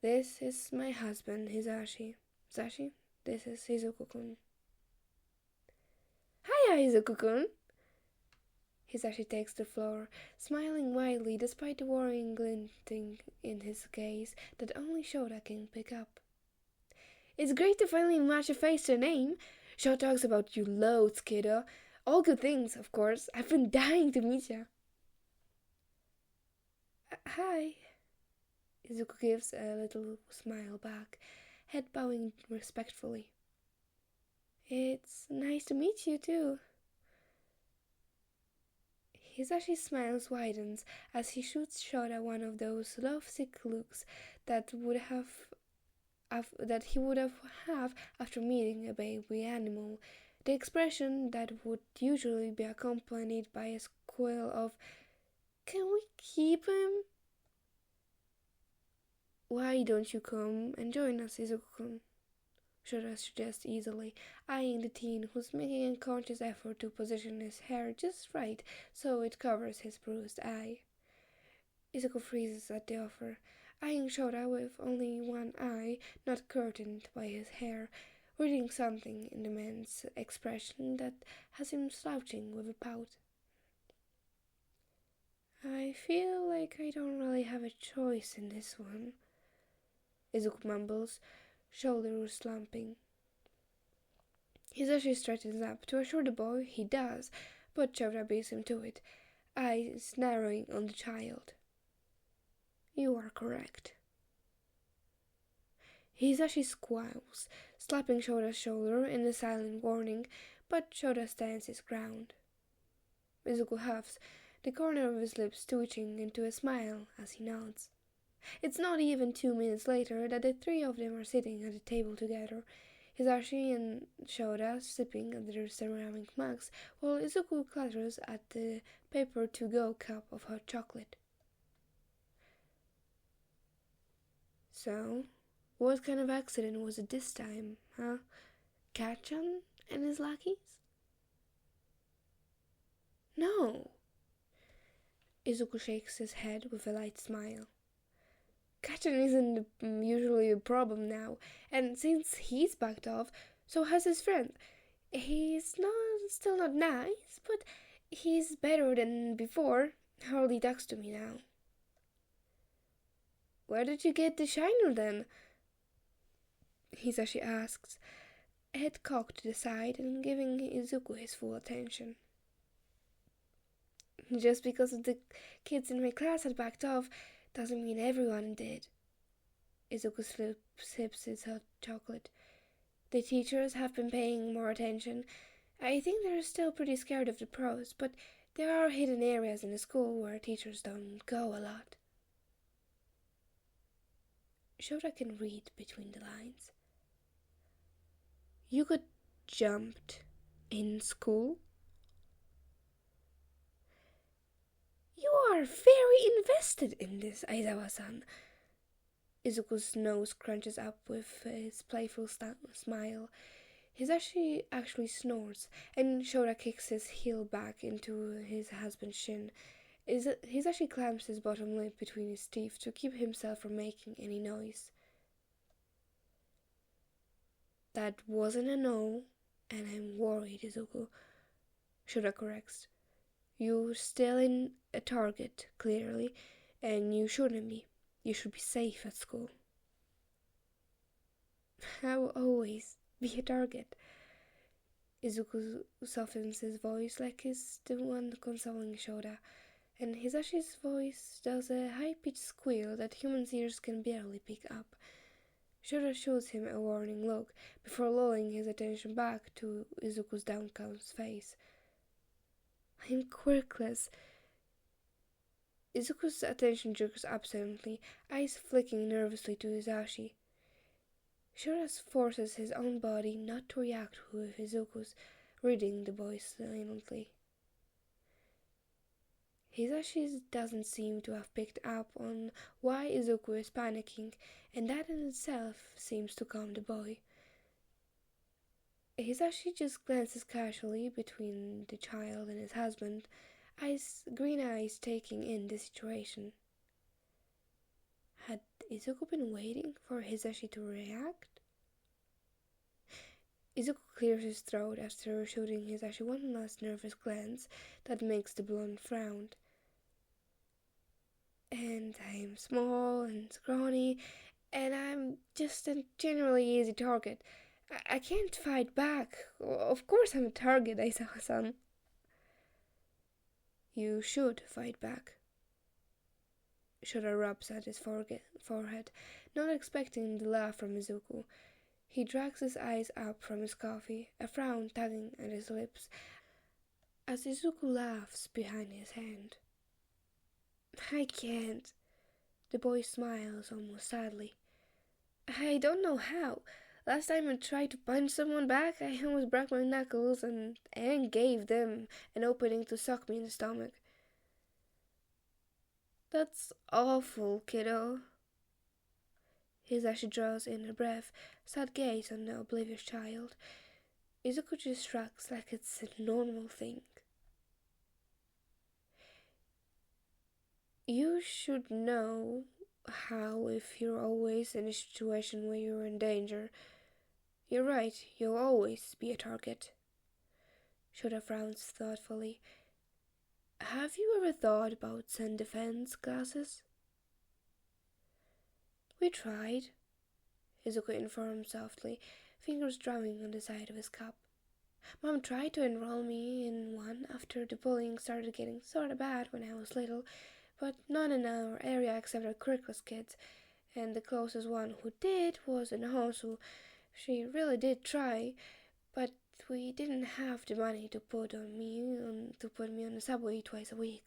"This is my husband, Hisashi. Hisashi, this is Izuku-kun." "Hiya, Izuku-kun!" Hisashi takes the floor, smiling widely despite the worrying glinting in his gaze that only Shota can pick up. "It's great to finally match a face to a name. Shota talks about you loads, kiddo. All good things, of course. I've been dying to meet you." "Hi." Izuku gives a little smile back, head bowing respectfully. "It's nice to meet you, too." Hisashi's smile widens as he shoots Shota one of those lovesick looks that he would have after meeting a baby animal, the expression that would usually be accompanied by a squeal of, "Can we keep him?" "Why don't you come and join us, Izuku-kun?" Shota suggests easily, eyeing the teen who's making a conscious effort to position his hair just right so it covers his bruised eye. Izuku freezes at the offer, eyeing Shota with only one eye not curtained by his hair, reading something in the man's expression that has him slouching with a pout. "I feel like I don't really have a choice in this one," Izuku mumbles, shoulders slumping. Hisashi straightens up to assure the boy he does, but Shota beats him to it, eyes narrowing on the child. "You are correct." Hisashi squeals, slapping Shota's shoulder in a silent warning, but Shota stands his ground. Izuku huffs, the corner of his lips twitching into a smile as he nods. It's not even 2 minutes later that the three of them are sitting at the table together, Hisashi and Shota sipping at their ceramic mugs, while Izuku clutters at the paper-to-go cup of hot chocolate. "So, what kind of accident was it this time, huh? Kachan and his lackeys?" "No." Izuku shakes his head with a light smile. "Kachan isn't usually a problem now, and since he's backed off, so has his friend. He's still not nice, but he's better than before. Hardly talks to me now." "Where did you get the shiner then?" Hisashi asks, head cocked to the side and giving Izuku his full attention. "Just because the kids in my class had backed off doesn't mean everyone did." Izuku sips his hot chocolate. "The teachers have been paying more attention. I think they're still pretty scared of the pros, but there are hidden areas in the school where teachers don't go a lot." Shota can read between the lines. "You got jumped in school?" "You are very invested in this, Aizawa-san." Izuku's nose crunches up with his playful smile. Hisashi actually snorts, and Shota kicks his heel back into his husband's shin, Hisashi clamps his bottom lip between his teeth to keep himself from making any noise. That wasn't a no, and I'm worried, Izuku. Shota corrects. You're still in a target, clearly, and you shouldn't be. You should be safe at school. I will always be a target. Izuku softens his voice like he's the one consoling Shota, and Hisashi's voice does a high-pitched squeal that human ears can barely pick up. Shota shoots him a warning look before lulling his attention back to Izuku's downcast face. I'm quirkless. Izuku's attention jerks absently, eyes flicking nervously to Hisashi. Shota forces his own body not to react with Izuku's, reading the boy silently. Hisashi doesn't seem to have picked up on why Izuku is panicking, and that in itself seems to calm the boy. Hisashi just glances casually between the child and his husband, green eyes taking in the situation. Had Izuku been waiting for Hisashi to react? Izuku clears his throat after shooting Hisashi one last nervous glance that makes the blonde frown. And I'm small and scrawny, and I'm just a generally easy target. I can't fight back. Of course I'm a target, Aizawa-san. You should fight back. Shota rubs at his forehead, not expecting the laugh from Izuku. He drags his eyes up from his coffee, a frown tugging at his lips, as Izuku laughs behind his hand. I can't. The boy smiles almost sadly. I don't know how. Last time I tried to punch someone back, I almost broke my knuckles and gave them an opening to sock me in the stomach. That's awful, kiddo. Hisashi draws in a breath, sad gaze on the oblivious child. Izuku just shrugs like it's a normal thing. You should know how if you're always in a situation where you're in danger. You're right, you'll always be a target. Shota frowns thoughtfully. Have you ever thought about self-defense classes? We tried, Izuku informed softly, fingers drumming on the side of his cup. Mom tried to enroll me in one after the bullying started getting sorta bad when I was little, but none in our area except our quirkless kids, and the closest one who did was in Hosu. She really did try, but we didn't have the money to put me on the subway twice a week.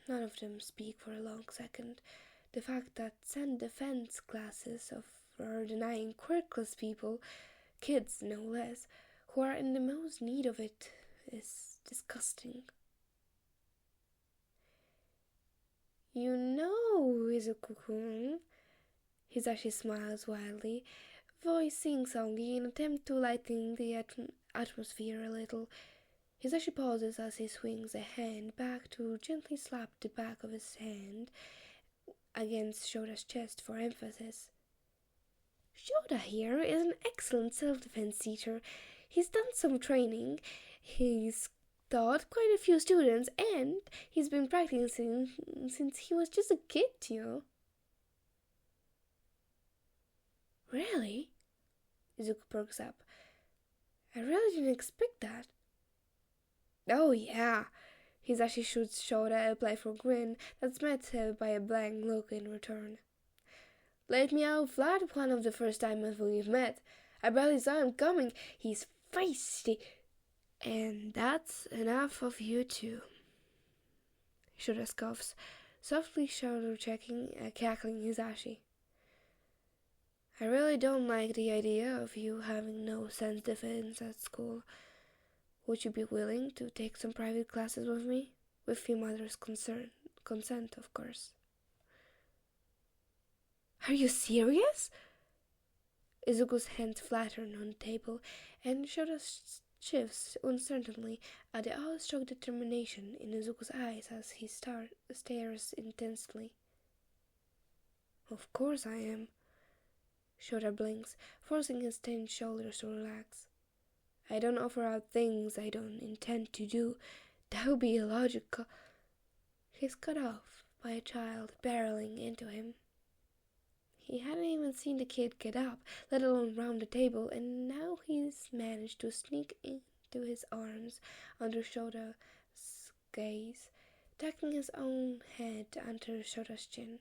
None of them speak for a long second. The fact that self-defense classes are denying quirkless people, kids no less, who are in the most need of it, is disgusting. You know, Izuku-kun, Hisashi smiles wildly, voice sing-songy in an attempt to lighten the atmosphere a little. Hisashi pauses as he swings a hand back to gently slap the back of his hand against Shota's chest for emphasis. Shota here is an excellent self-defense teacher. He's done some training. He's taught quite a few students, and he's been practicing since he was just a kid, you know. Really? Izuku perks up. I really didn't expect that. Oh yeah. Hisashi shoots Shota a playful grin that's met by a blank look in return. Laid me out flat one of the first times we've met. I barely saw him coming. He's feisty. And that's enough of you two. Shota scoffs, softly shoulder-checking a cackling Hisashi. I really don't like the idea of you having no self-defense at school. Would you be willing to take some private classes with me? With your mother's consent, of course. Are you serious? Izuku's hands flattened on the table, and Shota's shifts uncertainly at the awestruck determination in Izuku's eyes as he stares intensely. Of course I am. Shota blinks, forcing his tense shoulders to relax. I don't offer out things I don't intend to do. That would be illogical. He's cut off by a child barreling into him. He hadn't even seen the kid get up, let alone round the table, and now he's managed to sneak into his arms under Shota's gaze, tucking his own head under Shota's chin.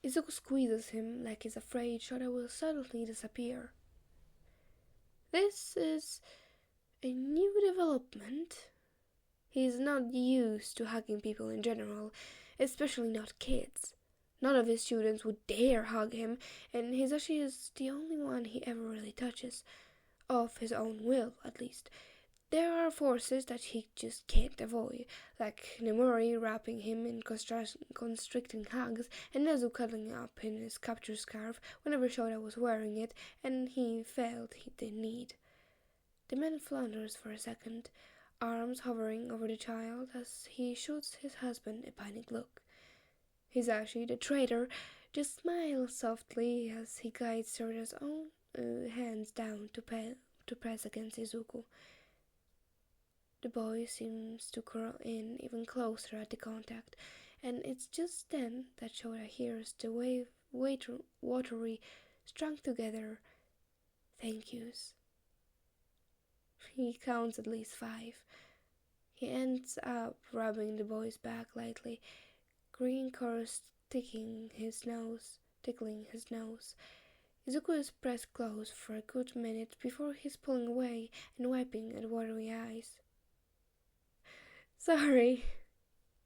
Izuku squeezes him like he's afraid Shota will suddenly disappear. This is a new development. He's not used to hugging people in general, especially not kids. None of his students would dare hug him, and Hisashi is the only one he ever really touches, of his own will, at least. There are forces that he just can't avoid, like Nemori wrapping him in constricting hugs, and Nezu cuddling up in his capture scarf whenever Shota was wearing it, and he felt the need. The man flounders for a second, arms hovering over the child as he shoots his husband a panicked look. Hisashi, the traitor, just smiles softly as he guides Shota's own hands down to press against Izuku. The boy seems to curl in even closer at the contact, and it's just then that Shota hears the watery, strung together thank yous. He counts at least 5. He ends up rubbing the boy's back lightly, green curls tickling his nose. Izuku is pressed close for a good minute before he's pulling away and wiping at watery eyes. Sorry,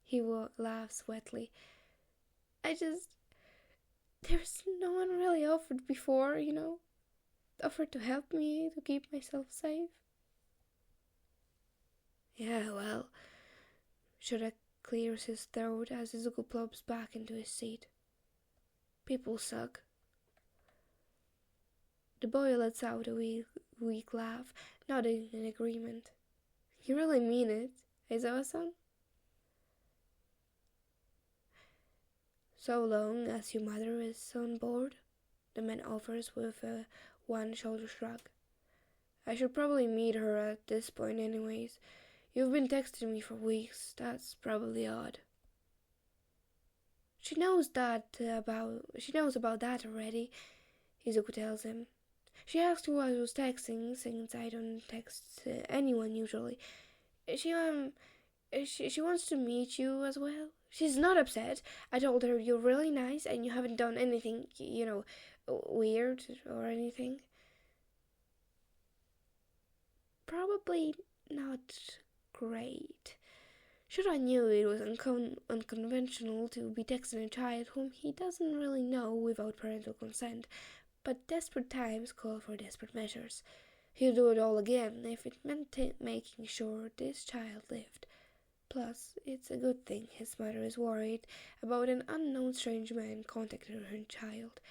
he laughs wetly. There's no one really offered before, offered to help me to keep myself safe. Yeah, well, Shota clears his throat as Izuku plops back into his seat. People suck. The boy lets out a weak laugh, nodding in agreement. You really mean it, Aizawa-san? So long as your mother is on board, the man offers with a one-shoulder shrug. I should probably meet her at this point anyways. You've been texting me for weeks. That's probably odd. She knows about that already, Izuku tells him. She asked who I was texting, since I don't text anyone usually. She wants to meet you as well. She's not upset. I told her you're really nice and you haven't done anything, weird or anything. Probably not great. Shota knew it was unconventional to be texting a child whom he doesn't really know without parental consent, but desperate times call for desperate measures. He'd do it all again if it meant making sure this child lived. Plus, it's a good thing his mother is worried about an unknown strange man contacting her child.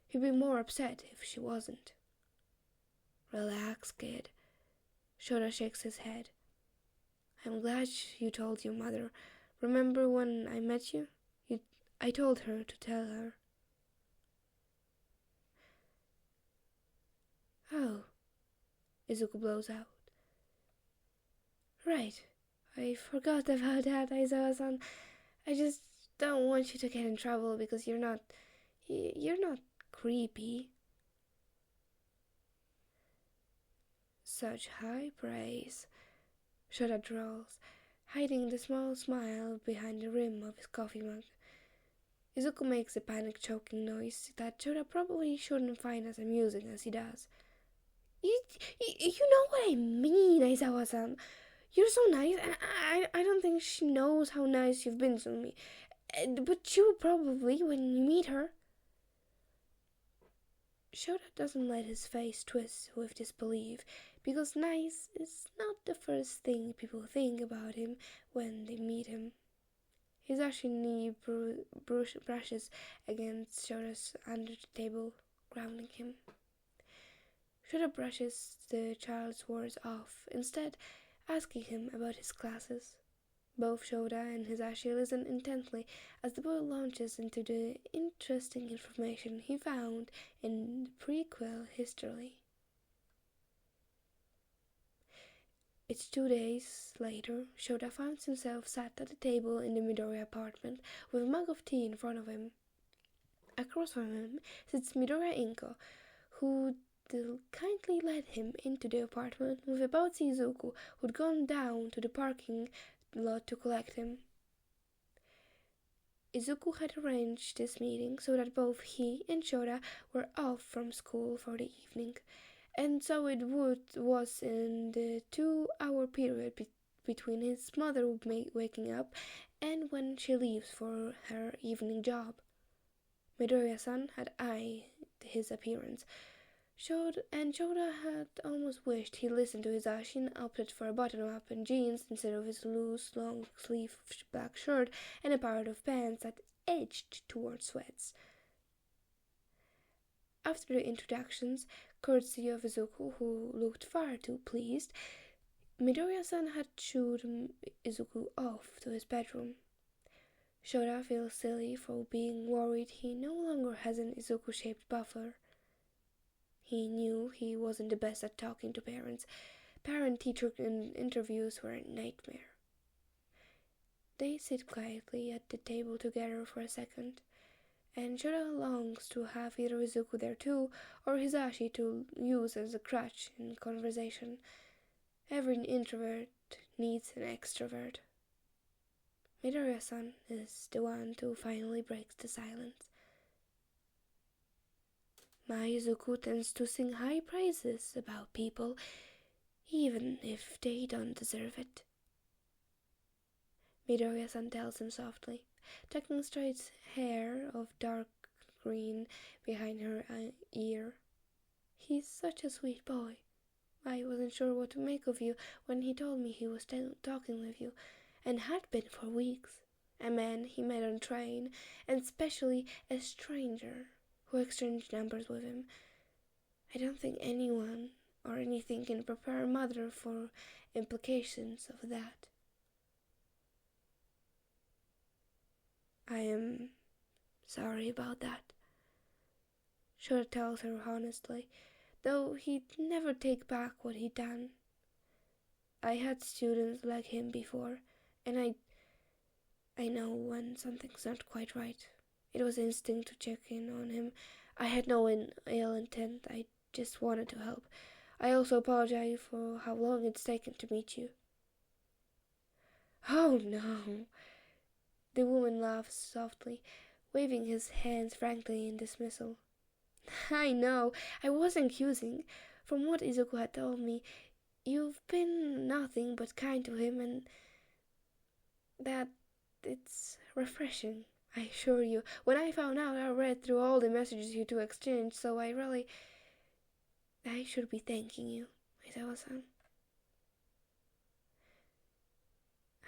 He'd be more upset if she wasn't. Relax, kid. Shota shakes his head. I'm glad you told your mother. Remember when I met you? I told her to tell her. Oh, Izuku blows out. Right, I forgot about that, Aizawa-san. I just don't want you to get in trouble because you're not creepy. Such high praise. Shota drawls, hiding the small smile behind the rim of his coffee mug. Izuku makes a panic-choking noise that Shota probably shouldn't find as amusing as he does. You know what I mean, Aizawa-san. You're so nice, and I don't think she knows how nice you've been to me. But she will probably when you meet her. Shota doesn't let his face twist with disbelief, because nice is not the first thing people think about him when they meet him. Hisashi knee brushes against Shota's under the table, grounding him. Shota brushes the child's words off, instead asking him about his classes. Both Shota and Hisashi listen intently as the boy launches into the interesting information he found in the prequel history. It's 2 days later. Shota finds himself sat at a table in the Midori apartment with a mug of tea in front of him. Across from him sits Midori Inko, who kindly led him into the apartment with about Izuku, who'd gone down to the parking lot to collect him. Izuku had arranged this meeting so that both he and Shota were off from school for the evening, and so it was in the 2-hour period between his mother waking up and when she leaves for her evening job. Midoriya-san had eyed his appearance, Shota had almost wished he listened to Hisashi and opted for a button-up and jeans instead of his loose, long-sleeve black shirt and a pair of pants that edged towards sweats. After the introductions, courtesy of Izuku, who looked far too pleased, Midoriya-san had shooed Izuku off to his bedroom. Shota feels silly for being worried he no longer has an Izuku-shaped buffer. He knew he wasn't the best at talking to parents. Parent-teacher interviews were a nightmare. They sit quietly at the table together for a second, and Shota longs to have either Izuku there too, or Hisashi to use as a crutch in conversation. Every introvert needs an extrovert. Midoriya-san is the one who finally breaks the silence. My Izuku tends to sing high praises about people, even if they don't deserve it. Midoriya-san tells him softly, tucking straight hair of dark green behind her ear. He's such a sweet boy. I wasn't sure what to make of you when he told me he was talking with you, and had been for weeks. A man he met on train, and especially a stranger who exchanged numbers with him. I don't think anyone or anything can prepare a mother for implications of that. I am sorry about that, Shota tells her honestly, though he'd never take back what he'd done. I had students like him before, and I know when something's not quite right. It was instinct to check in on him. I had no ill intent. I just wanted to help. I also apologize for how long it's taken to meet you. Oh no. The woman laughs softly, waving his hands frankly in dismissal. I know. I wasn't accusing. From what Izuku had told me, you've been nothing but kind to him, and that it's refreshing, I assure you. When I found out, I read through all the messages you two exchanged, so I should be thanking you, Aizawa-san.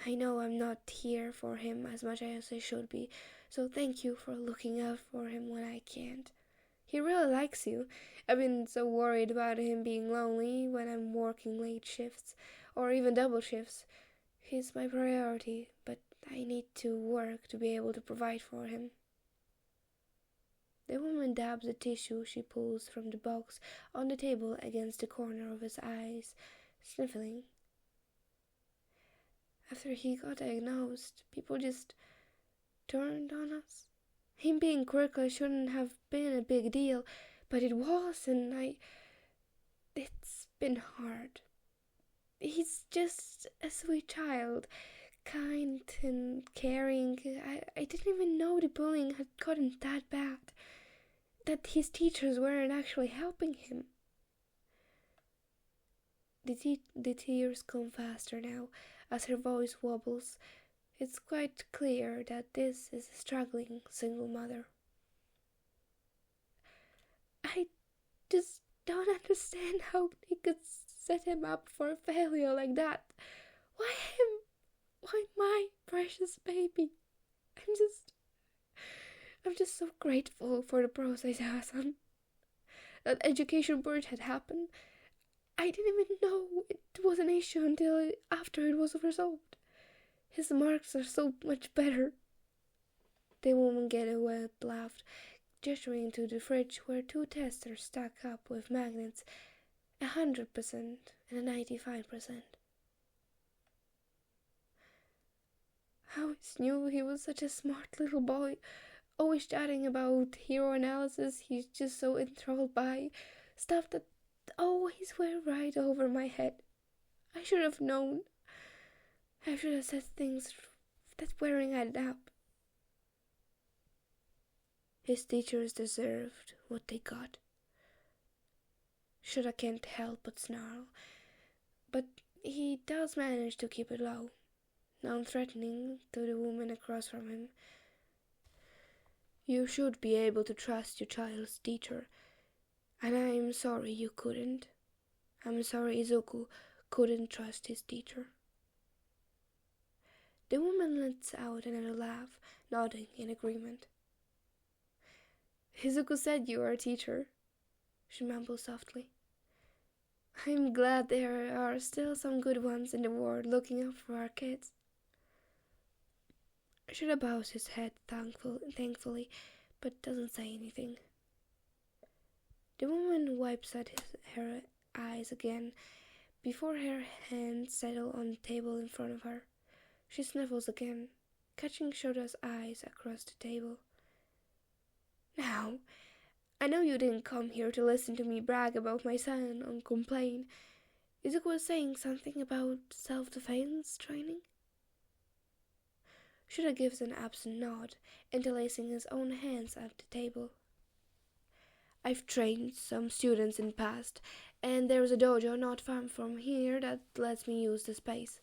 I know I'm not here for him as much as I should be, so thank you for looking out for him when I can't. He really likes you. I've been so worried about him being lonely when I'm working late shifts, or even double shifts. He's my priority, but I need to work to be able to provide for him. The woman dabs a tissue she pulls from the box on the table against the corner of his eyes, sniffling. After he got diagnosed, people just turned on us. Him being quirky shouldn't have been a big deal, but it was, and it's been hard. He's just a sweet child, kind and caring. I didn't even know the bullying had gotten that bad, that his teachers weren't actually helping him. The tears come faster now, as her voice wobbles. It's quite clear that this is a struggling single mother. I just don't understand how they could set him up for a failure like that. Why him? Why my precious baby? I'm just so grateful for the process, Hassan. that education purge had happened. I didn't even know it was an issue until after it was resolved. His marks are so much better. The woman gave a wild laugh, gesturing to the fridge where two testers stuck up with magnets, 100% and a 95%. I always knew he was such a smart little boy, always chatting about hero analysis he's just so enthralled by, stuff that always went right over my head. I should have known. I should have said things that weren't added up. His teachers deserved what they got. Shota can't help but snarl, but he does manage to keep it low, non-threatening to the woman across from him. You should be able to trust your child's teacher, and I'm sorry you couldn't. I'm sorry Izuku couldn't trust his teacher. The woman lets out another laugh, nodding in agreement. Izuku said you are a teacher, she mumbles softly. I'm glad there are still some good ones in the world looking out for our kids. Shota bows his head thankfully, but doesn't say anything. The woman wipes at her eyes again before her hands settle on the table in front of her. She sniffles again, catching Shota's eyes across the table. Now, I know you didn't come here to listen to me brag about my son and complain. Izuku was saying something about self-defense training? Shota gives an absent nod, interlacing his own hands at the table. I've trained some students in the past, and there's a dojo not far from here that lets me use the space.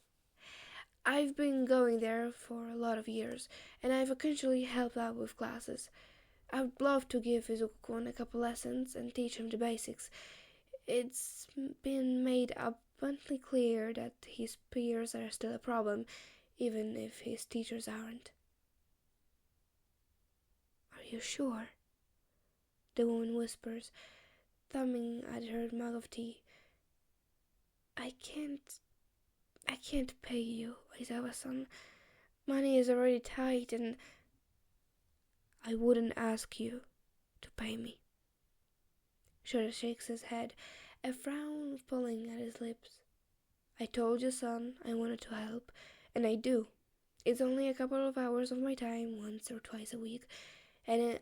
I've been going there for a lot of years, and I've occasionally helped out with classes. I would love to give Izuku a couple lessons and teach him the basics. It's been made abundantly clear that his peers are still a problem, even if his teachers aren't. Are you sure? The woman whispers, thumbing at her mug of tea. I can't pay you, Aizawa-san. Money is already tight, and I wouldn't ask you to pay me. Shota shakes his head, a frown pulling at his lips. I told you, son, I wanted to help, and I do. It's only a couple of hours of my time, once or twice a week, and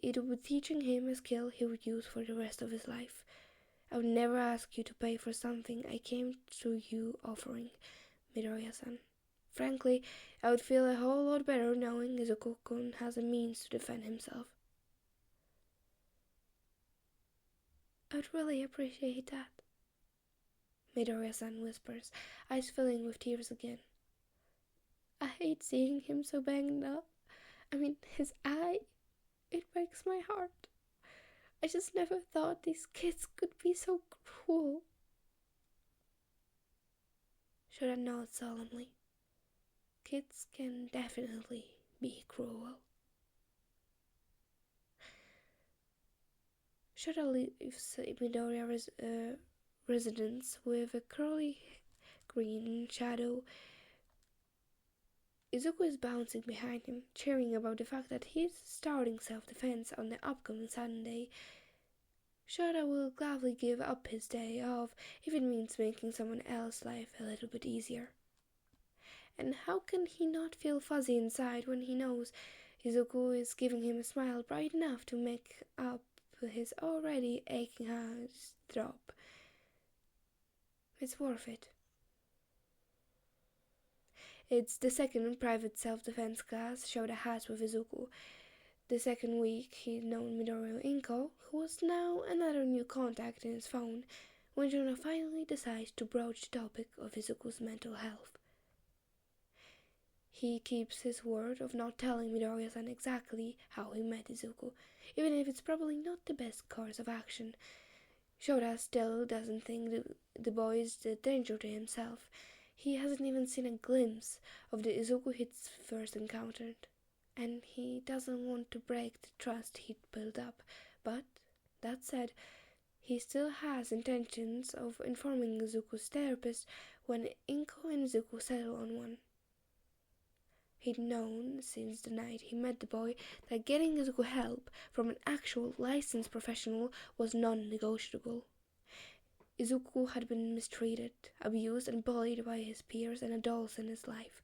it'll be teaching him a skill he would use for the rest of his life. I would never ask you to pay for something I came to you offering, Midoriya-san. Frankly, I would feel a whole lot better knowing Izuku-kun has a means to defend himself. I'd really appreciate that, Midoriya-san whispers, eyes filling with tears again. I hate seeing him so banged up. I mean, his eye, it breaks my heart. I just never thought these kids could be so cruel. Shota nods solemnly. Kids can definitely be cruel. Shota leaves Midoriya's residence with a curly green shadow. Izuku is bouncing behind him, cheering about the fact that he's starting self-defense on the upcoming Sunday. Shota will gladly give up his day off if it means making someone else's life a little bit easier. And how can he not feel fuzzy inside when he knows Izuku is giving him a smile bright enough to make up his already aching heart throb? It's worth it. It's the second private self-defense class Shota has with Izuku. The second week he'd known Midoriya Inko, who was now another new contact in his phone, when Shota finally decides to broach the topic of Izuku's mental health. He keeps his word of not telling Midoriya-san exactly how he met Izuku, even if it's probably not the best course of action. Shota still doesn't think the boy is a danger to himself. He hasn't even seen a glimpse of the Izuku he'd first encountered, and he doesn't want to break the trust he'd built up. But, that said, He still has intentions of informing Izuku's therapist when Inko and Izuku settle on one. He'd known since the night he met the boy that getting Izuku help from an actual licensed professional was non-negotiable. Izuku had been mistreated, abused, and bullied by his peers and adults in his life.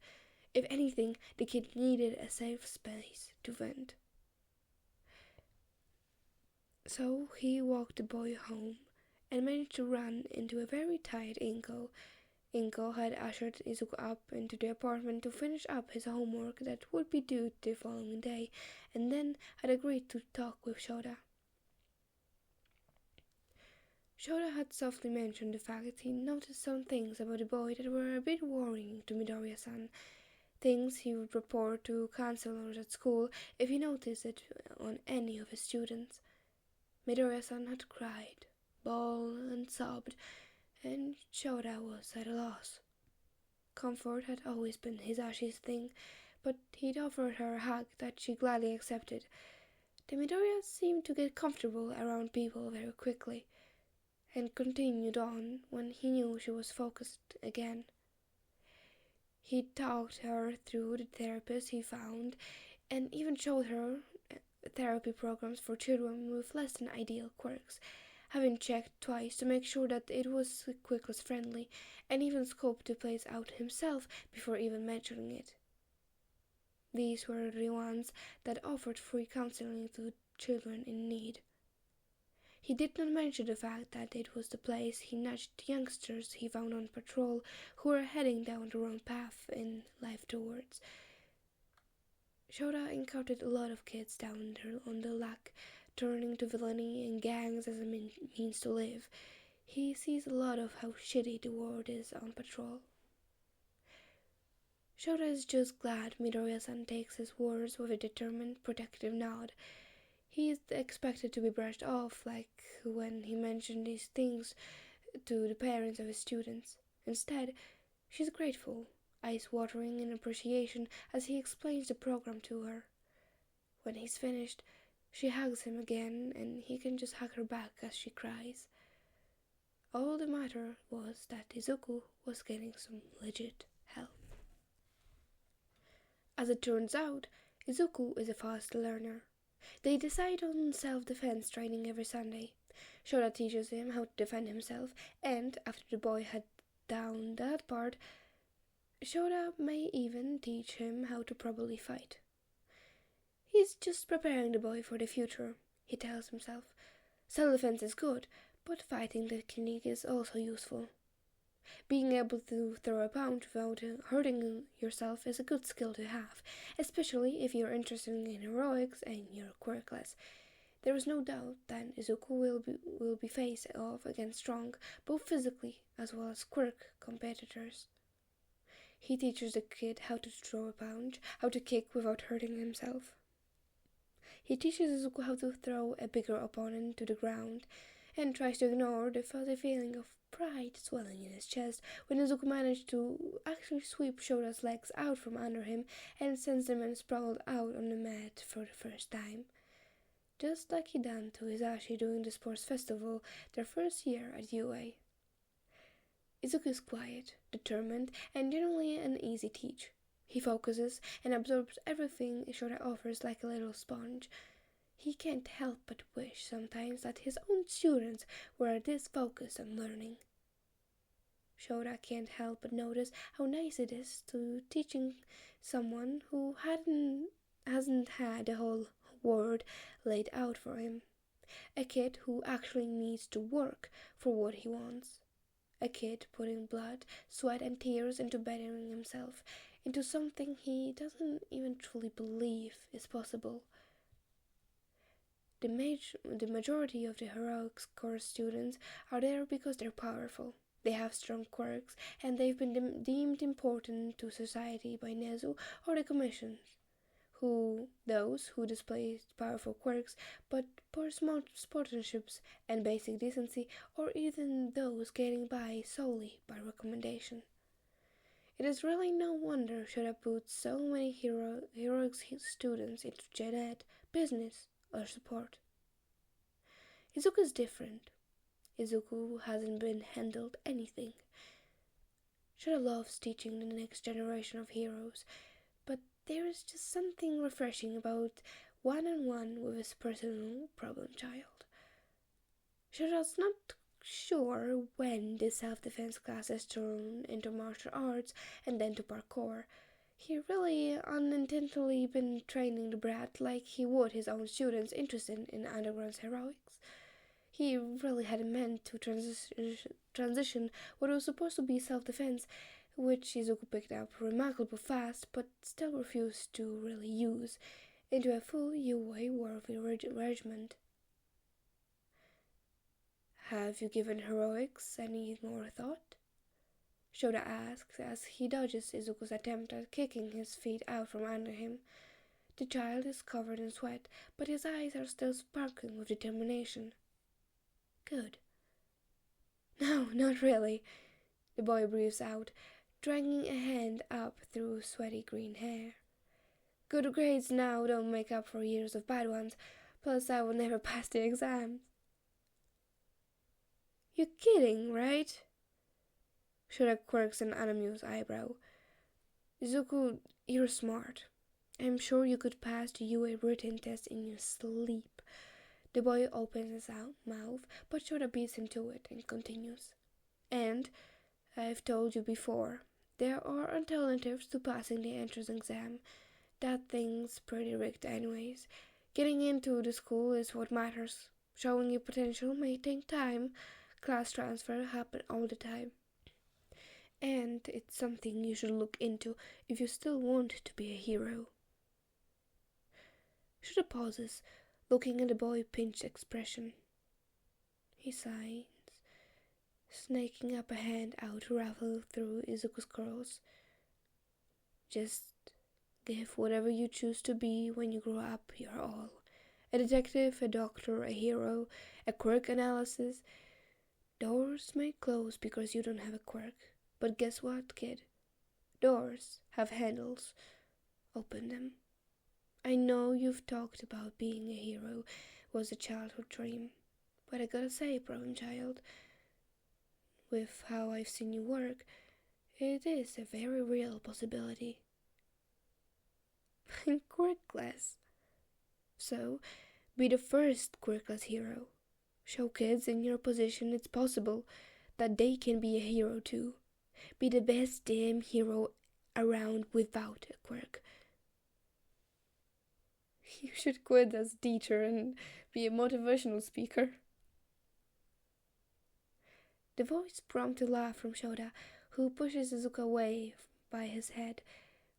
If anything, the kid needed a safe space to vent. So he walked the boy home and managed to run into a very tired Inko. Inko had ushered Izuku up into the apartment to finish up his homework that would be due the following day, and then had agreed to talk with Shota. Shota had softly mentioned the fact that he noticed some things about the boy that were a bit worrying to Midoriya-san, things he would report to counselors at school if he noticed it on any of his students. Midoriya-san had cried, bawled, and sobbed, and Shota was at a loss. Comfort had always been Hisashi's thing, but he'd offered her a hug that she gladly accepted. The Midoriya seemed to get comfortable around people very quickly, and continued on when he knew she was focused again. He talked her through the therapist he found, and even showed her therapy programs for children with less than ideal quirks, having checked twice to make sure that it was quirkless friendly, and even scoped the place out himself before even mentioning it. These were the ones that offered free counseling to children in need. He did not mention the fact that it was the place he nudged youngsters he found on patrol who were heading down the wrong path in life towards. Shota encountered a lot of kids down there on the luck, turning to villainy and gangs as a means to live. He sees a lot of how shitty the world is on patrol. Shota is just glad Midoriya-san takes his words with a determined, protective nod. He is expected to be brushed off like when he mentioned these things to the parents of his students. Instead, she's grateful, eyes watering in appreciation as he explains the program to her. When he's finished, she hugs him again, and he can just hug her back as she cries. All the matter was that Izuku was getting some legit help. As it turns out, Izuku is a fast learner. They decide on self-defense training every Sunday. Shota teaches him how to defend himself, and after the boy had done that part, Shota may even teach him how to properly fight. He's just preparing the boy for the future, he tells himself. Self-defense is good, but fighting technique is also useful. Being able to throw a punch without hurting yourself is a good skill to have, especially if you're interested in heroics and you're quirkless. There is no doubt that Izuku will be faced off against strong, both physically as well as quirk competitors. He teaches the kid how to throw a punch, how to kick without hurting himself. He teaches Izuku how to throw a bigger opponent to the ground, and tries to ignore the fuzzy feeling of pride swelling in his chest when Izuku managed to actually sweep Shota's legs out from under him and sends the man sprawled out on the mat for the first time. Just like he done to Hisashi during the sports festival their first year at UA. Izuku is quiet, determined, and generally an easy teach. He focuses and absorbs everything Shota offers like a little sponge. He can't help but wish sometimes that his own students were this focused on learning. Shota can't help but notice how nice it is to teaching someone who hasn't had the whole world laid out for him. A kid who actually needs to work for what he wants. A kid putting blood, sweat, and tears into bettering himself, into something he doesn't even truly believe is possible. The majority of the heroics course students are there because they're powerful. They have strong quirks, and they've been deemed important to society by Nezu or the commissions. Those who display powerful quirks but poor sportsmanships and basic decency, or even those getting by solely by recommendation. It is really no wonder Shota puts so many heroics students into gen ed, business, or support. Izuku is different. Izuku hasn't been handled anything. Shota loves teaching the next generation of heroes, but there is just something refreshing about one-on-one with his personal problem child. Shota's not sure when the self-defense classes turn into martial arts and then to parkour. He really unintentionally been training the brat like he would his own students interested in underground heroics. He really hadn't meant to transition what was supposed to be self-defense, which Izuku picked up remarkably fast but still refused to really use, into a full UA worthy regiment. Have you given heroics any more thought? Shota asks as he dodges Izuku's attempt at kicking his feet out from under him. The child is covered in sweat, but his eyes are still sparkling with determination. Good. No, not really, the boy breathes out, dragging a hand up through sweaty green hair. Good grades now don't make up for years of bad ones, plus I will never pass the exams. You're kidding, right? Shota quirks an unamused eyebrow. Izuku, you're smart. I'm sure you could pass the UA written test in your sleep. The boy opens his mouth, but Shota beats him to it and continues. And, I've told you before, there are alternatives to passing the entrance exam. That thing's pretty rigged anyways. Getting into the school is what matters. Showing your potential may take time. Class transfer happen all the time. And it's something you should look into if you still want to be a hero. Shota pauses, looking at the boy's pinched expression. He sighs, snaking up a hand out to raffle through Izuku's curls. Just give whatever you choose to be when you grow up your all. A detective, a doctor, a hero, a quirk analysis. Doors may close because you don't have a quirk. But guess what, kid? Doors have handles. Open them. I know you've talked about being a hero was a childhood dream, but I gotta say, problem child, with how I've seen you work, it is a very real possibility. I'm quirkless. So, be the first quirkless hero. Show kids in your position it's possible that they can be a hero too. Be the best damn hero around without a quirk. You should quit as teacher and be a motivational speaker. The voice prompts a laugh from Shota, who pushes Izuku away by his head,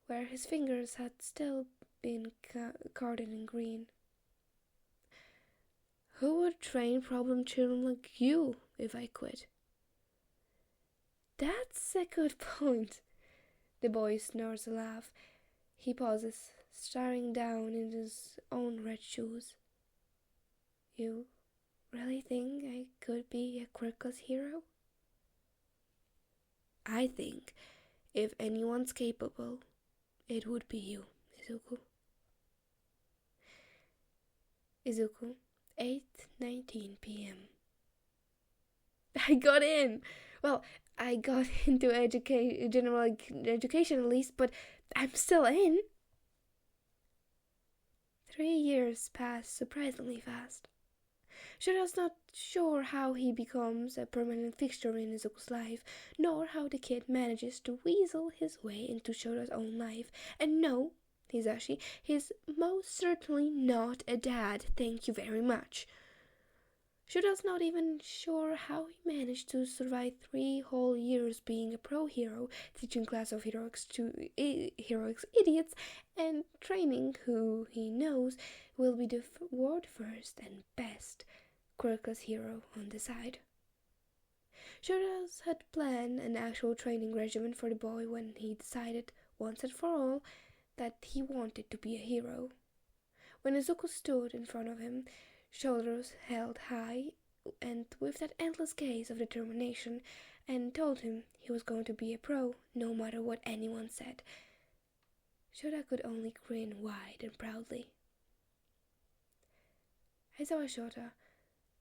where his fingers had still been carded in green. Who would train problem children like you if I quit? That's a good point. The boy snorts a laugh. He pauses, staring down into his own red shoes. You really think I could be a quirkless hero? I think if anyone's capable, it would be you, Izuku. Izuku, 8:19 p.m. I got in! Well, I got into general education at least, but I'm still in. 3 years pass surprisingly fast. Shota's not sure how he becomes a permanent fixture in Izuku's life, nor how the kid manages to weasel his way into Shota's own life. And no, Hisashi, he's most certainly not a dad, thank you very much. Shota's not even sure how he managed to survive 3 whole years being a pro hero, teaching class of heroics to heroics idiots, and training who he knows will be the world first and best quirkless hero on the side. Shota's had planned an actual training regimen for the boy when he decided, once and for all, that he wanted to be a hero. When Izuku stood in front of him, shoulders held high and with that endless gaze of determination, and told him he was going to be a pro no matter what anyone said, Shota could only grin wide and proudly. Aizawa Shota,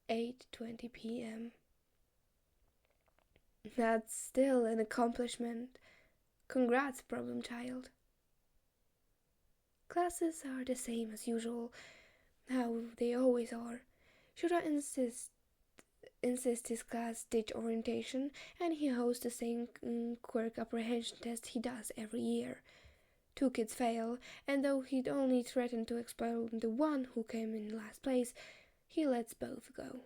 8:20 p.m. That's still an accomplishment. Congrats, problem child. Classes are the same as usual, how they always are. Shota insists his class ditch orientation, and he hosts the same quirk apprehension test he does every year. 2 kids fail, and though he'd only threatened to expel the one who came in last place, he lets both go.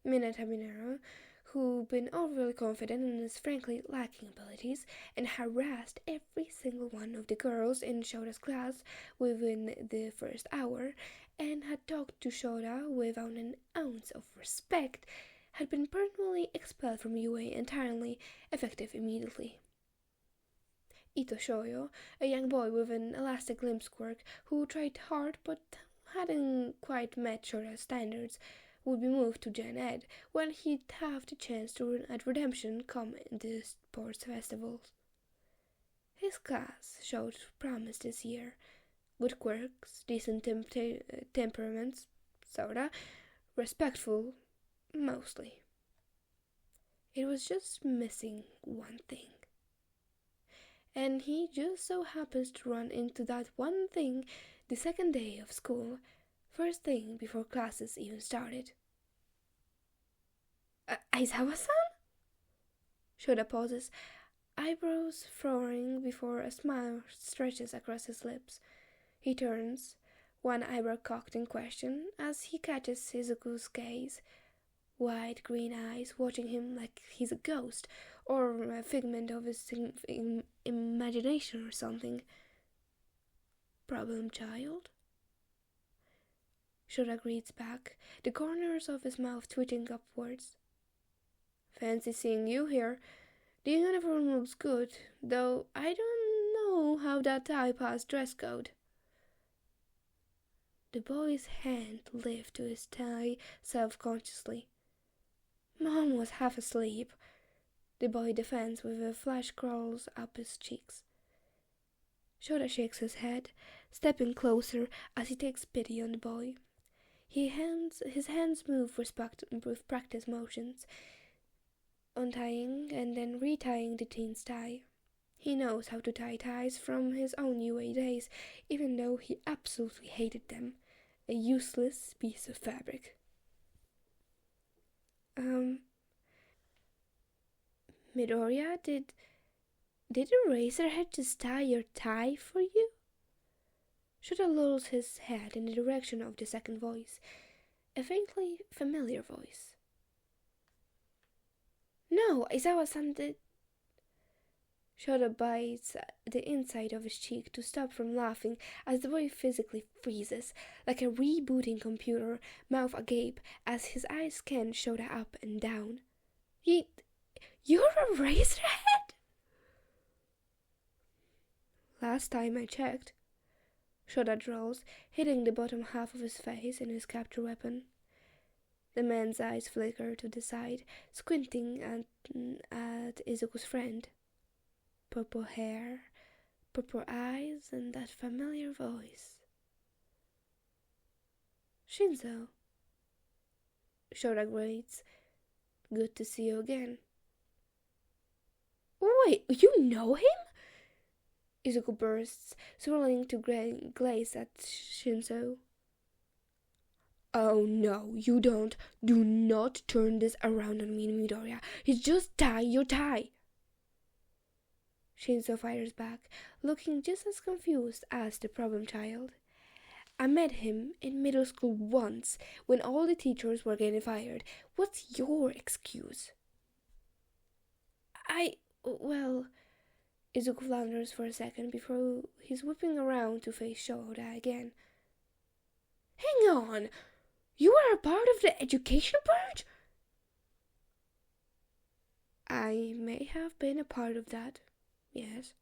Minette Habanero, who'd been overly confident and is frankly lacking abilities, and harassed every single one of the girls in Shota's class within the first hour, and had talked to Shota without an ounce of respect, had been permanently expelled from UA entirely, effective immediately. Ito Shoyo, a young boy with an elastic limb quirk who tried hard but hadn't quite met Shota's standards, would be moved to Gen Ed when he'd have the chance to run at Redemption come the sports festivals. His class showed promise this year, good quirks, decent temperaments, sorta, respectful, mostly. It was just missing one thing. And he just so happens to run into that one thing the second day of school, first thing before classes even started. Aizawa-san? Shota pauses, eyebrows furrowing before a smile stretches across his lips. He turns, one eyebrow cocked in question, as he catches Izuku's gaze, wide green eyes watching him like he's a ghost or a figment of his imagination or something. Problem child? Shota greets back, the corners of his mouth twitching upwards. Fancy seeing you here. The uniform looks good, though I don't know how that tie passed dress code. The boy's hand lifts to his thigh self-consciously. Mom was half asleep. The boy defends with a flush crawls up his cheeks. Shota shakes his head, stepping closer as he takes pity on the boy. His hands move with practice motions, untying and then retying the teen's tie. He knows how to tie ties from his own UA days, even though he absolutely hated them. A useless piece of fabric. Midoriya, did Eraserhead just tie your tie for you? Shota lolls his head in the direction of the second voice, a faintly familiar voice. No, Aizawa-san did. Shota bites the inside of his cheek to stop from laughing as the boy physically freezes, like a rebooting computer, mouth agape, as his eyes scan Shota up and down. You're a Razorhead? Last time I checked. Shota drawls, hitting the bottom half of his face in his capture weapon. The man's eyes flicker to the side, squinting at Izuku's friend. Purple hair, purple eyes, and that familiar voice. Shinzo. Shota grates. Good to see you again. Wait, you know him? Izuku bursts, swirling to glaze at Shinzo. Oh no, you don't. Do not turn this around on me, Midoriya. You just tie your tie. Shinzo fires back, looking just as confused as the problem child. I met him in middle school once, when all the teachers were getting fired. What's your excuse? Well... Izuku flounders for a second before he's whipping around to face Shota again. Hang on! You are a part of the education purge? I may have been a part of that, yes.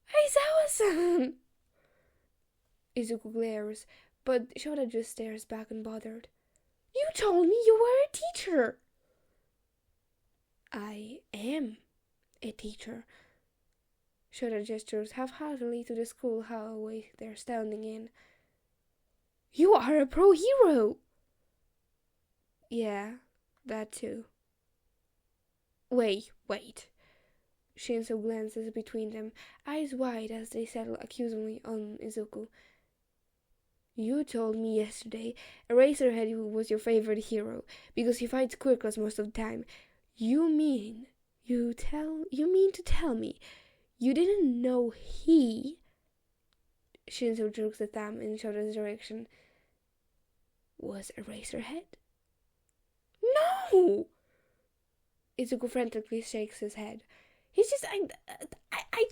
Aizawa-san! Izuku glares, but Shota just stares back unbothered. You told me you were a teacher! I am a teacher. Shota gestures half-heartedly to the school hallway they're standing in. You are a pro hero! Yeah, that too. Wait. Shinzo glances between them, eyes wide as they settle accusingly on Izuku. You told me yesterday Eraserhead was your favorite hero because he fights quirks most of the time. You mean to tell me you didn't know he? Shinzo jerks a thumb in Shota's direction. Was Eraserhead? No! Izuku frantically shakes his head. He's just, I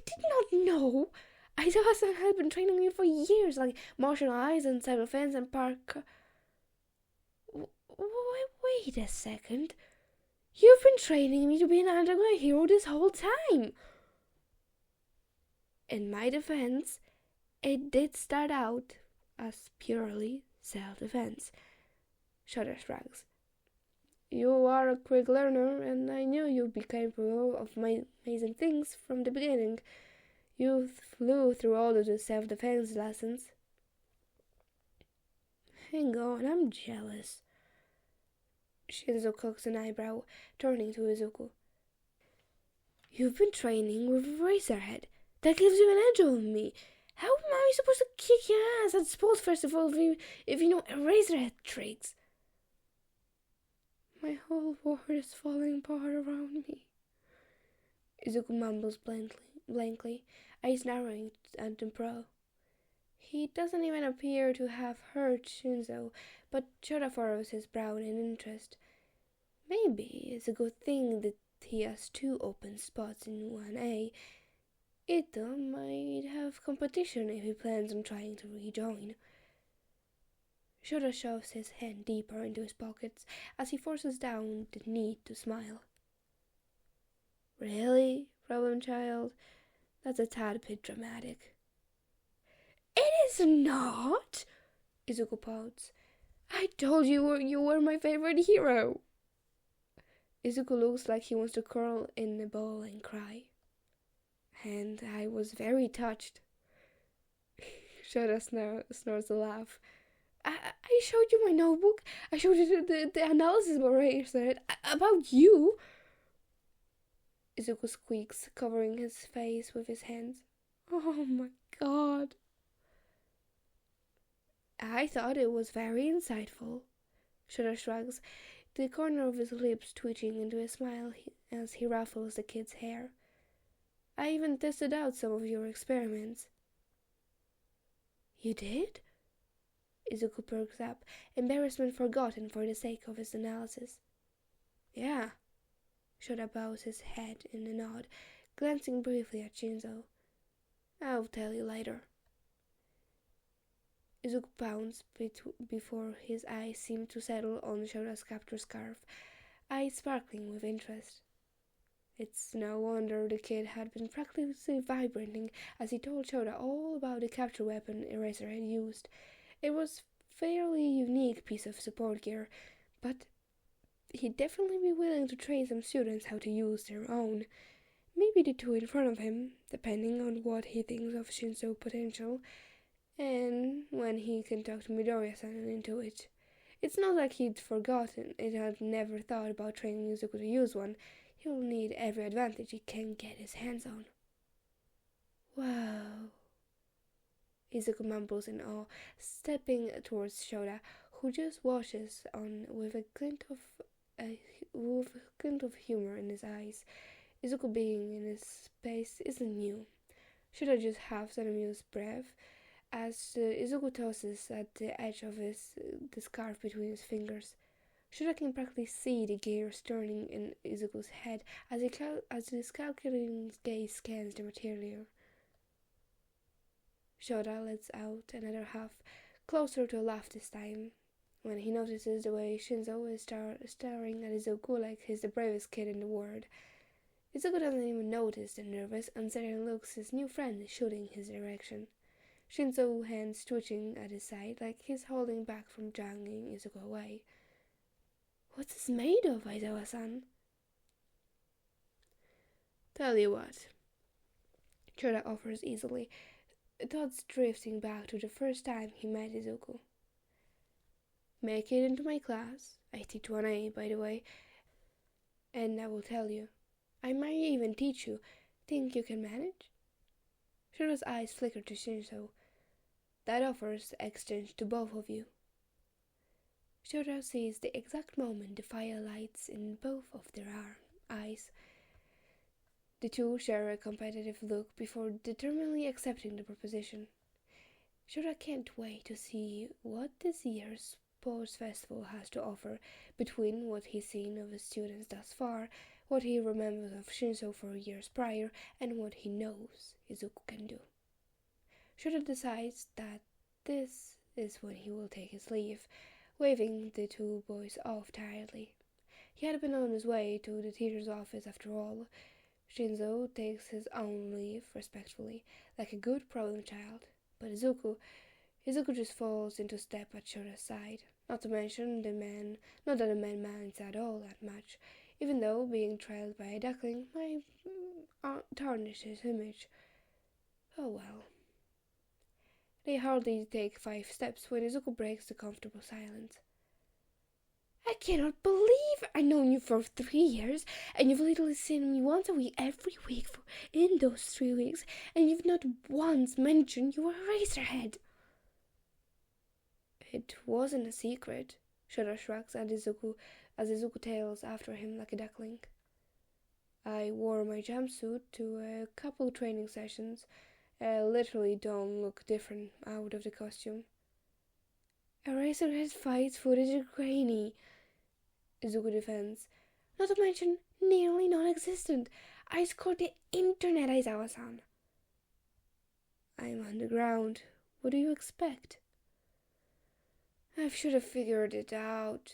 did not know. Aizawa-san had been training me for years, like martial arts and self-defense and parkour. Wait a second. You've been training me to be an underground hero this whole time. In my defense, it did start out as purely self-defense. Shota shrugs. You are a quick learner, and I knew you'd be capable of amazing things from the beginning. You flew through all of the self-defense lessons. Hang on, I'm jealous. Shinzo cocks an eyebrow, turning to Izuku. You've been training with Eraserhead. That gives you an edge over me. How am I supposed to kick your ass at sports festival if you know Eraserhead tricks? My whole world is falling apart around me. Izuku mumbles blankly, eyes narrowing at the pro. He doesn't even appear to have heard Shinzo, but Shota furrows his brow in interest. Maybe it's a good thing that he has 2 open spots in 1A. Ito might have competition if he plans on trying to rejoin. Shota shoves his hand deeper into his pockets as he forces down the need to smile. Really, problem child? That's a tad bit dramatic. It is not! Izuku pouts. I told you were my favorite hero. Izuku looks like he wants to curl in a ball and cry. And I was very touched. Shota snores a laugh. I showed you my notebook. I showed you the analysis about you. Izuku squeaks, covering his face with his hands. Oh my god. I thought it was very insightful. Shota shrugs, the corner of his lips twitching into a smile as he ruffles the kid's hair. I even tested out some of your experiments. You did? Izuku perks up, embarrassment forgotten for the sake of his analysis. Yeah. Shota bows his head in a nod, glancing briefly at Shinzo. I'll tell you later. Izuku pounced before his eyes seemed to settle on Shota's capture scarf, eyes sparkling with interest. It's no wonder the kid had been practically vibrating as he told Shota all about the capture weapon Eraser had used. It was a fairly unique piece of support gear, but he'd definitely be willing to train some students how to use their own. Maybe the 2 in front of him, depending on what he thinks of Shinzo's potential, and when he can talk to Midoriya-san into it. It's not like he'd forgotten it had never thought about training Izuku to use one. He'll need every advantage he can get his hands on. Wow. Izuku mumbles in awe, stepping towards Shota, who just watches on with a glint of humor in his eyes. Izuku being in his space isn't new. Shota just halves an amused breath as Izuku tosses at the edge of the scarf between his fingers. Shota can practically see the gears turning in Izuku's head as his calculating gaze scans the material. Shota lets out another huff, closer to a laugh this time, when he notices the way Shinzo is staring at Izuku like he's the bravest kid in the world. Izuku doesn't even notice the nervous, uncertain looks his new friend is shooting his direction. Shinzo hands twitching at his side like he's holding back from dragging Izuku away. What's this made of, Aizawa-san? Tell you what, Shota offers easily, thoughts drifting back to the first time he met Izuku. Make it into my class. I teach 1A, by the way, and I will tell you, I might even teach you. Think you can manage? Shota's eyes flickered to Shinso. That offers exchange to both of you. Shota sees the exact moment the fire lights in both of their eyes. The two share a competitive look before determinedly accepting the proposition. Shota can't wait to see what this year's sports festival has to offer between what he's seen of his students thus far, what he remembers of Shinso 4 years prior, and what he knows Izuku can do. Shota decides that this is when he will take his leave, waving the two boys off tiredly. He had been on his way to the teacher's office after all. Shinzo takes his own leave respectfully, like a good problem child, but Izuku just falls into step at Shota's side. Not to mention not that the man minds at all that much, even though being trailed by a duckling might tarnish his image. Oh well. They hardly take 5 steps when Izuku breaks the comfortable silence. I cannot believe I've known you for 3 years, and you've literally seen me once a week every week in those 3 weeks, and you've not once mentioned you were a Razorhead. It wasn't a secret, Shota shrugs at Izuku as Izuku tails after him like a duckling. I wore my jumpsuit to a couple training sessions. I literally don't look different out of the costume. A Razorhead fight footage is grainy, Izuku defends. Not to mention nearly non-existent. I scored the internet, Aizawa-san. I'm underground. What do you expect? I should have figured it out.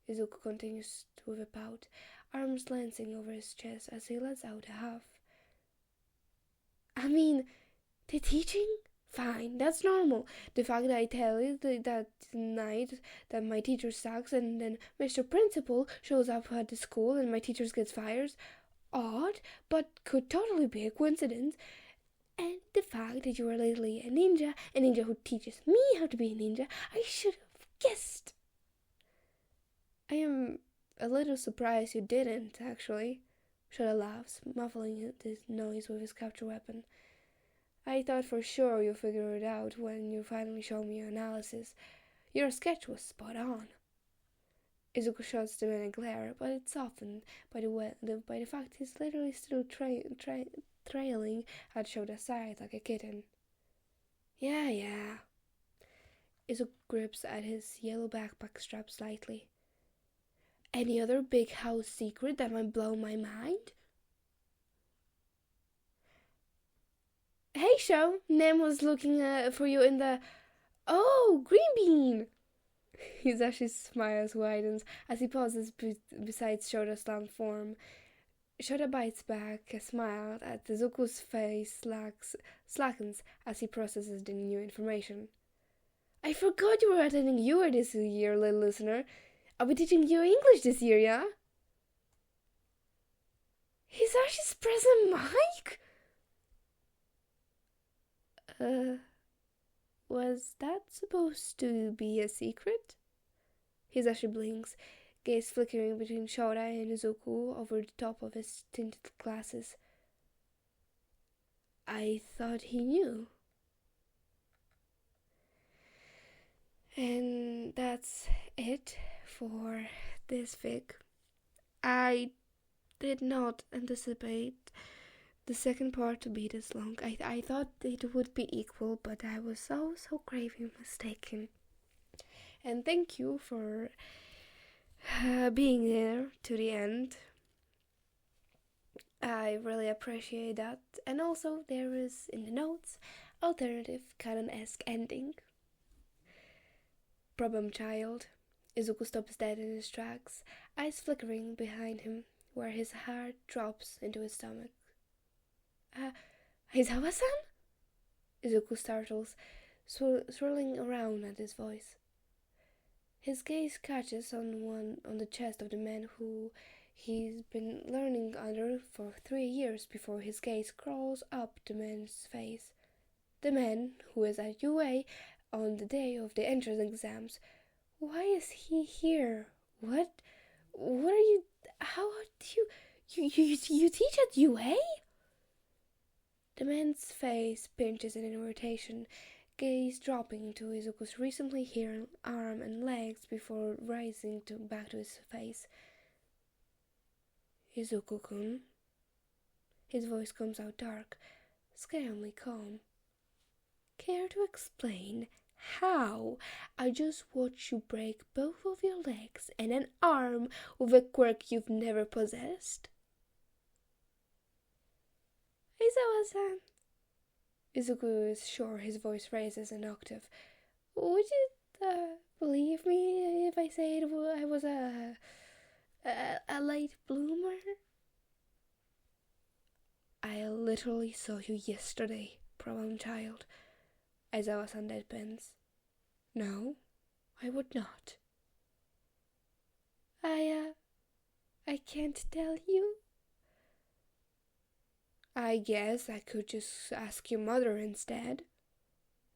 Izuku continues with a pout, arms lancing over his chest as he lets out a huff. I mean, the teaching? Fine, that's normal. The fact that I tell you that night that my teacher sucks and then Mr. Principal shows up at the school and my teacher gets fired, odd, but could totally be a coincidence. And the fact that you are literally a ninja who teaches me how to be a ninja, I should have guessed. I am a little surprised you didn't, actually. Shota laughs, muffling this noise with his capture weapon. I thought for sure you'd figure it out when you finally showed me your analysis. Your sketch was spot on. Izuku shots the man a glare, but it's softened by the fact he's literally still trailing at Shota's side like a kitten. Yeah. Izuku grips at his yellow backpack strap slightly. Any other big house secret that might blow my mind? Hey, Sho! Nem was looking for you in the... Oh, green bean! Hisashi's smile widens as he pauses beside Shota's slumped form. Shota bites back a smile as Izuku's face slackens as he processes the new information. I forgot you were attending UR this year, little listener. I'll be teaching you English this year, yeah? Hisashi's present mic? Was that supposed to be a secret? Hisashi blinks, gaze flickering between Shota and Izuku over the top of his tinted glasses. I thought he knew. And that's it for this fic. I did not anticipate the second part to be this long. I thought it would be equal, but I was so gravely mistaken. And thank you for being there to the end. I really appreciate that. And also there is in the notes alternative canon-esque ending. Problem child. Izuku stops dead in his tracks, eyes flickering behind him, where his heart drops into his stomach. Aizawa-san? Izuku startles, swirling around at his voice. His gaze catches on the chest of the man who he's been learning under for 3 years before his gaze crawls up the man's face. The man who is at UA on the day of the entrance exams. Why is he here? What are you... How do You teach at UA? The man's face pinches in irritation, gaze dropping to Izuku's recently healed arm and legs before rising back to his face. Izuku-kun. His voice comes out dark, scarily calm. Care to explain how? I just watched you break both of your legs and an arm with a quirk you've never possessed. Aizawa-san. Izuku is sure his voice raises an octave. Would you believe me if I say I was a late bloomer? I literally saw you yesterday, problem child. Aizawa-san deadpans. No, I would not. I can't tell you. I guess I could just ask your mother instead.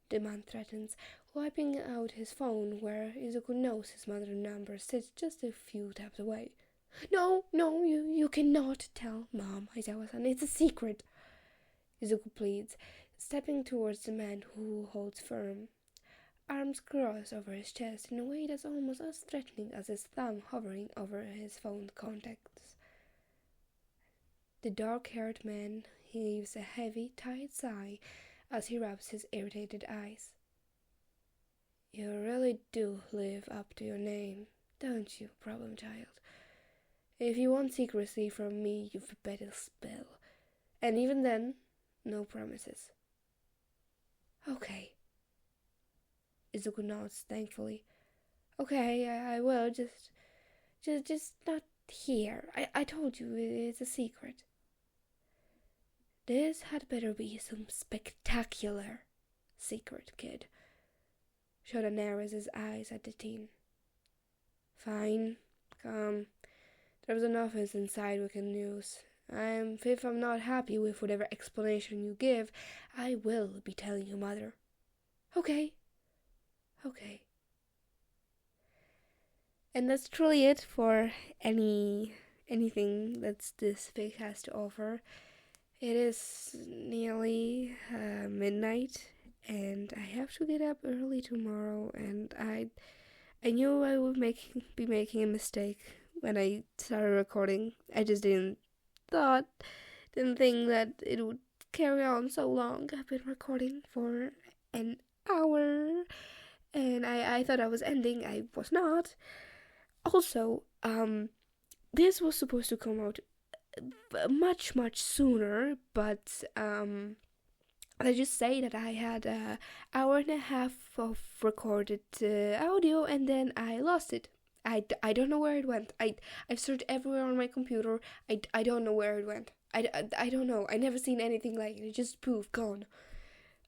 The man threatens, wiping out his phone where Izuku knows his mother's number sits just a few taps away. No, you cannot tell Mom, Aizawa-san. It's a secret. Izuku pleads, stepping towards the man who holds firm, arms crossed over his chest in a way that's almost as threatening as his thumb hovering over his phone contacts. The dark-haired man heaves a heavy, tight sigh as he rubs his irritated eyes. You really do live up to your name, don't you, problem child? If you want secrecy from me, you've better spill. And even then, no promises. Okay. Izuku nods thankfully. Okay, I will, just not here. I told you, it's a secret. This had better be some spectacular secret, kid. Shota narrows his eyes at the teen. Fine, come. There's enough inside we can use. If I'm not happy with whatever explanation you give, I will be telling your mother. Okay. And that's truly it for anything that this fic has to offer. It is nearly midnight, and I have to get up early tomorrow. And I knew I would be making a mistake when I started recording. I just didn't think that it would carry on so long. I've been recording for an hour, and I thought I was ending. I was not. Also, this was supposed to come out much sooner, but let's just say that I had an hour and a half of recorded audio, and then I lost it. I don't know where it went. I've searched everywhere on my computer. I don't know where it went. I don't know. I never seen anything like it. It just poof, gone.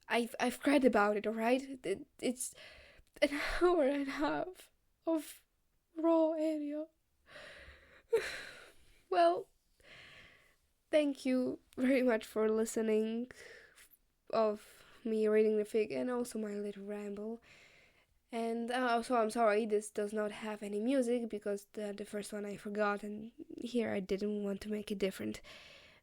I've cried about it. All right. It's an hour and a half of raw audio. Well, thank you very much for listening of me reading the fic and also my little ramble. And also, I'm sorry, this does not have any music because the first one I forgot, and here I didn't want to make it different.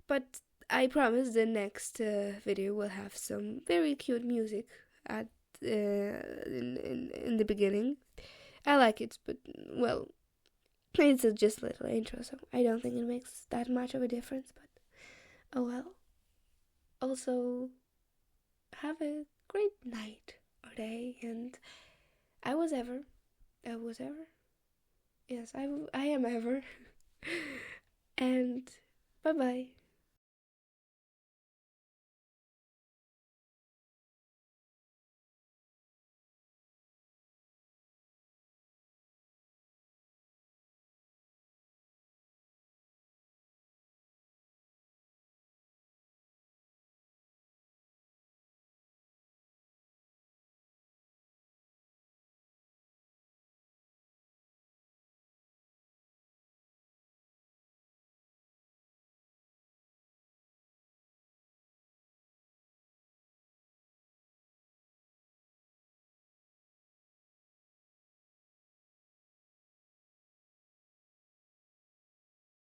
But I promise the next video will have some very cute music at in the beginning. I like it, but well, it's just a little intro, so I don't think it makes that much of a difference. But oh well. Also, have a great night or day, and I was ever. Yes, I am ever. And bye-bye.